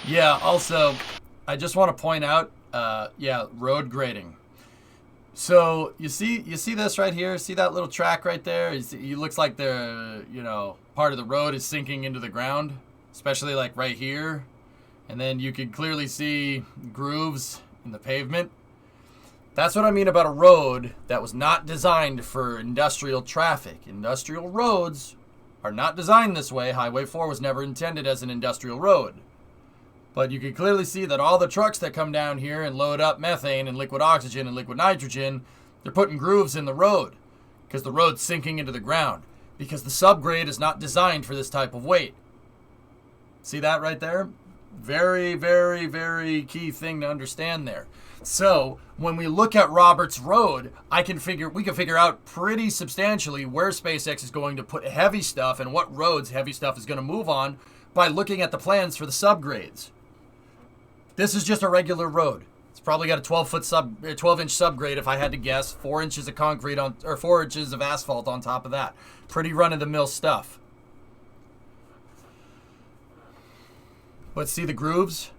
Yeah, also, I just want to point out, yeah, road grading. So you see this right here? See that little track right there? It looks like the, you know, part of the road is sinking into the ground, especially like right here. And then you can clearly see grooves in the pavement. That's what I mean about a road that was not designed for industrial traffic. Industrial roads are not designed this way. Highway 4 was never intended as an industrial road. But you can clearly see that all the trucks that come down here and load up methane and liquid oxygen and liquid nitrogen, they're putting grooves in the road because the road's sinking into the ground because the subgrade is not designed for this type of weight. See that right there? Very, very, very key thing to understand there. So when we look at Roberts Road, we can figure out pretty substantially where SpaceX is going to put heavy stuff and what roads heavy stuff is going to move on by looking at the plans for the subgrades. This is just a regular road. It's probably got a 12-inch subgrade if I had to guess. 4 inches of concrete on, or 4 inches of asphalt on top of that. Pretty run-of-the-mill stuff. But see the grooves?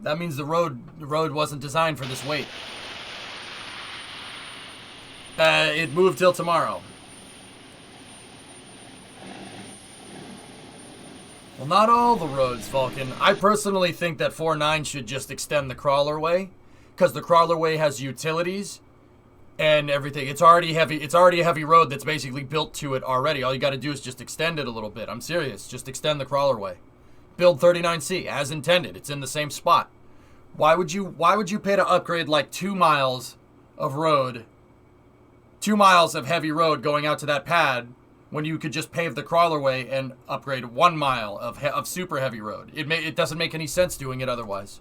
That means the road wasn't designed for this weight. It moved till tomorrow. Well, not all the roads, Vulcan. I personally think that 4.9 should just extend the crawlerway, because the crawlerway has utilities and everything. It's already heavy. It's already a heavy road that's basically built to it already. All you got to do is just extend it a little bit. I'm serious. Just extend the crawlerway. Build 39C as intended. It's in the same spot. Why would you pay to upgrade like 2 miles of road, 2 miles of heavy road going out to that pad, when you could just pave the crawlerway and upgrade 1 mile of super heavy road? It doesn't make any sense doing it otherwise.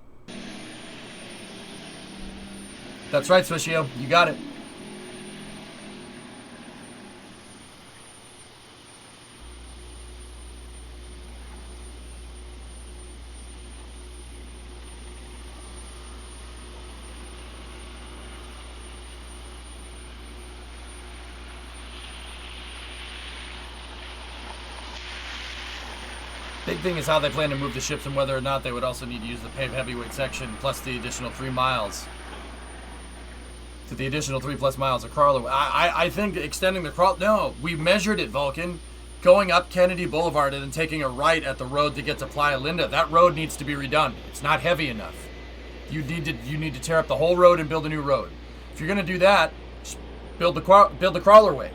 That's right, Swishio. You got it. Big thing is how they plan to move the ships and whether or not they would also need to use the paved heavyweight section plus the additional 3 miles. To the additional 3+ miles of crawlerway. I think extending the no, we measured it, Vulcan. Going up Kennedy Boulevard and then taking a right at the road to get to Playa Linda. That road needs to be redone. It's not heavy enough. You need to tear up the whole road and build a new road. If you're gonna do that, build the crawlerway.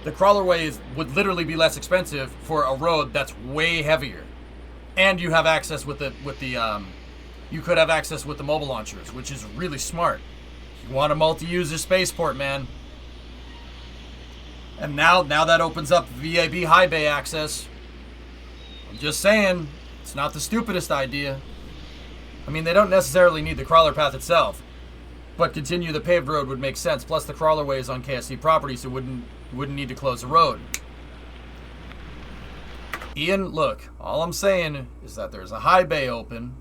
The crawlerway would literally be less expensive for a road that's way heavier, and you have access with the you could have access with the mobile launchers, which is really smart. You want a multi-user spaceport, man. And now that opens up VAB high bay access. I'm just saying, it's not the stupidest idea. I mean, they don't necessarily need the crawler path itself, but continue the paved road would make sense. Plus, the crawlerway is on KSC property, so wouldn't need to close the road. Ian, look, all I'm saying is that there's a high bay open.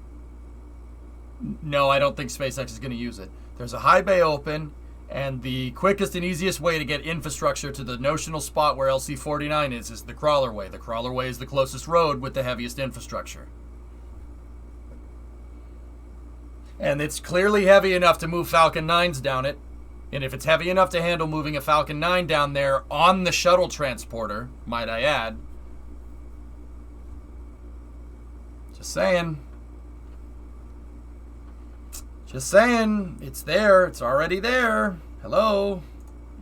No, I don't think SpaceX is going to use it. There's a high bay open, and the quickest and easiest way to get infrastructure to the notional spot where LC-49 is the crawlerway. The crawlerway is the closest road with the heaviest infrastructure. And it's clearly heavy enough to move Falcon 9s down it. And if it's heavy enough to handle moving a Falcon 9 down there on the shuttle transporter, might I add. Just saying. Just saying. It's there. It's already there. Hello.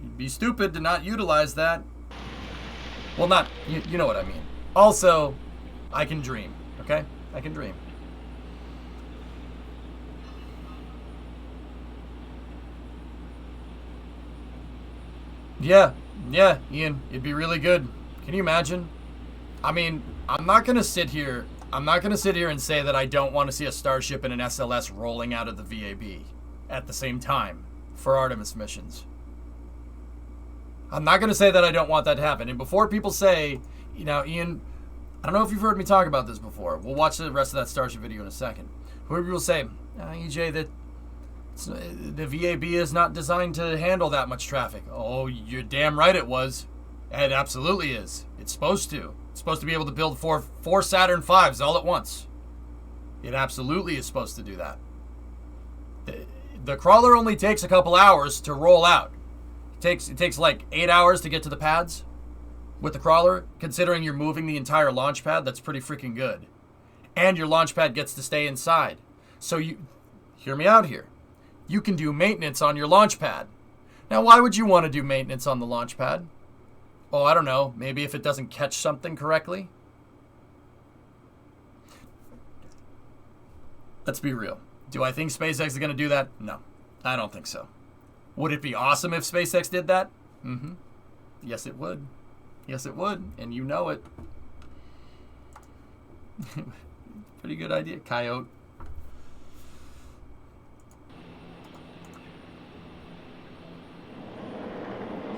You'd be stupid to not utilize that. Well, not, you know what I mean. Also, I can dream, okay? I can dream. Yeah, Ian, it'd be really good. Can you imagine? I mean, I'm not gonna sit here and say that I don't want to see a Starship and an SLS rolling out of the VAB at the same time for Artemis missions. I'm not gonna say that I don't want that to happen. And before people say, you know, Ian, I don't know if you've heard me talk about this before. We'll watch the rest of that Starship video in a second. Where people say, EJ, that the VAB is not designed to handle that much traffic. Oh, you're damn right it was. It absolutely is. It's supposed to. It's supposed to be able to build four Saturn V's all at once. It absolutely is supposed to do that. The crawler only takes a couple hours to roll out. It takes like 8 hours to get to the pads with the crawler. Considering you're moving the entire launch pad, that's pretty freaking good. And your launch pad gets to stay inside. So you, hear me out here. You can do maintenance on your launch pad. Now, why would you want to do maintenance on the launch pad? Oh, I don't know. Maybe if it doesn't catch something correctly? Let's be real. Do I think SpaceX is going to do that? No, I don't think so. Would it be awesome if SpaceX did that? Mm-hmm. Yes, it would. Yes, it would. And you know it. Pretty good idea, Coyote.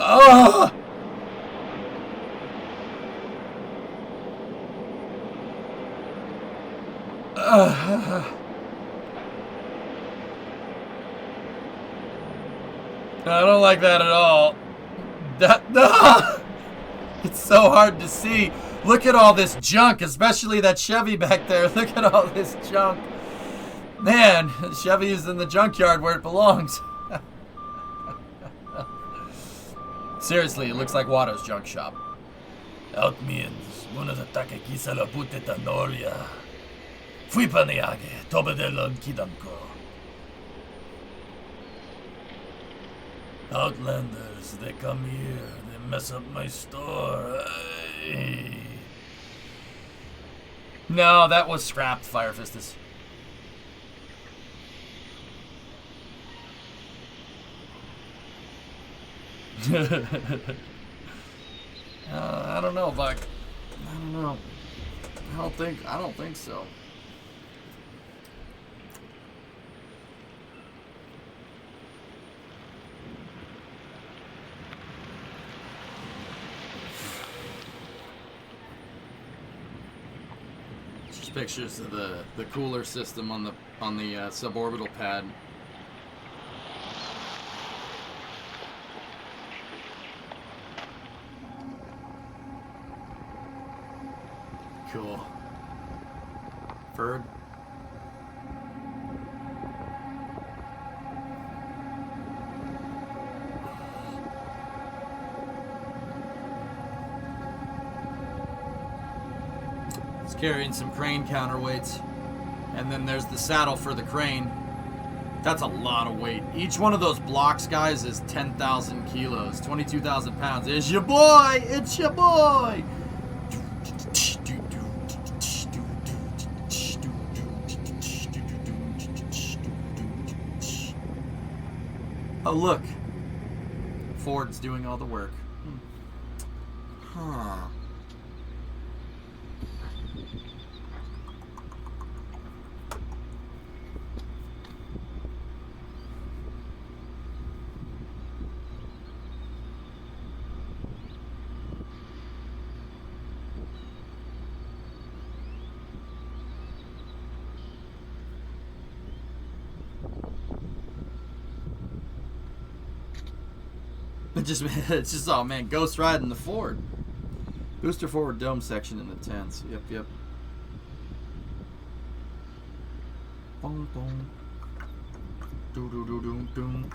Oh! I don't like that at all. It's so hard to see. Look at all this junk, especially that Chevy back there. Look at all this junk. Man, Chevy is in the junkyard where it belongs. Seriously, it looks like Watto's junk shop. Outmiens, buenas ataque quizá la puteta noria. Fui paniage, tobedelon kidanko. Outlanders, they come here, they mess up my store. No, that was scrapped, Fire Fistus. I don't know, Buck. I don't know. I don't think so. Just pictures of the cooler system on the suborbital pad. Cool. Bird. It's carrying some crane counterweights. And then there's the saddle for the crane. That's a lot of weight. Each one of those blocks, guys, is 10,000 kilos, 22,000 pounds. It's your boy! It's your boy! Oh, look. Ford's doing all the work. Huh. It's just, oh man, ghost riding the Ford. Booster forward dome section in the tents. Yep. Boom, boom. Do-do-do-doom-doom.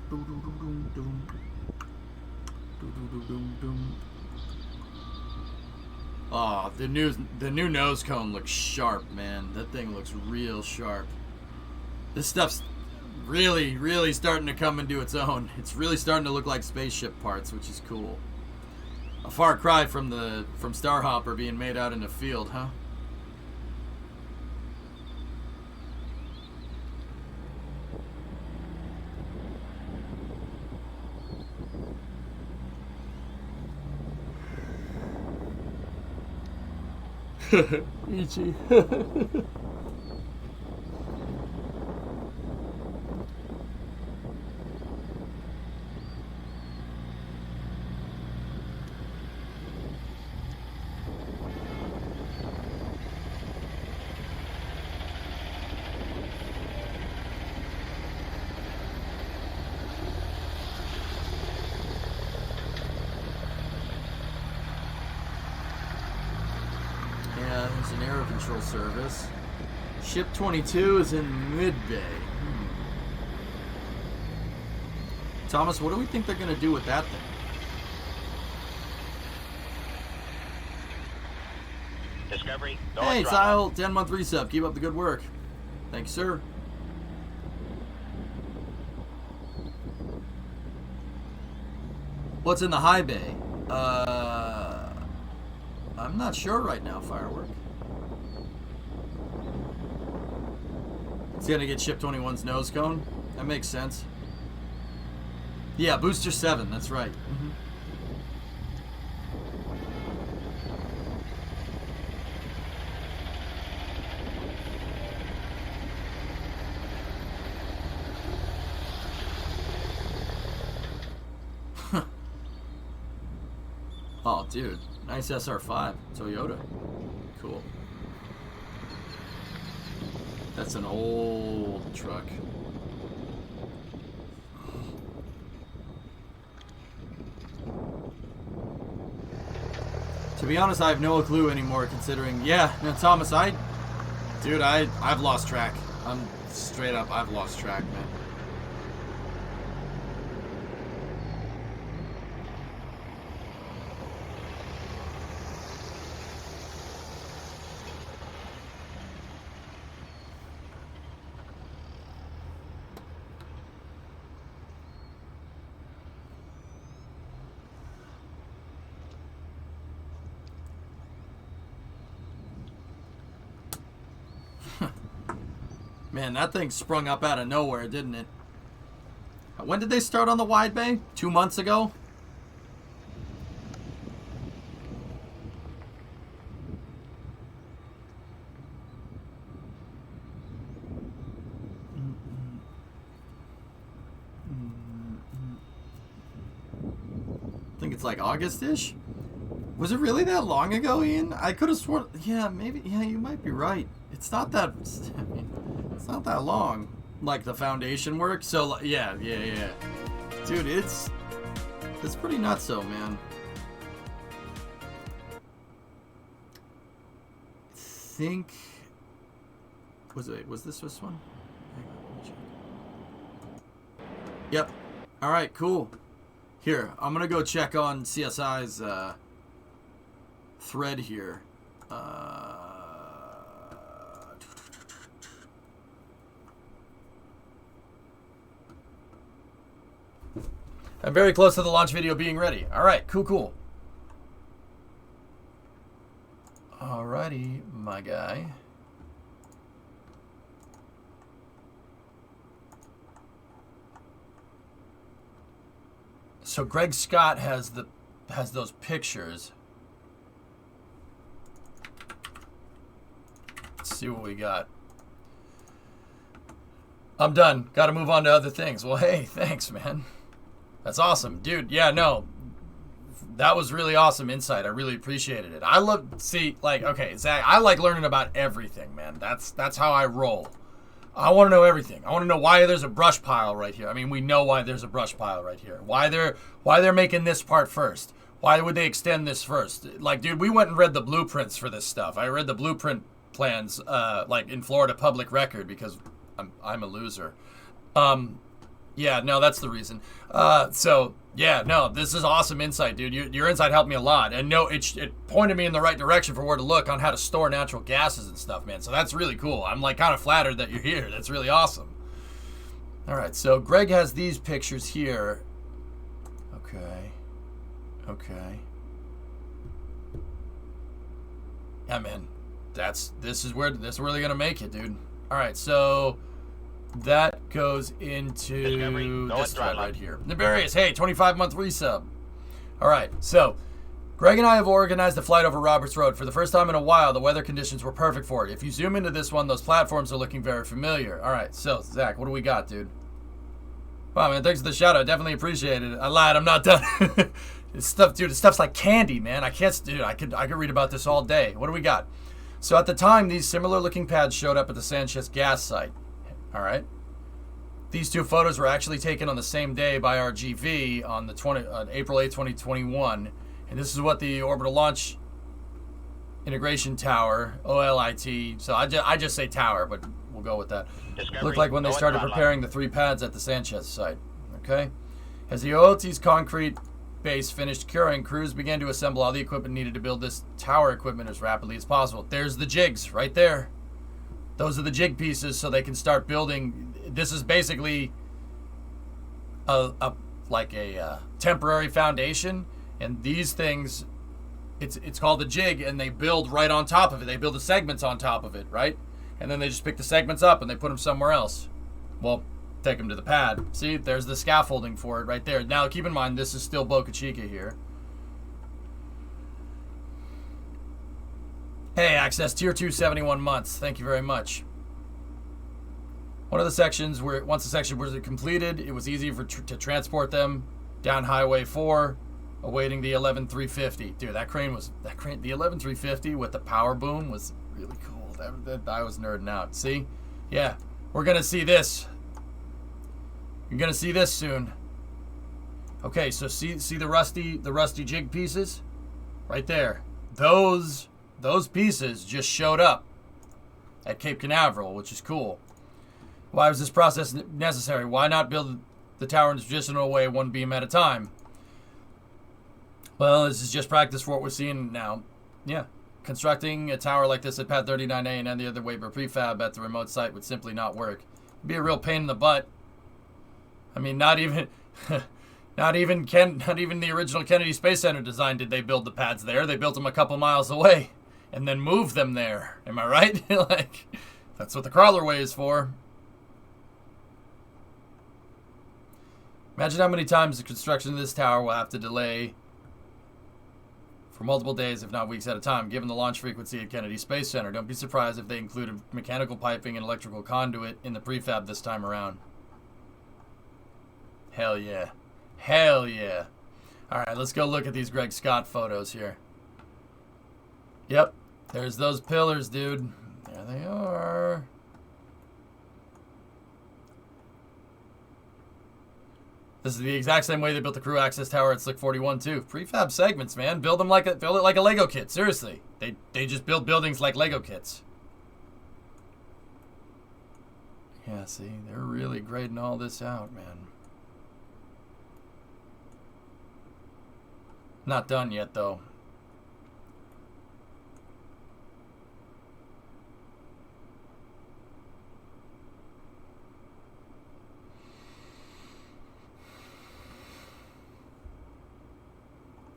Do-do-do-doom-doom. Do-do-do-doom-doom. Oh, the new nose cone looks sharp, man. That thing looks real sharp. This stuff's really starting to come into its own. It's really starting to look like spaceship parts, which is cool. A far cry from Starhopper being made out in a field, huh? Ichi. air control service. Ship 22 is in mid-bay. Thomas, what do we think they're going to do with that thing? Discovery. Hey, Tile, 10-month resub. Keep up the good work. Thanks, sir. What's in the high bay? I'm not sure right now, Firework. It's gonna get Ship 21's nose cone. That makes sense. Yeah, Booster 7, that's right. Oh, dude. Nice SR5. Toyota. Cool. That's an old truck. To be honest, I have no clue anymore considering... Yeah, no, Thomas, Dude, I've lost track. I'm straight up, I've lost track, man. Man, that thing sprung up out of nowhere, didn't it? When did they start on the wide bay? 2 months ago? I think it's like August-ish? Was it really that long ago, Ian? I could have sworn... Yeah, maybe... Yeah, you might be right. It's not that... I mean, it's not that long. Like the foundation work. So, yeah. Dude, it's pretty nutso, man. I think... Was this one? Hang on, let me check. Yep. Alright, cool. Here, I'm gonna go check on CSI's, thread here. I'm very close to the launch video being ready. Alright, cool. Alrighty, my guy. So Greg Scott has those pictures. Let's see what we got. I'm done. Got to move on to other things. Well, hey, thanks, man. That's awesome, dude. Yeah, no, that was really awesome insight. I really appreciated it. I love okay, Zach. I like learning about everything, man. That's how I roll. I want to know everything. I want to know why there's a brush pile right here. I mean, we know why there's a brush pile right here. Why they're making this part first. Why would they extend this first? Like, dude, we went and read the blueprints for this stuff. I read the blueprint plans, like in Florida Public Record because I'm a loser. Yeah, no, that's the reason. So, yeah, no, this is awesome insight, dude. Your insight helped me a lot. And no, it pointed me in the right direction for where to look on how to store natural gases and stuff, man. So that's really cool. I'm, like, kind of flattered that you're here. That's really awesome. All right, so Greg has these pictures here. Okay. Yeah, man, this is where they're going to make it, dude. All right, so... That goes into this thread right here. Nefarious, hey, 25-month resub. All right, so Greg and I have organized a flight over Roberts Road. For the first time in a while, the weather conditions were perfect for it. If you zoom into this one, those platforms are looking very familiar. All right, so, Zach, what do we got, dude? Wow, man, thanks for the shout-out. Definitely appreciate it. I lied, I'm not done. This stuff's like candy, man. I could read about this all day. What do we got? So at the time, these similar-looking pads showed up at the Sanchez gas site. All right. These two photos were actually taken on the same day by our GV on April 8, 2021. And this is what the orbital launch integration tower, OLIT. So I just say tower, but we'll go with that. Looked like when they started preparing the 3 pads at the Sanchez site. Okay. As the OLT's concrete base finished curing, crews began to assemble all the equipment needed to build this tower equipment as rapidly as possible. There's the jigs right there. Those are the jig pieces so they can start building. This is basically a temporary foundation, and these things, it's called the jig, and they build right on top of it. They build the segments on top of it, right? And then they just pick the segments up and they put them somewhere else. Well, take them to the pad. See, there's the scaffolding for it right there. Now, keep in mind, this is still Boca Chica here. Hey, Access, Tier 2, 71 months. Thank you very much. One of the sections where, once the section was completed, it was easy to transport them down Highway 4, awaiting the 11350. Dude, that crane, the 11350 with the power boom was really cool. I was nerding out. See? Yeah, we're gonna see this. You're gonna see this soon. Okay, so see the rusty jig pieces? Right there. Those pieces just showed up at Cape Canaveral, which is cool. Why was this process necessary? Why not build the tower in the traditional way, one beam at a time? Well, this is just practice for what we're seeing now. Yeah. Constructing a tower like this at Pad 39A and any other way for prefab at the remote site would simply not work. It'd be a real pain in the butt. I mean, not even the original Kennedy Space Center design did they build the pads there. They built them a couple miles away and then moved them there. Am I right? Like, that's what the crawler way is for. Imagine how many times the construction of this tower will have to delay for multiple days, if not weeks at a time, given the launch frequency at Kennedy Space Center. Don't be surprised if they included mechanical piping and electrical conduit in the prefab this time around. Hell yeah. Hell yeah. Alright, let's go look at these Greg Scott photos here. Yep, there's those pillars, dude. There they are. This is the exact same way they built the crew access tower at Slick 41 too. Prefab segments, man. Build it like a Lego kit. Seriously, they just build buildings like Lego kits. Yeah, see, they're really grading all this out, man. Not done yet, though.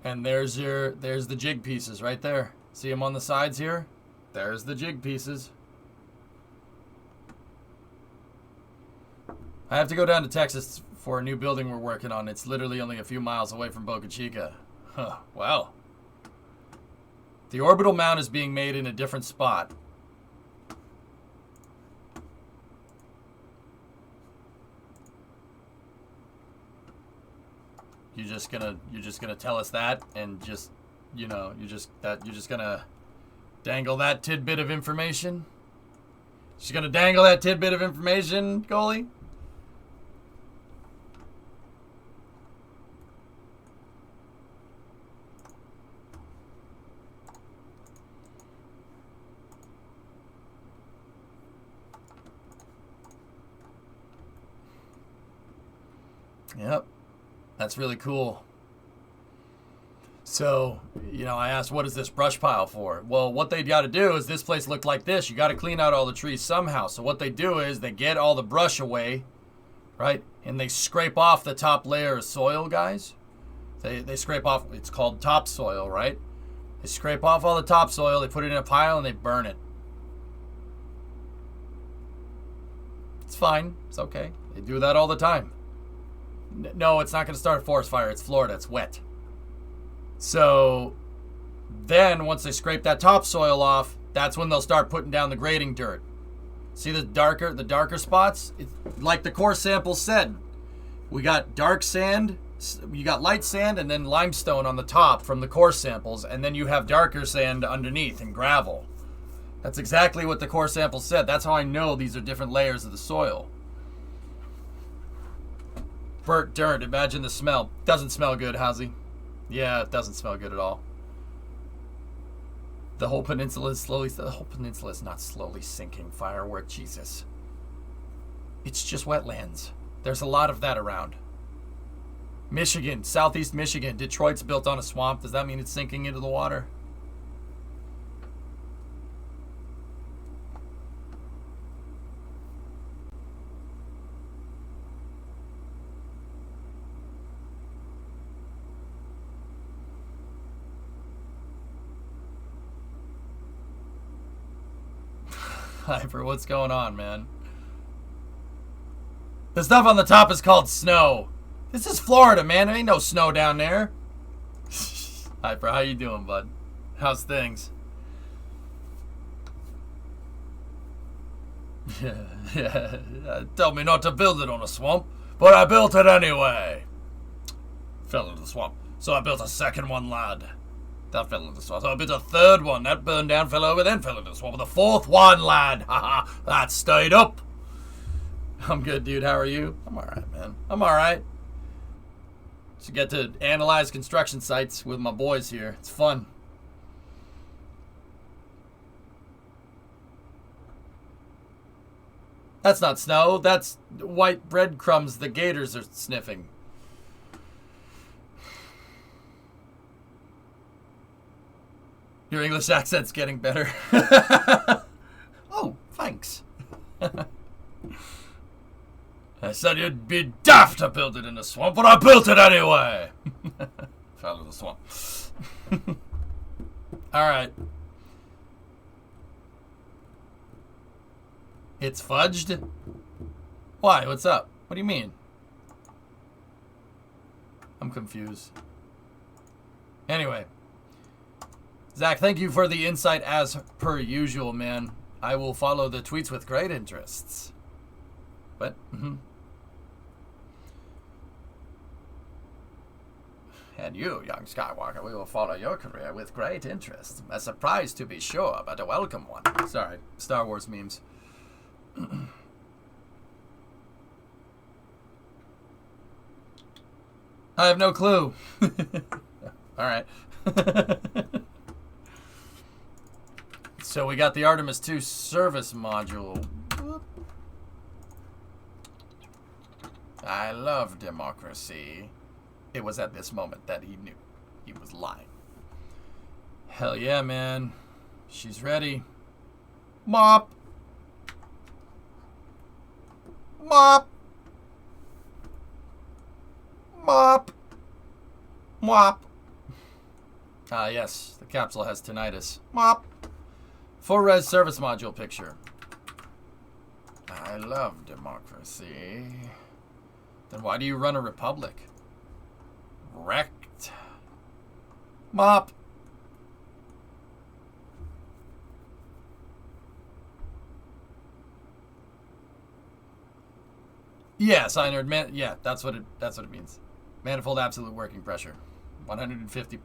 And there's the jig pieces right there. See them on the sides here? There's the jig pieces. I have to go down to Texas for a new building we're working on. It's literally only a few miles away from Boca Chica. Huh, wow. The orbital mount is being made in a different spot. You're just gonna tell us that, and just, you know, you're just gonna dangle that tidbit of information? Just gonna dangle that tidbit of information, Goalie? Yep. That's really cool. So, you know, I asked, what is this brush pile for? Well, what they got to do is, this place looked like this. You got to clean out all the trees somehow. So what they do is they get all the brush away, right? And they scrape off the top layer of soil, guys. They scrape off, it's called topsoil, right? They scrape off all the topsoil, they put it in a pile, and they burn it. It's fine. It's okay. They do that all the time. No, it's not going to start a forest fire. It's Florida. It's wet. So then once they scrape that topsoil off, that's when they'll start putting down the grading dirt. See the darker spots? It's like the core sample said. We got dark sand, you got light sand, and then limestone on the top from the core samples, and then you have darker sand underneath and gravel. That's exactly what the core sample said. That's how I know these are different layers of the soil. Burnt dirt, imagine the smell. Doesn't smell good, Howsy. Yeah, it doesn't smell good at all. The whole peninsula is slowly... The whole peninsula is not slowly sinking. Firework, Jesus. It's just wetlands. There's a lot of that around. Michigan, southeast Michigan. Detroit's built on a swamp. Does that mean it's sinking into the water? Hyper, what's going on, man? The stuff on the top is called snow. This is Florida, man. There ain't no snow down there. Hyper, how you doing, bud? How's things? Yeah. Tell me not to build it on a swamp, but I built it anyway. Fell into the swamp, so I built a second one, lad. That fell into the swamp. So I built a third one. That burned down, fell over, then fell into the swamp. The fourth one, lad. Haha, that stayed up. I'm good, dude. How are you? I'm alright, man. I'm alright. Just get to analyze construction sites with my boys here. It's fun. That's not snow. That's white breadcrumbs the gators are sniffing. Your English accent's getting better. Oh, thanks. I said you'd be daft to build it in the swamp, but I built it anyway. Fell in the swamp. Alright. It's fudged? Why? What's up? What do you mean? I'm confused. Anyway. Zach, thank you for the insight as per usual, man. I will follow the tweets with great interests. What? And you, young Skywalker, we will follow your career with great interest. A surprise to be sure, but a welcome one. Sorry, Star Wars memes. I have no clue. Alright. So we got the Artemis 2 service module. I love democracy. It was at this moment that he knew he was lying. Hell yeah, man. She's ready. Mop. Mop. Mop. Mop. Ah, yes. The capsule has tinnitus. Mop. Full res service module picture. I love democracy. Then why do you run a republic? Wrecked. Mop. Yeah, Synerd, man. Yeah, that's what it means. Manifold absolute working pressure. 150.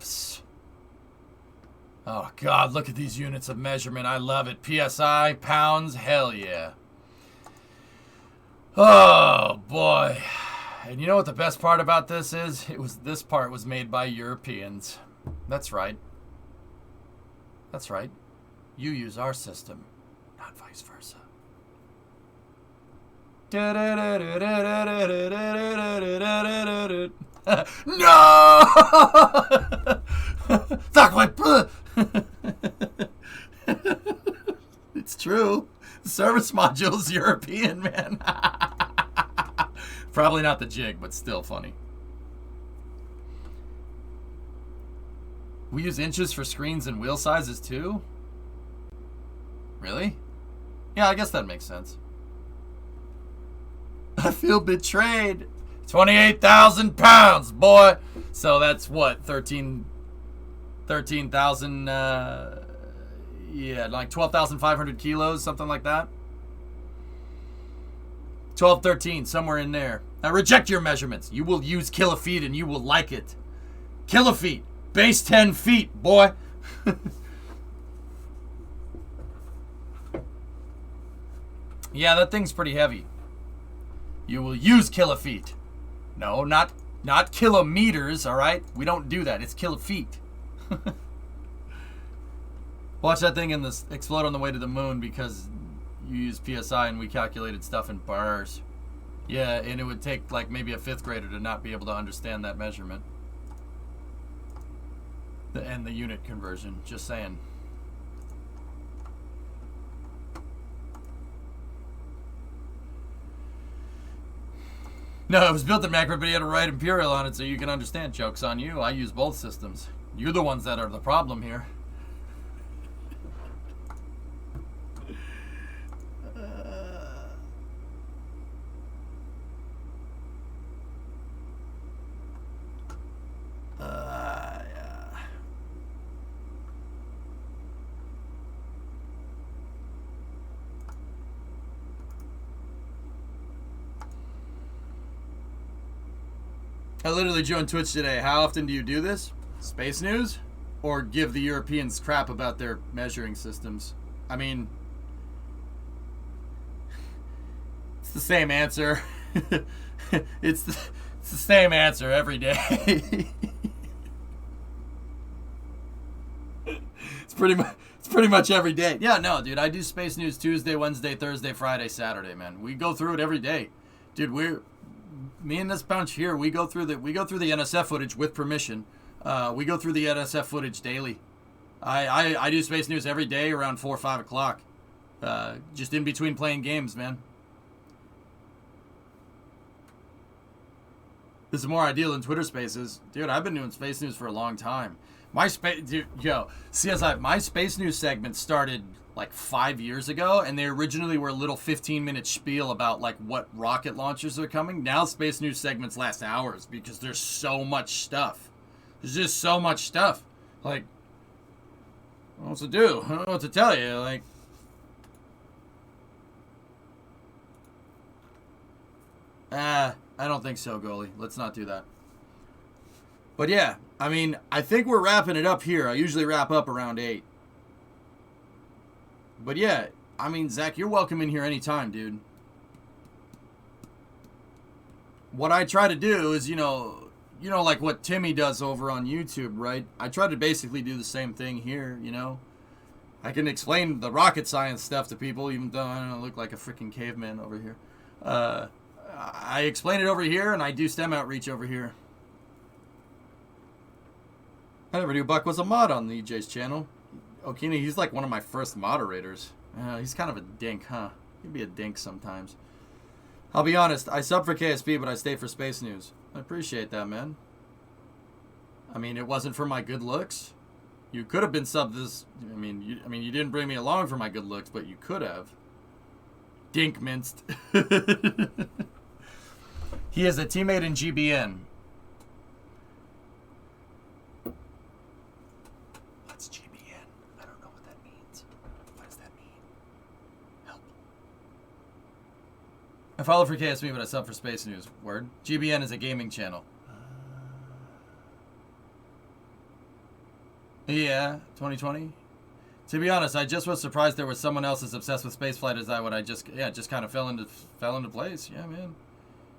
Oh God, look at these units of measurement. I love it. PSI, pounds, hell yeah. Oh boy. And you know what the best part about this is? This part was made by Europeans. That's right. That's right. You use our system, not vice versa. No! Fuck my It's true. The service module's European, man. Probably not the jig, but still funny. We use inches for screens and wheel sizes too? Really? Yeah, I guess that makes sense. I feel betrayed. 28,000 pounds, boy. So that's what, 13,000, yeah, like 12,500 kilos, something like that. 12, 13, somewhere in there. I reject your measurements. You will use kilofeet and you will like it. Kilofeet. Base 10 feet, boy. Yeah, that thing's pretty heavy. You will use kilofeet. No, not kilometers, all right? We don't do that. It's kilofeet. Watch that thing in this explode on the way to the moon because you use PSI and we calculated stuff in bars. Yeah, and it would take like maybe a 5th grader to not be able to understand that measurement. And the unit conversion, just saying. No, it was built in macro, but you had to write imperial on it so you can understand. Joke's on you. I use both systems. You're the ones that are the problem here. Yeah. I literally joined Twitch today. How often do you do this? Space news? Or give the Europeans crap about their measuring systems? I mean, it's the same answer. It's the same answer every day. It's pretty much every day. Yeah, no, dude, I do space news Tuesday, Wednesday, Thursday, Friday, Saturday, man. We go through it every day. Dude, me and this bunch here, we go through the NSF footage with permission. We go through the NSF footage daily. I do space news every day around 4 or 5 o'clock. Just in between playing games, man. This is more ideal than Twitter Spaces. Dude, I've been doing space news for a long time. CSI, my space news segment started like 5 years ago, and they originally were a little 15-minute spiel about like what rocket launchers are coming. Now space news segments last hours because there's so much stuff. There's just so much stuff. Like, I don't know what to do. I don't know what to tell you. Like, I don't think so, goalie. Let's not do that. But yeah, I mean, I think we're wrapping it up here. I usually wrap up around 8. But yeah, I mean, Zach, you're welcome in here anytime, dude. What I try to do is, you know, like what Timmy does over on YouTube, right? I try to basically do the same thing here, you know? I can explain the rocket science stuff to people, even though I don't look like a freaking caveman over here. I explain it over here, and I do STEM outreach over here. I never knew Buck was a mod on the EJ's channel. Okina, he's like one of my first moderators. He's kind of a dink, huh? He'd be a dink sometimes. I'll be honest, I sub for KSP, but I stay for Space News. I appreciate that, man. I mean, it wasn't for my good looks. You could have been subbed this. I mean, you didn't bring me along for my good looks, but you could have. Dink minced. He is a teammate in GBN. What's GBN? I don't know what that means. What does that mean? Help. I follow for KSP, but I sub for Space News. Word. GBN is a gaming channel. Yeah, 2020. To be honest, I just was surprised there was someone else as obsessed with spaceflight as I would. I just kind of fell into place. Yeah, man.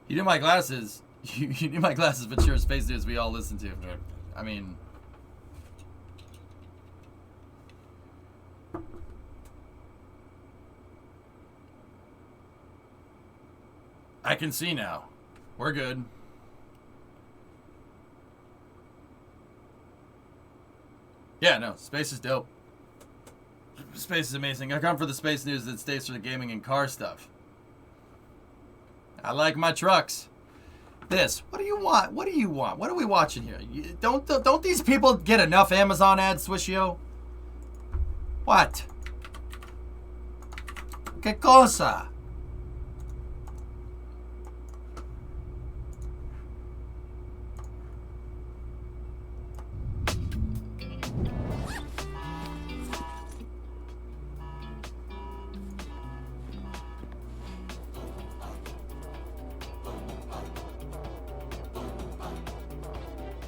You knew my glasses. You knew my glasses, but sure, Space News we all listen to. I mean, I can see now. We're good. Yeah, no, space is dope. Space is amazing. I come for the Space News that stays for the gaming and car stuff. I like my trucks. This. What do you want? What do you want? What are we watching here? Don't these people get enough Amazon ads, Swishio? What? ¿Qué cosa?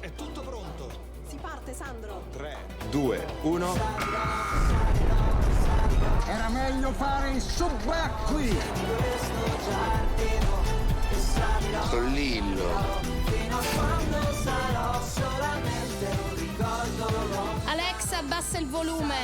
È tutto pronto. Si parte, Sandro. 3, 2, 1. Era meglio fare il subback qui. Sollillo. Alexa, abbassa il volume.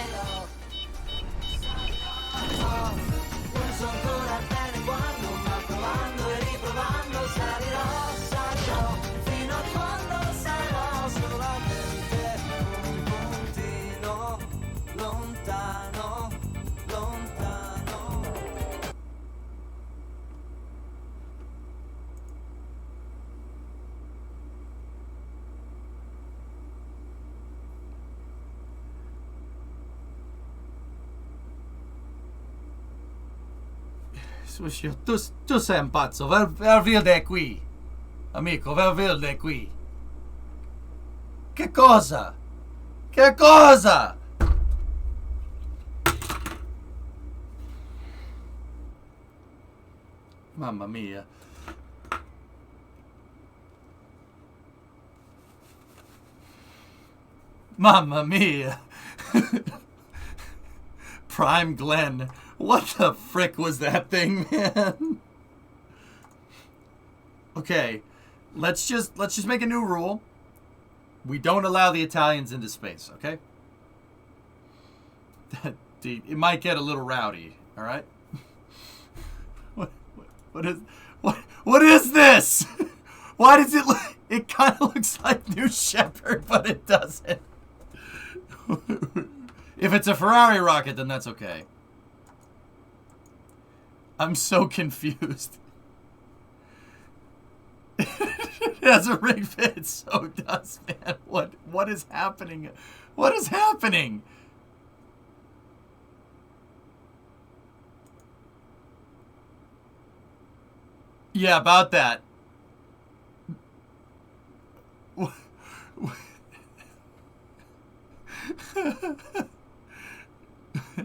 Swiscio, tu sei un pazzo. Ver via da qui. Amico, ver via da qui. Che cosa? Che cosa? Mamma mia. Mamma mia. Prime Glenn. What the frick was that thing, man? Okay. Let's just make a new rule. We don't allow the Italians into space, okay? It might get a little rowdy, all right? What is this? Why does it look? It kind of looks like New Shepard, but it doesn't. If it's a Ferrari rocket, then that's okay. I'm so confused. It has a ring fit, so it does, man. What is happening? What is happening? Yeah, about that.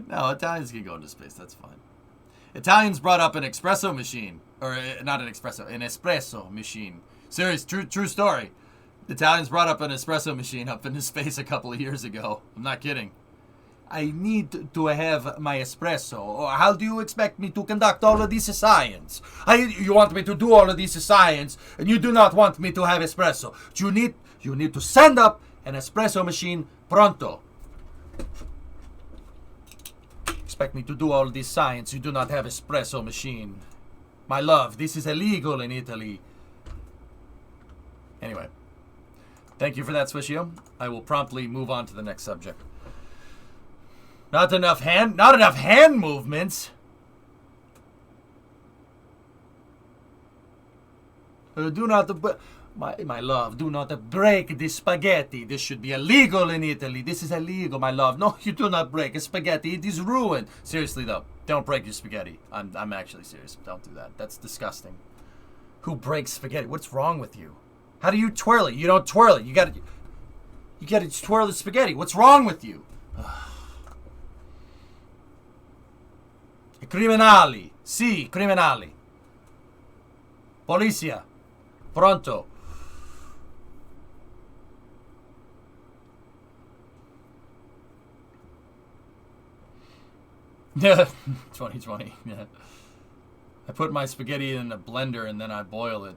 No, Italians can go into space. That's fine. Italians brought up an espresso machine. Or not an espresso machine. Serious, true story. Italians brought up an espresso machine up into space a couple of years ago. I'm not kidding. I need to have my espresso. Or how do you expect me to conduct all of this science? You want me to do all of this science, and you do not want me to have espresso. You need to send up an espresso machine pronto. Expect me to do all this science. You do not have espresso machine. My love, this is illegal in Italy. Anyway, thank you for that, Swiscio. I will promptly move on to the next subject. Not enough hand movements. Do not, my love, do not break the spaghetti. This should be illegal in Italy. This is illegal, my love. No, you do not break a spaghetti. It is ruined. Seriously, though, don't break your spaghetti. I'm actually serious. Don't do that. That's disgusting. Who breaks spaghetti? What's wrong with you? How do you twirl it? You don't twirl it. You gotta twirl the spaghetti. What's wrong with you? Criminali. Sì, criminali. Polizia. Pronto. Yeah, 2020. Yeah. I put my spaghetti in a blender and then I boil it.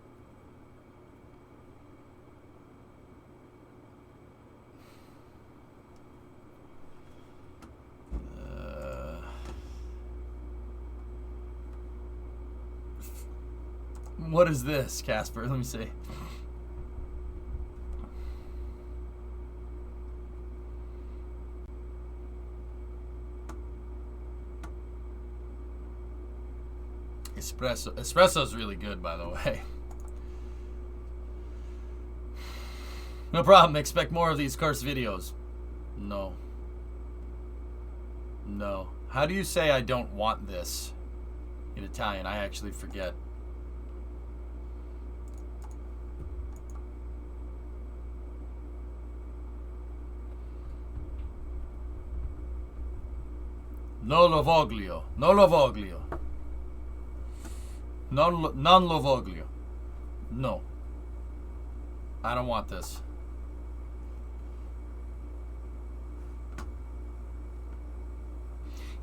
What is this, Casper? Let me see. Espresso. Espresso's really good, by the way. No problem. Expect more of these course videos. No. No. How do you say I don't want this in Italian? I actually forget. Non lo voglio. Non lo voglio. Non lo voglio. No. I don't want this.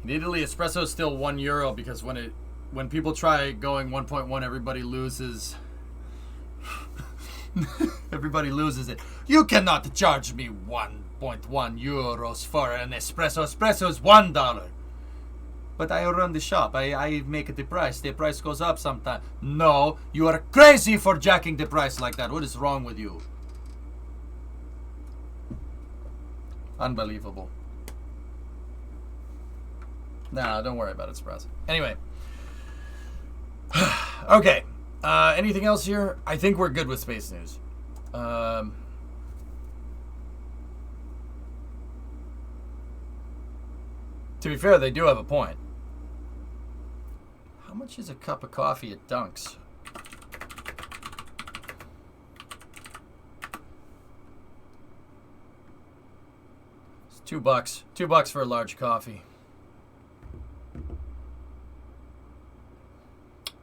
In Italy, espresso is still €1 because when people try going 1.1, everybody loses. Everybody loses it. You cannot charge me 1.1 euros for an espresso. Espresso is $1. But I run the shop. I make the price. The price goes up sometimes. No, you are crazy for jacking the price like that. What is wrong with you? Unbelievable. Nah, don't worry about it, espresso. Anyway. Okay. Anything else here? I think we're good with space news. To be fair, they do have a point. How much is a cup of coffee at Dunk's? It's $2. $2 for a large coffee.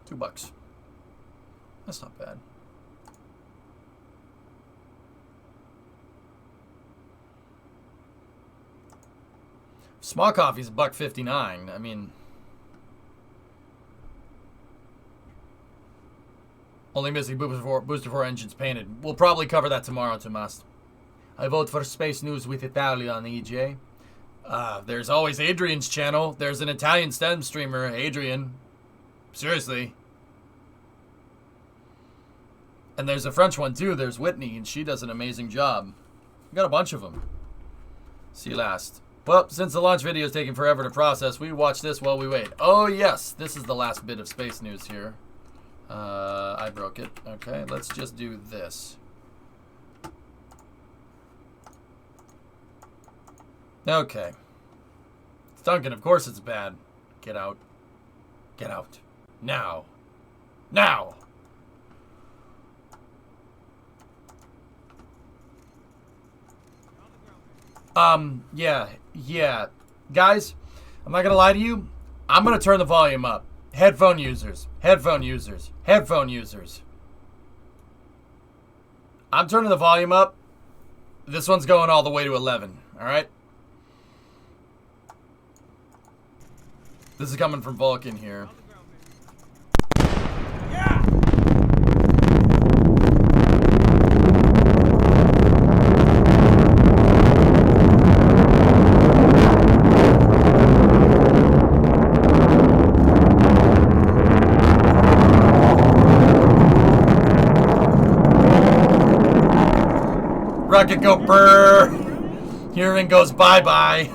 $2. That's not bad. Small coffee's $1.59. I mean, only missing booster for engines painted. We'll probably cover that tomorrow, Tomas. I vote for Space News with Italia on EJ. There's always Adrian's channel. There's an Italian STEM streamer, Adrian. Seriously. And there's a French one too. There's Whitney, and she does an amazing job. We got a bunch of them. See you last. Well, since the launch video is taking forever to process, we watch this while we wait. Oh yes, this is the last bit of space news here. I broke it. Okay, let's just do this. Okay. It's Duncan, of course it's bad. Get out. Get out. Now. Now! Yeah. Guys, I'm not gonna lie to you. I'm gonna turn the volume up. Headphone users. Headphone users. Headphone users. I'm turning the volume up. This one's going all the way to 11. Alright? This is coming from Vulcan here. Rocket go brrr. Hearing goes bye-bye.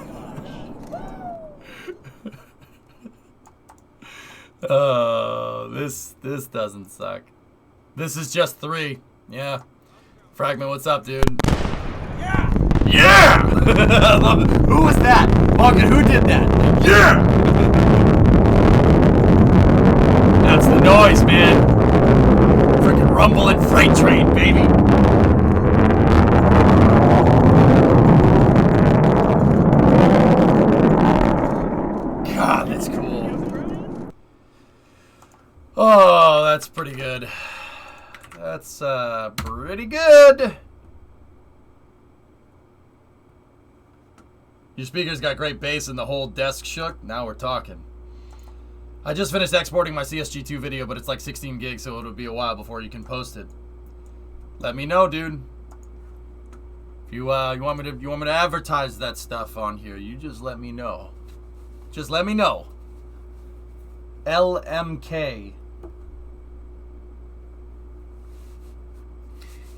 Oh, this doesn't suck. This is just 3. Yeah. Fragment, what's up, dude? Yeah! Yeah! I love it. Who was that? Vulcan, who did that? Yeah! That's the noise, man. Freaking rumbling freight train, baby. God, that's cool. Oh, that's pretty good. That's pretty good. Your speaker's got great bass and the whole desk shook. Now we're talking. I just finished exporting my CSG2 video, but it's like 16 gigs, so it'll be a while before you can post it. Let me know, dude. If you want me to advertise that stuff on here, you just let me know. Just let me know. LMK.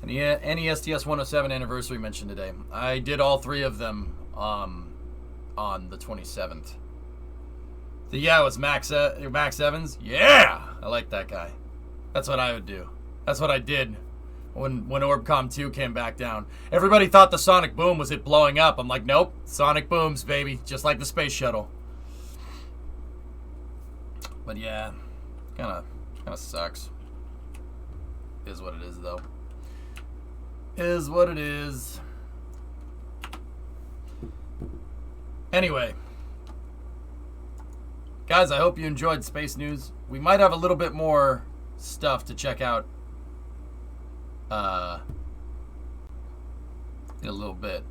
And the NESTS 107 anniversary mentioned today. I did all 3 of them on the 27th. Yeah, it was Max Evans. Yeah! I like that guy. That's what I would do. That's what I did when Orbcom 2 came back down. Everybody thought the sonic boom was it blowing up. I'm like, nope. Sonic booms, baby. Just like the space shuttle. But yeah, kind of sucks. Is what it is, though. Is what it is. Anyway, guys, I hope you enjoyed Space News. We might have a little bit more stuff to check out in a little bit.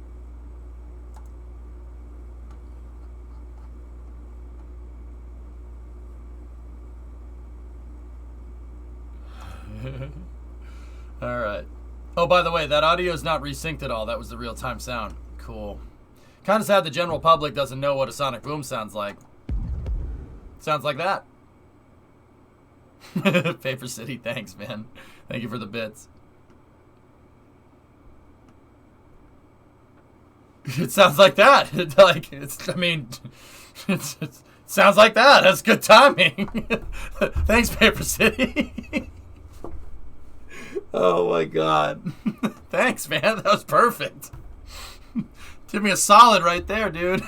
All right. Oh, by the way, that audio is not resynced at all. That was the real-time sound. Cool. Kind of sad the general public doesn't know what a sonic boom sounds like. Sounds like that. Paper City, thanks, man. Thank you for the bits. It sounds like that. It sounds like that. That's good timing. Thanks, Paper City. Oh my God. Thanks, man. That was perfect. Give me a solid right there, dude.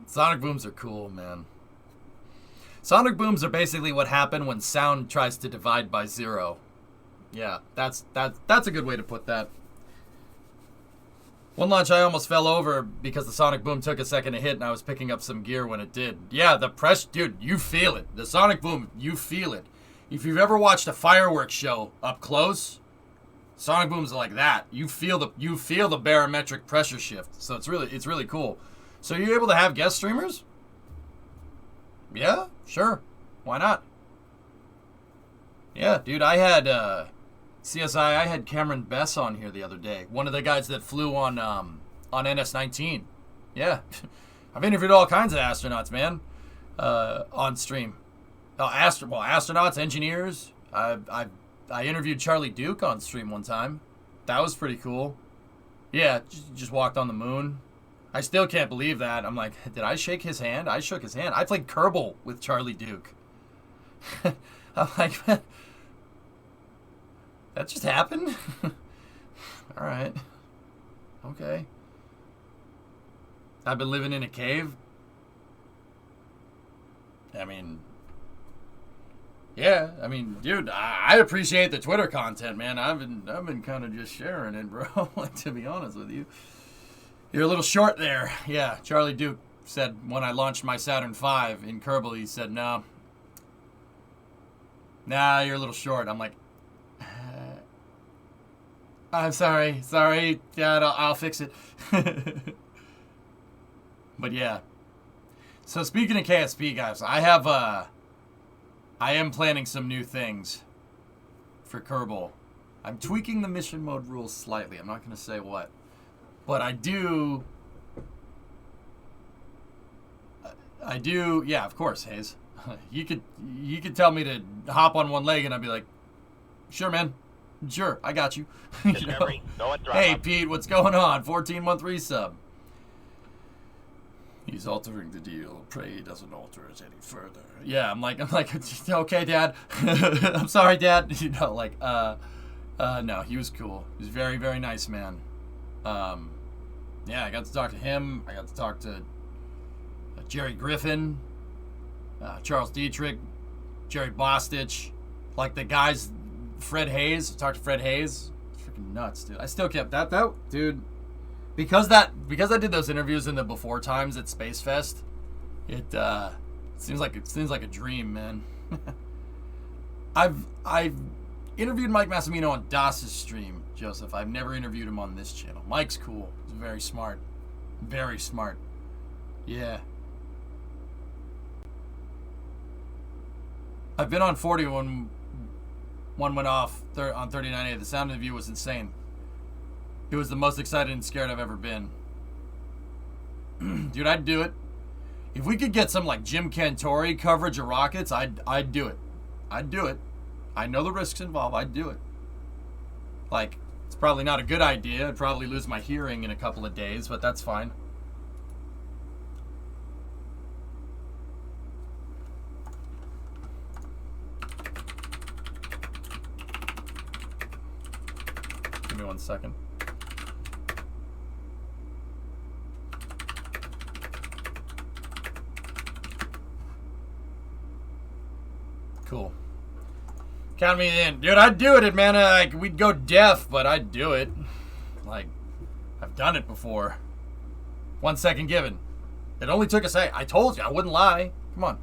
Sonic booms are cool, man. Sonic booms are basically what happened when sound tries to divide by zero. Yeah, that's a good way to put that. One launch I almost fell over because the sonic boom took a second to hit and I was picking up some gear when it did. Yeah, the press, dude, you feel it. The sonic boom, you feel it. If you've ever watched a fireworks show up close, sonic booms are like that. You feel the barometric pressure shift. So it's really cool. So you're able to have guest streamers? Yeah, sure. Why not? Yeah, dude, I had CSI, I had Cameron Bess on here the other day. One of the guys that flew on NS-19. Yeah. I've interviewed all kinds of astronauts, man, on stream. Astronauts, engineers. I interviewed Charlie Duke on stream one time. That was pretty cool. Yeah, just walked on the moon. I still can't believe that. I'm like, did I shake his hand? I shook his hand. I played Kerbal with Charlie Duke. I'm like, man, that just happened? All right. Okay. I've been living in a cave. I mean, yeah. I mean, dude, I appreciate the Twitter content, man. I've been kind of just sharing it, bro. Like, to be honest with you, you're a little short there. Yeah. Charlie Duke said when I launched my Saturn V in Kerbal, he said, "No, nah, you're a little short." I'm like, I'm sorry, Dad, I'll fix it. But yeah. So speaking of KSP, guys, I am planning some new things for Kerbal. I'm tweaking the mission mode rules slightly. I'm not going to say what. But I do, yeah, of course, Hayes. You could tell me to hop on one leg and I'd be like, sure, man. Sure, I got you. Discovery, go and drop Hey, up. Pete, what's going on? 14-month resub. He's altering the deal. Pray he doesn't alter it any further. Yeah, I'm like, okay, Dad. I'm sorry, Dad. You know, like, no, he was cool. He was very, very nice, man. Yeah, I got to talk to him. I got to talk to Jerry Griffin, Charles Dietrich, Jerry Bostich, like the guys. Fred Hayes. I talked to Fred Hayes. It's freaking nuts, dude. I still kept that dude. Because I did those interviews in the before times at Space Fest, it seems like a dream, man. I've interviewed Mike Massimino on Das's stream, Joseph. I've never interviewed him on this channel. Mike's cool. He's very smart. Very smart. Yeah. I've been on 40 when one went off on 39A. The sound of the view was insane. It was the most excited and scared I've ever been. Dude, I'd do it. If we could get some like Jim Cantori coverage of rockets, I'd do it. I'd do it. I know the risks involved. I'd do it. Like, it's probably not a good idea. I'd probably lose my hearing in a couple of days, but that's fine. Give me 1 second. Cool. Count me in. Dude, I'd do it, man. Like, we'd go deaf, but I'd do it. Like, I've done it before. 1 second given. It only took a second. I told you, I wouldn't lie. Come on.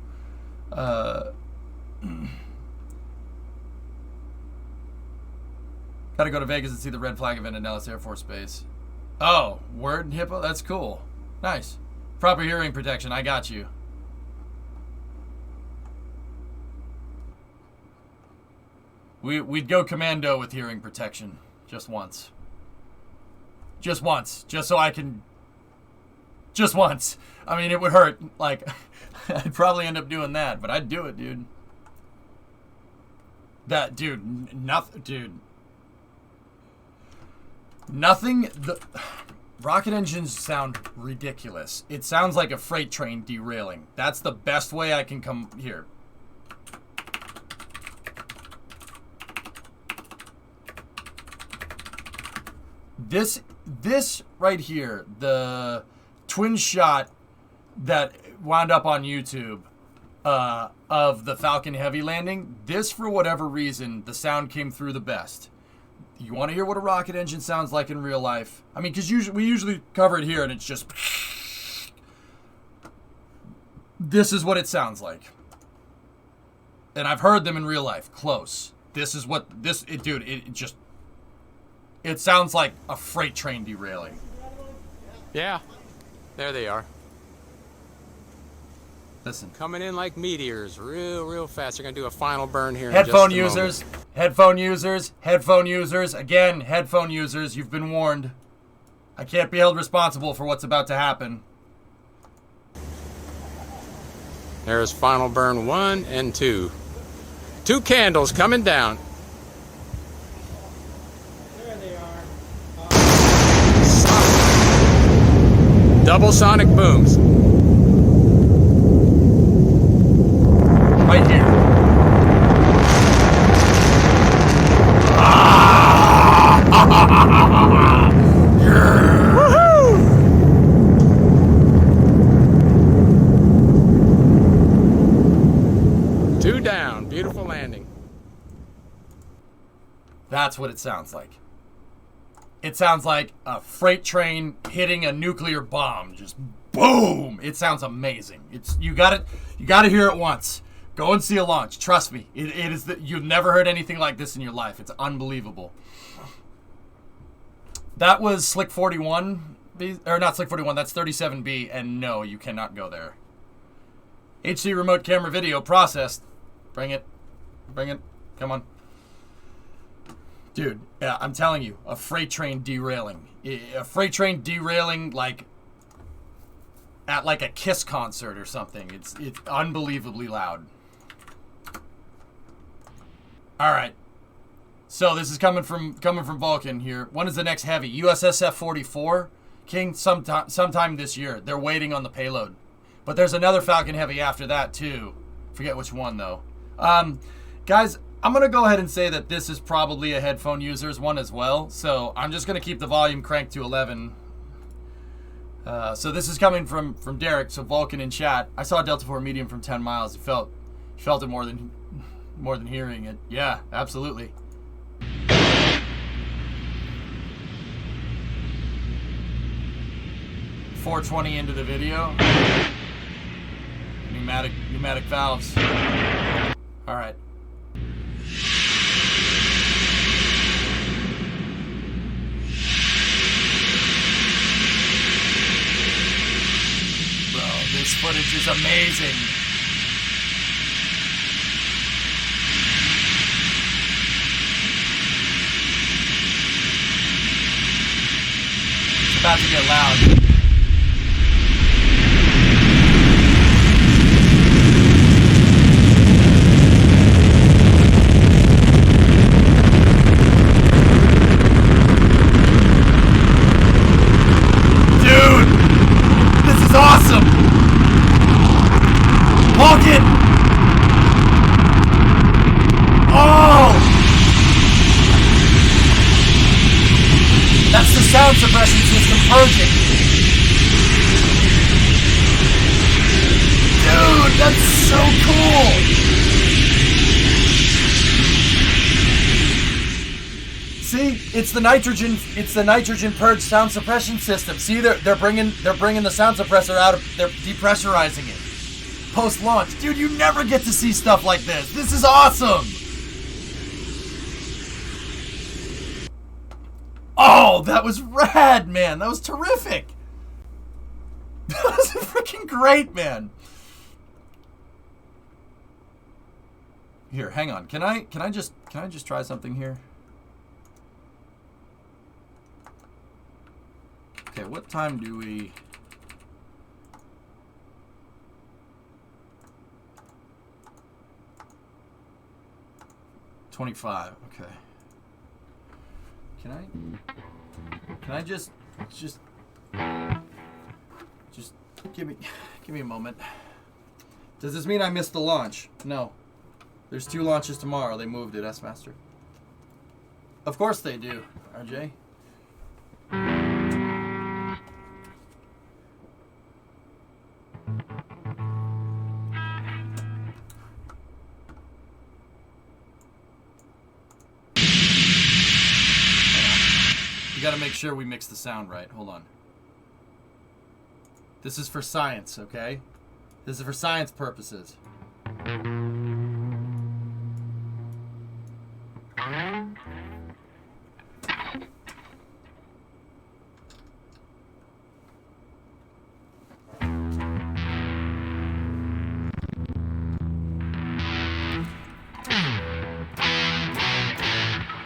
Gotta go to Vegas and see the Red Flag event at Nellis Air Force Base. Oh, word, Hippo? That's cool. Nice. Proper hearing protection. I got you. We'd go commando with hearing protection. Just once. Just once. Just so I can... Just once. I mean, it would hurt. Like, I'd probably end up doing that, but I'd do it, dude. That, dude, nothing, dude. Nothing, rocket engines sound ridiculous. It sounds like a freight train derailing. That's the best way I can come here. This right here, the twin shot that wound up on YouTube of the Falcon Heavy landing. This, for whatever reason, the sound came through the best. You want to hear what a rocket engine sounds like in real life? I mean, because we usually cover it here and it's just... This is what it sounds like. And I've heard them in real life, close. This is what, dude, it sounds like a freight train derailing. Yeah, there they are. Listen. Coming in like meteors, real fast. They're gonna do a final burn here. Headphone in just a users, moment. headphone users, again, headphone users, you've been warned. I can't be held responsible for what's about to happen. There's final burn 1 and 2. 2 candles coming down. There they are. Double sonic booms. Right here. Woohoo! 2 down. Beautiful landing. That's what it sounds like. It sounds like a freight train hitting a nuclear bomb. Just boom! It sounds amazing. You gotta hear it once. Go and see a launch. Trust me. It is you've never heard anything like this in your life. It's unbelievable. That was Slick 41, or not Slick 41. That's 37B, and no, you cannot go there. HC remote camera video processed. Bring it. Come on. Dude, yeah, I'm telling you, a freight train derailing. A freight train derailing like at like a Kiss concert or something. It's unbelievably loud. All right. So this is coming from Vulcan here. When is the next heavy? USS F-44, King, sometime this year. They're waiting on the payload. But there's another Falcon Heavy after that too. Forget which one though. Guys, I'm going to go ahead and say that this is probably a headphone user's one as well. So I'm just going to keep the volume cranked to 11. So this is coming from Derek, so Vulcan in chat. I saw a Delta IV medium from 10 miles. He felt it more than hearing it. Yeah, absolutely. .420 into the video. Pneumatic valves. All right. Bro, this footage is amazing. It's about to get loud. Awesome! Vulcan! Oh! That's the sound suppression system purging. Dude, that's so cool! See, it's the nitrogen purge sound suppression system. See, they're bringing the sound suppressor out they're depressurizing it. Post launch. Dude, you never get to see stuff like this. This is awesome. Oh, that was rad, man. That was terrific. That was freaking great, man. Here, hang on. Can I just try something here? Okay, what time do we... $25, okay. Can I just give me a moment. Does this mean I missed the launch? No. There's 2 launches tomorrow. They moved it, S-Master. Of course they do, RJ. We gotta make sure we mix the sound right. Hold on. This is for science, okay? This is for science purposes.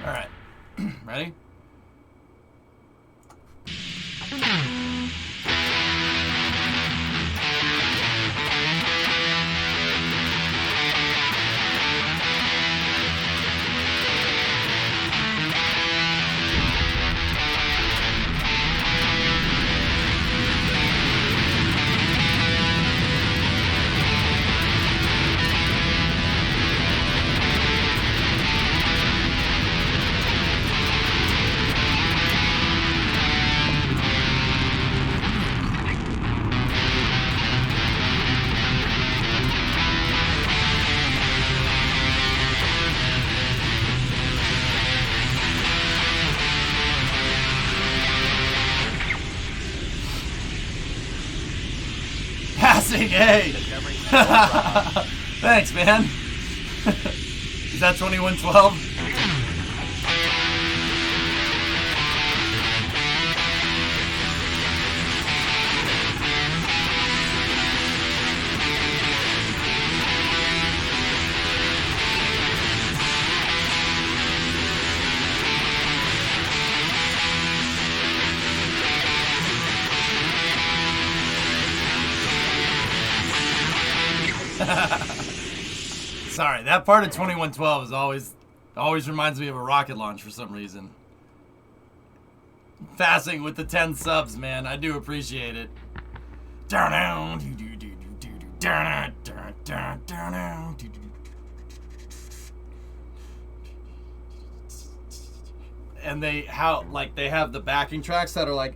Alright. Ready? Passing, hey! Thanks, man. Is that 2112? Sorry, that part of 2112 is always reminds me of a rocket launch for some reason. Fasting with the 10 subs, man. I do appreciate it. And they have the backing tracks that are like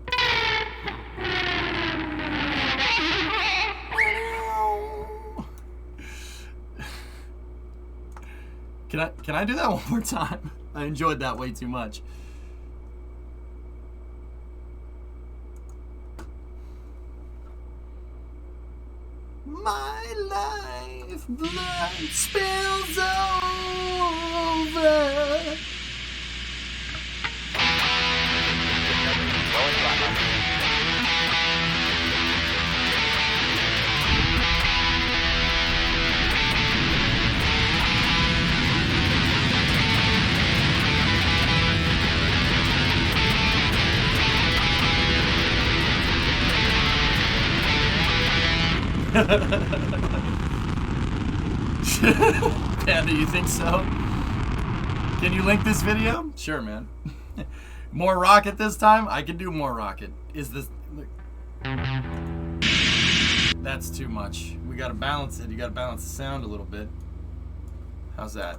Can I do that one more time? I enjoyed that way too much. My life blood spills over. Panda, you think so? Can you link this video? Sure, man. More rocket this time? I can do more rocket. Is this... That's too much. We gotta balance it. You gotta balance the sound a little bit. How's that?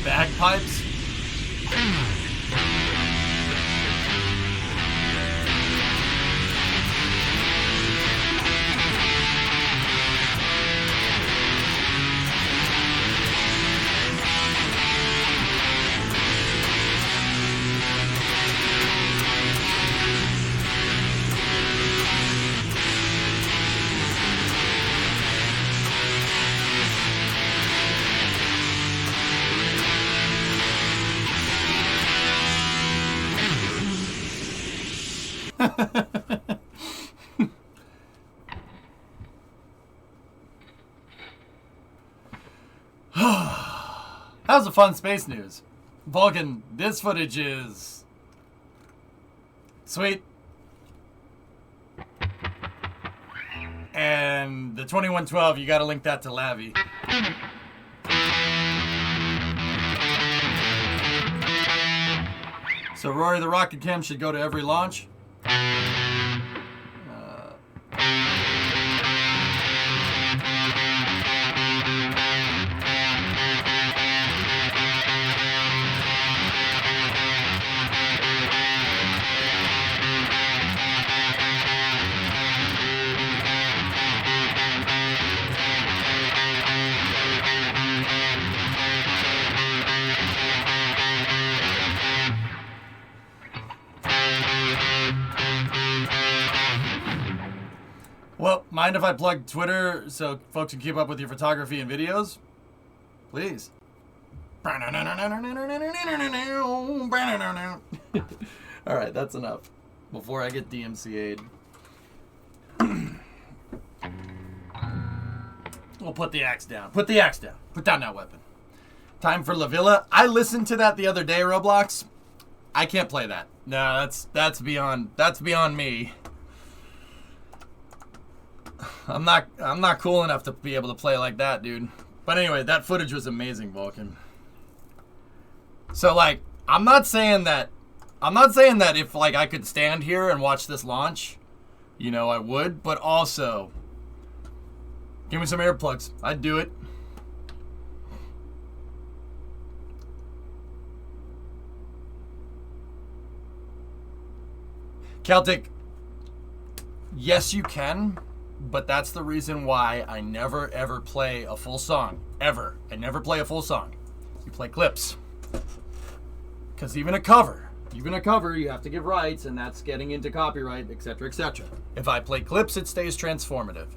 Bagpipes? That was a fun space news. Vulcan, this footage is sweet. And the 2112, you gotta link that to Lavi. So Rory the Rocket Cam should go to every launch. Well, mind if I plug Twitter so folks can keep up with your photography and videos? Please. All right, that's enough. Before I get DMCA'd. We'll put the axe down. Put the axe down. Put down that weapon. Time for La Villa. I listened to that the other day, Roblox. I can't play that. No, that's beyond me. I'm not cool enough to be able to play like that, dude. But anyway, that footage was amazing, Vulcan. So like, I'm not saying that if like I could stand here and watch this launch, you know, I would, but also give me some earplugs. I'd do it. Celtic, yes you can. But that's the reason why I never, ever play a full song. Ever. I never play a full song. You play clips. Because even a cover, you have to give rights, and that's getting into copyright, etc., etc. If I play clips, it stays transformative.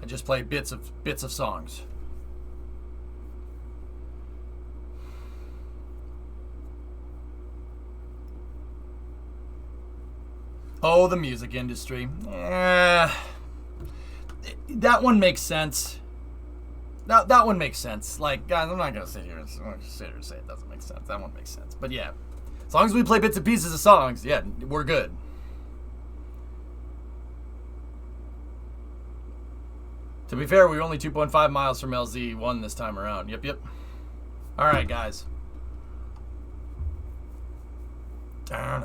I just play bits of songs. Oh, the music industry. That one makes sense. That one makes sense. Like, guys, I'm not gonna sit here and say it doesn't make sense. That one makes sense. But yeah, as long as we play bits and pieces of songs, yeah, we're good. To be fair, we were only 2.5 miles from LZ1 this time around. Yep. All right, guys. I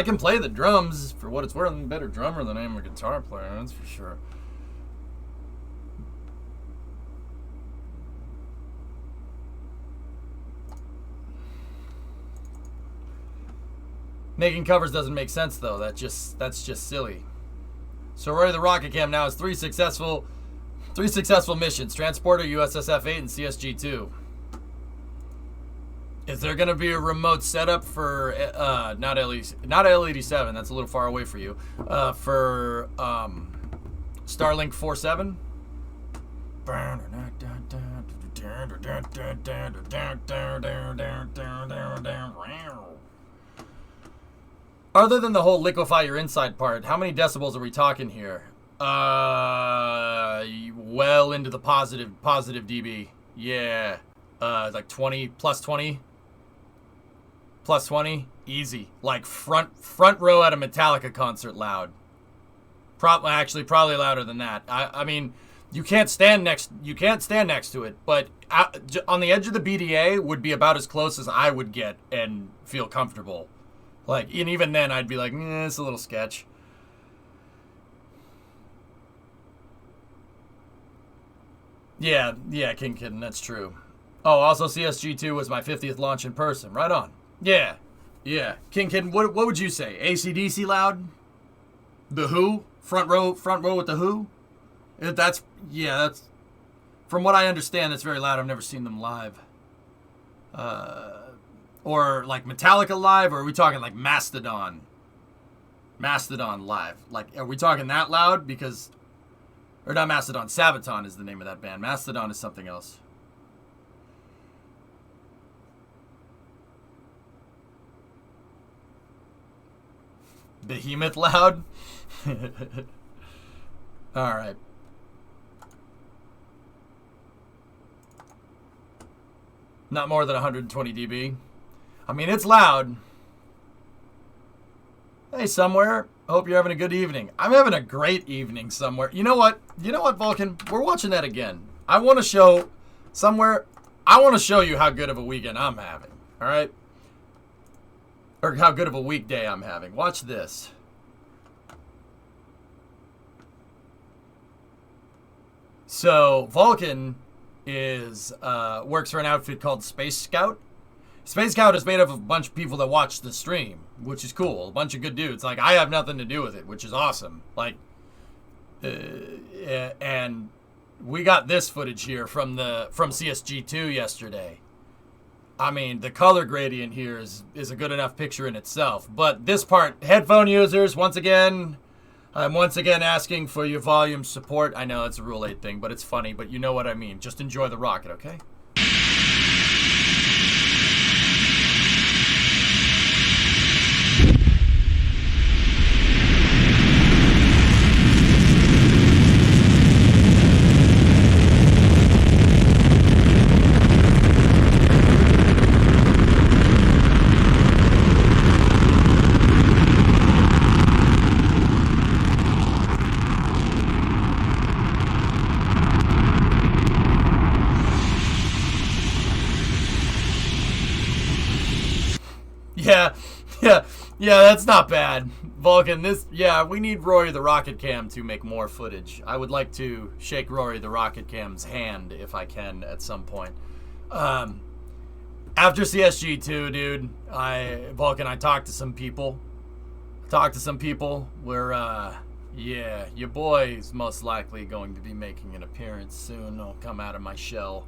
can play the drums for what it's worth. I'm a better drummer than I am a guitar player, that's for sure. Making covers doesn't make sense though. That's just silly. So Roy the Rocket Cam now has three successful missions: Transporter, USSF-8, and CSG-2. Is there going to be a remote setup for not L87? That's a little far away for you. For Starlink 4.7? Other than the whole liquefy your inside part, how many decibels are we talking here? Well into the positive dB. Yeah. Like 20 plus 20. Plus 20, easy. Like front row at a Metallica concert loud. Probably louder than that. I mean, you can't stand next to it, but on the edge of the BDA would be about as close as I would get and feel comfortable. Like, and even then I'd be like, it's a little sketch. Yeah, King Kitten, that's true. Oh, also CSG-2 was my 50th launch in person. Right on. Yeah. King Kitten, what would you say? AC/DC loud? The Who? Front row with The Who? That's from what I understand, it's very loud. I've never seen them live. Or like Metallica live, or are we talking like Mastodon? Mastodon live. Like, are we talking that loud? Because, or not Mastodon, Sabaton is the name of that band. Mastodon is something else. Behemoth loud? Alright. Not more than 120 dB. I mean, it's loud. Hey, somewhere. Hope you're having a good evening. I'm having a great evening somewhere. You know what? Vulcan? We're watching that again. I want to show somewhere. I want to show you how good of a weekend I'm having. All right, or how good of a weekday I'm having. Watch this. So Vulcan is works for an outfit called Space Scout. Space Scout is made up of a bunch of people that watch the stream, which is cool. A bunch of good dudes. Like, I have nothing to do with it, which is awesome. Like, and we got this footage here from CSG2 yesterday. I mean, the color gradient here is a good enough picture in itself. But this part, headphone users, once again, I'm once again asking for your volume support. I know it's a Rule 8 thing, but it's funny. But you know what I mean. Just enjoy the rocket, okay? Yeah, that's not bad. Vulcan, we need Rory the Rocket Cam to make more footage. I would like to shake Rory the Rocket Cam's hand if I can at some point. After CSG2, dude, Vulcan, I talked to some people. Your boy is most likely going to be making an appearance soon. I'll come out of my shell.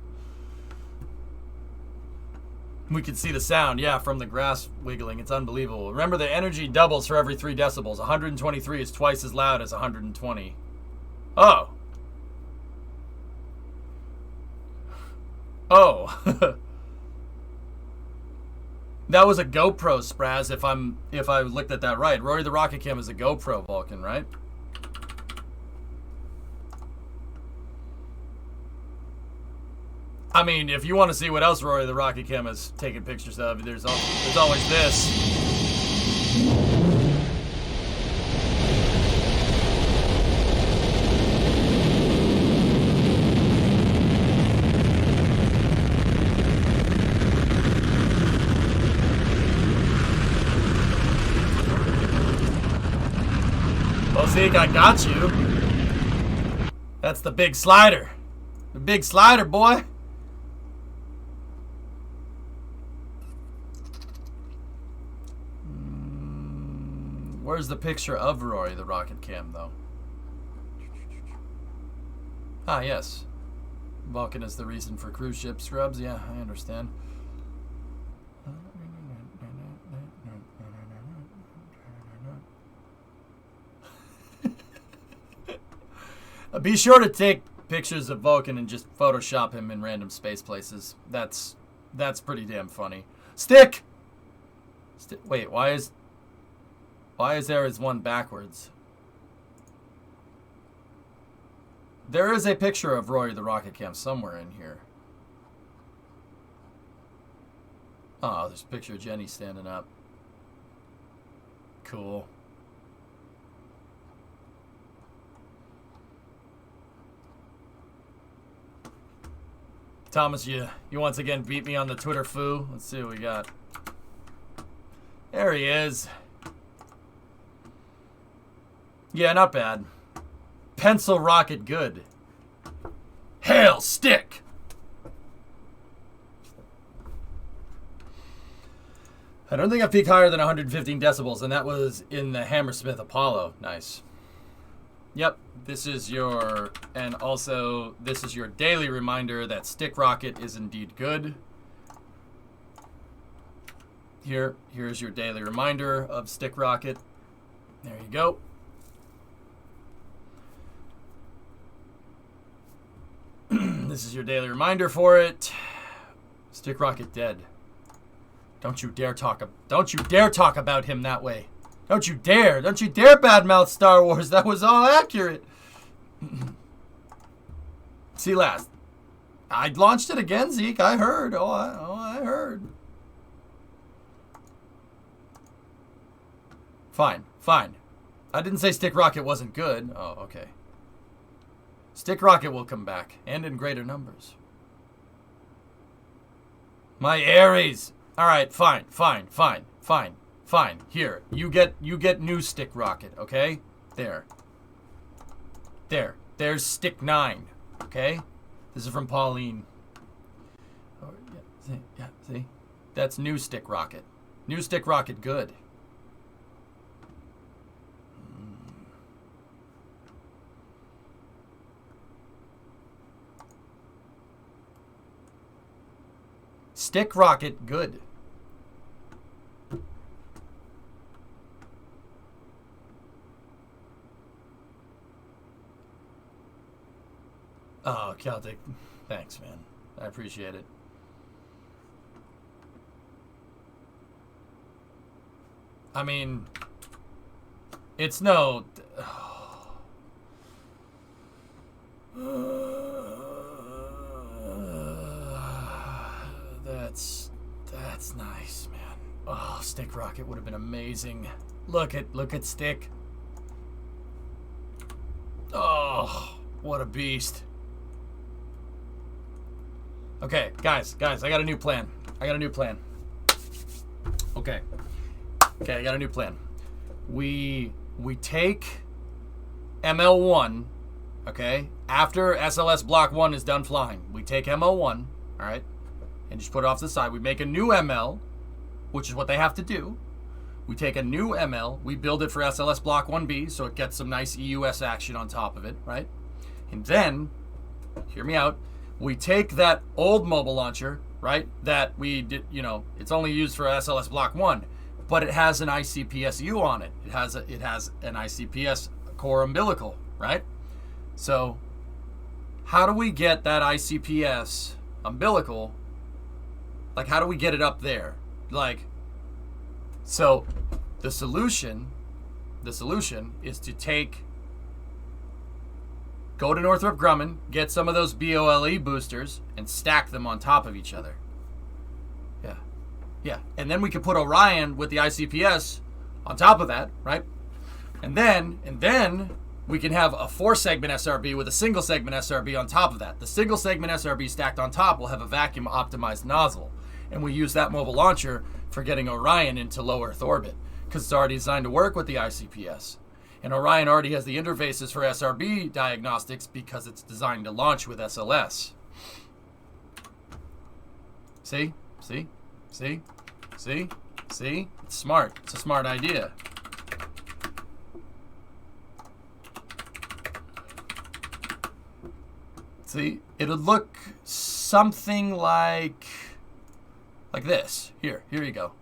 We can see the sound, from the grass wiggling. It's unbelievable. Remember, the energy doubles for every 3 decibels. 123 is twice as loud as 120. Oh. Oh. That was a GoPro, Spraz, if I looked at that right. Rory the Rocket Cam is a GoPro, Vulcan, right? I mean, if you want to see what else Rory the Rocket Cam has taken pictures of, there's always this. Well, Zeke, I got you. That's the big slider. The big slider, boy. Where's the picture of Rory the Rocket Cam, though? Ah, yes. Vulcan is the reason for cruise ship scrubs. Yeah, I understand. Be sure to take pictures of Vulcan and just Photoshop him in random space places. That's pretty damn funny. Stick! Wait, why is there one backwards? There is a picture of Rory the Rocket Cam somewhere in here. Oh, there's a picture of Jenny standing up. Cool. Thomas, you once again beat me on the Twitter foo. Let's see what we got. There he is. Yeah, not bad. Pencil rocket good. Hail stick! I don't think I peaked higher than 115 decibels, and that was in the Hammersmith Apollo. Nice. Yep, this is your daily reminder that stick rocket is indeed good. Here's your daily reminder of stick rocket. There you go. This is your daily reminder for it. Stick rocket dead. Don't you dare talk about him that way. Don't you dare badmouth Star Wars. That was all accurate. See last. I launched it again, Zeke. I heard. I heard. Fine. I didn't say stick rocket wasn't good. Oh, okay. Stick rocket will come back, and in greater numbers. My Ares. All right, fine. Here, you get new stick rocket, okay? There's stick 9, okay? This is from Pauline. Oh, yeah, see? That's new stick rocket. New stick rocket, good. Stick rocket, good. Oh, Celtic. Thanks, man. I appreciate it. I mean, it's no... That's nice, man. Oh, stick rocket would have been amazing. Look at stick. Oh, what a beast. Okay, guys, I got a new plan. Okay, I got a new plan. We take ML1, okay? After SLS Block 1 is done flying, we take ML1, all right? And just put it off to the side. We make a new ML, which is what they have to do. We take a new ML, we build it for SLS Block 1B, so it gets some nice EUS action on top of it, right? And then, hear me out, we take that old mobile launcher, right, that we did, you know, it's only used for SLS Block 1, but it has an ICPSU on it. It has an ICPS core umbilical, right? So, how do we get that ICPS umbilical? Like, how do we get it up there? Like, so the solution is to go to Northrop Grumman, get some of those BOLE boosters, and stack them on top of each other. Yeah. And then we could put Orion with the ICPS on top of that, right? And then we can have a 4-segment SRB with a single segment SRB on top of that. The single segment SRB stacked on top will have a vacuum optimized nozzle. And we use that mobile launcher for getting Orion into low Earth orbit because it's already designed to work with the ICPS. And Orion already has the interfaces for SRB diagnostics because it's designed to launch with SLS. See? It's smart. It's a smart idea. See? It'll look something like this. Here you go.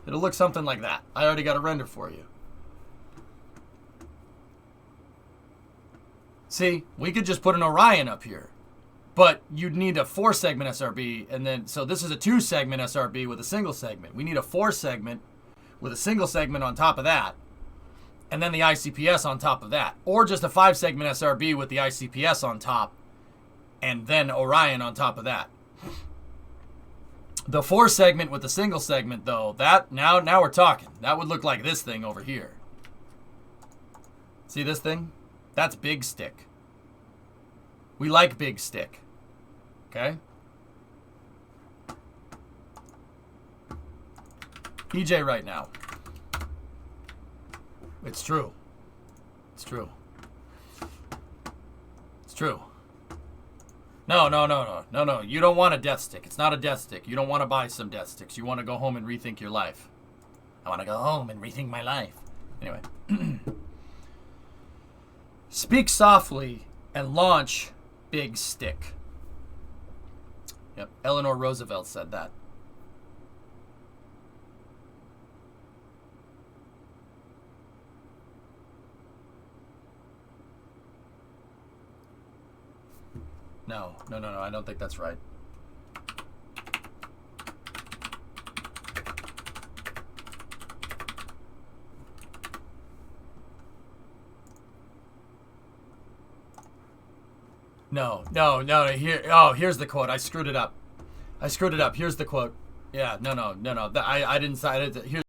It'll look something like that. I already got a render for you. See, we could just put an Orion up here, but you'd need a 4-segment SRB, and then, so this is a 2-segment SRB with a single segment. We need a 4-segment with a single segment on top of that, and then the ICPS on top of that, or just a 5-segment SRB with the ICPS on top, and then Orion on top of that. The 4-segment with the single segment, though, that now we're talking. That would look like this thing over here. See this thing? That's big stick. We like big stick. Okay? EJ right now. It's true. It's true. It's true. No. You don't want a death stick. It's not a death stick. You don't want to buy some death sticks. You want to go home and rethink your life. I want to go home and rethink my life. Anyway. Speak softly and launch big stick. Yep, Eleanor Roosevelt said that. No, I don't think that's right. No. Here's the quote. I screwed it up. Here's the quote. Yeah, no. I didn't cite it. Here's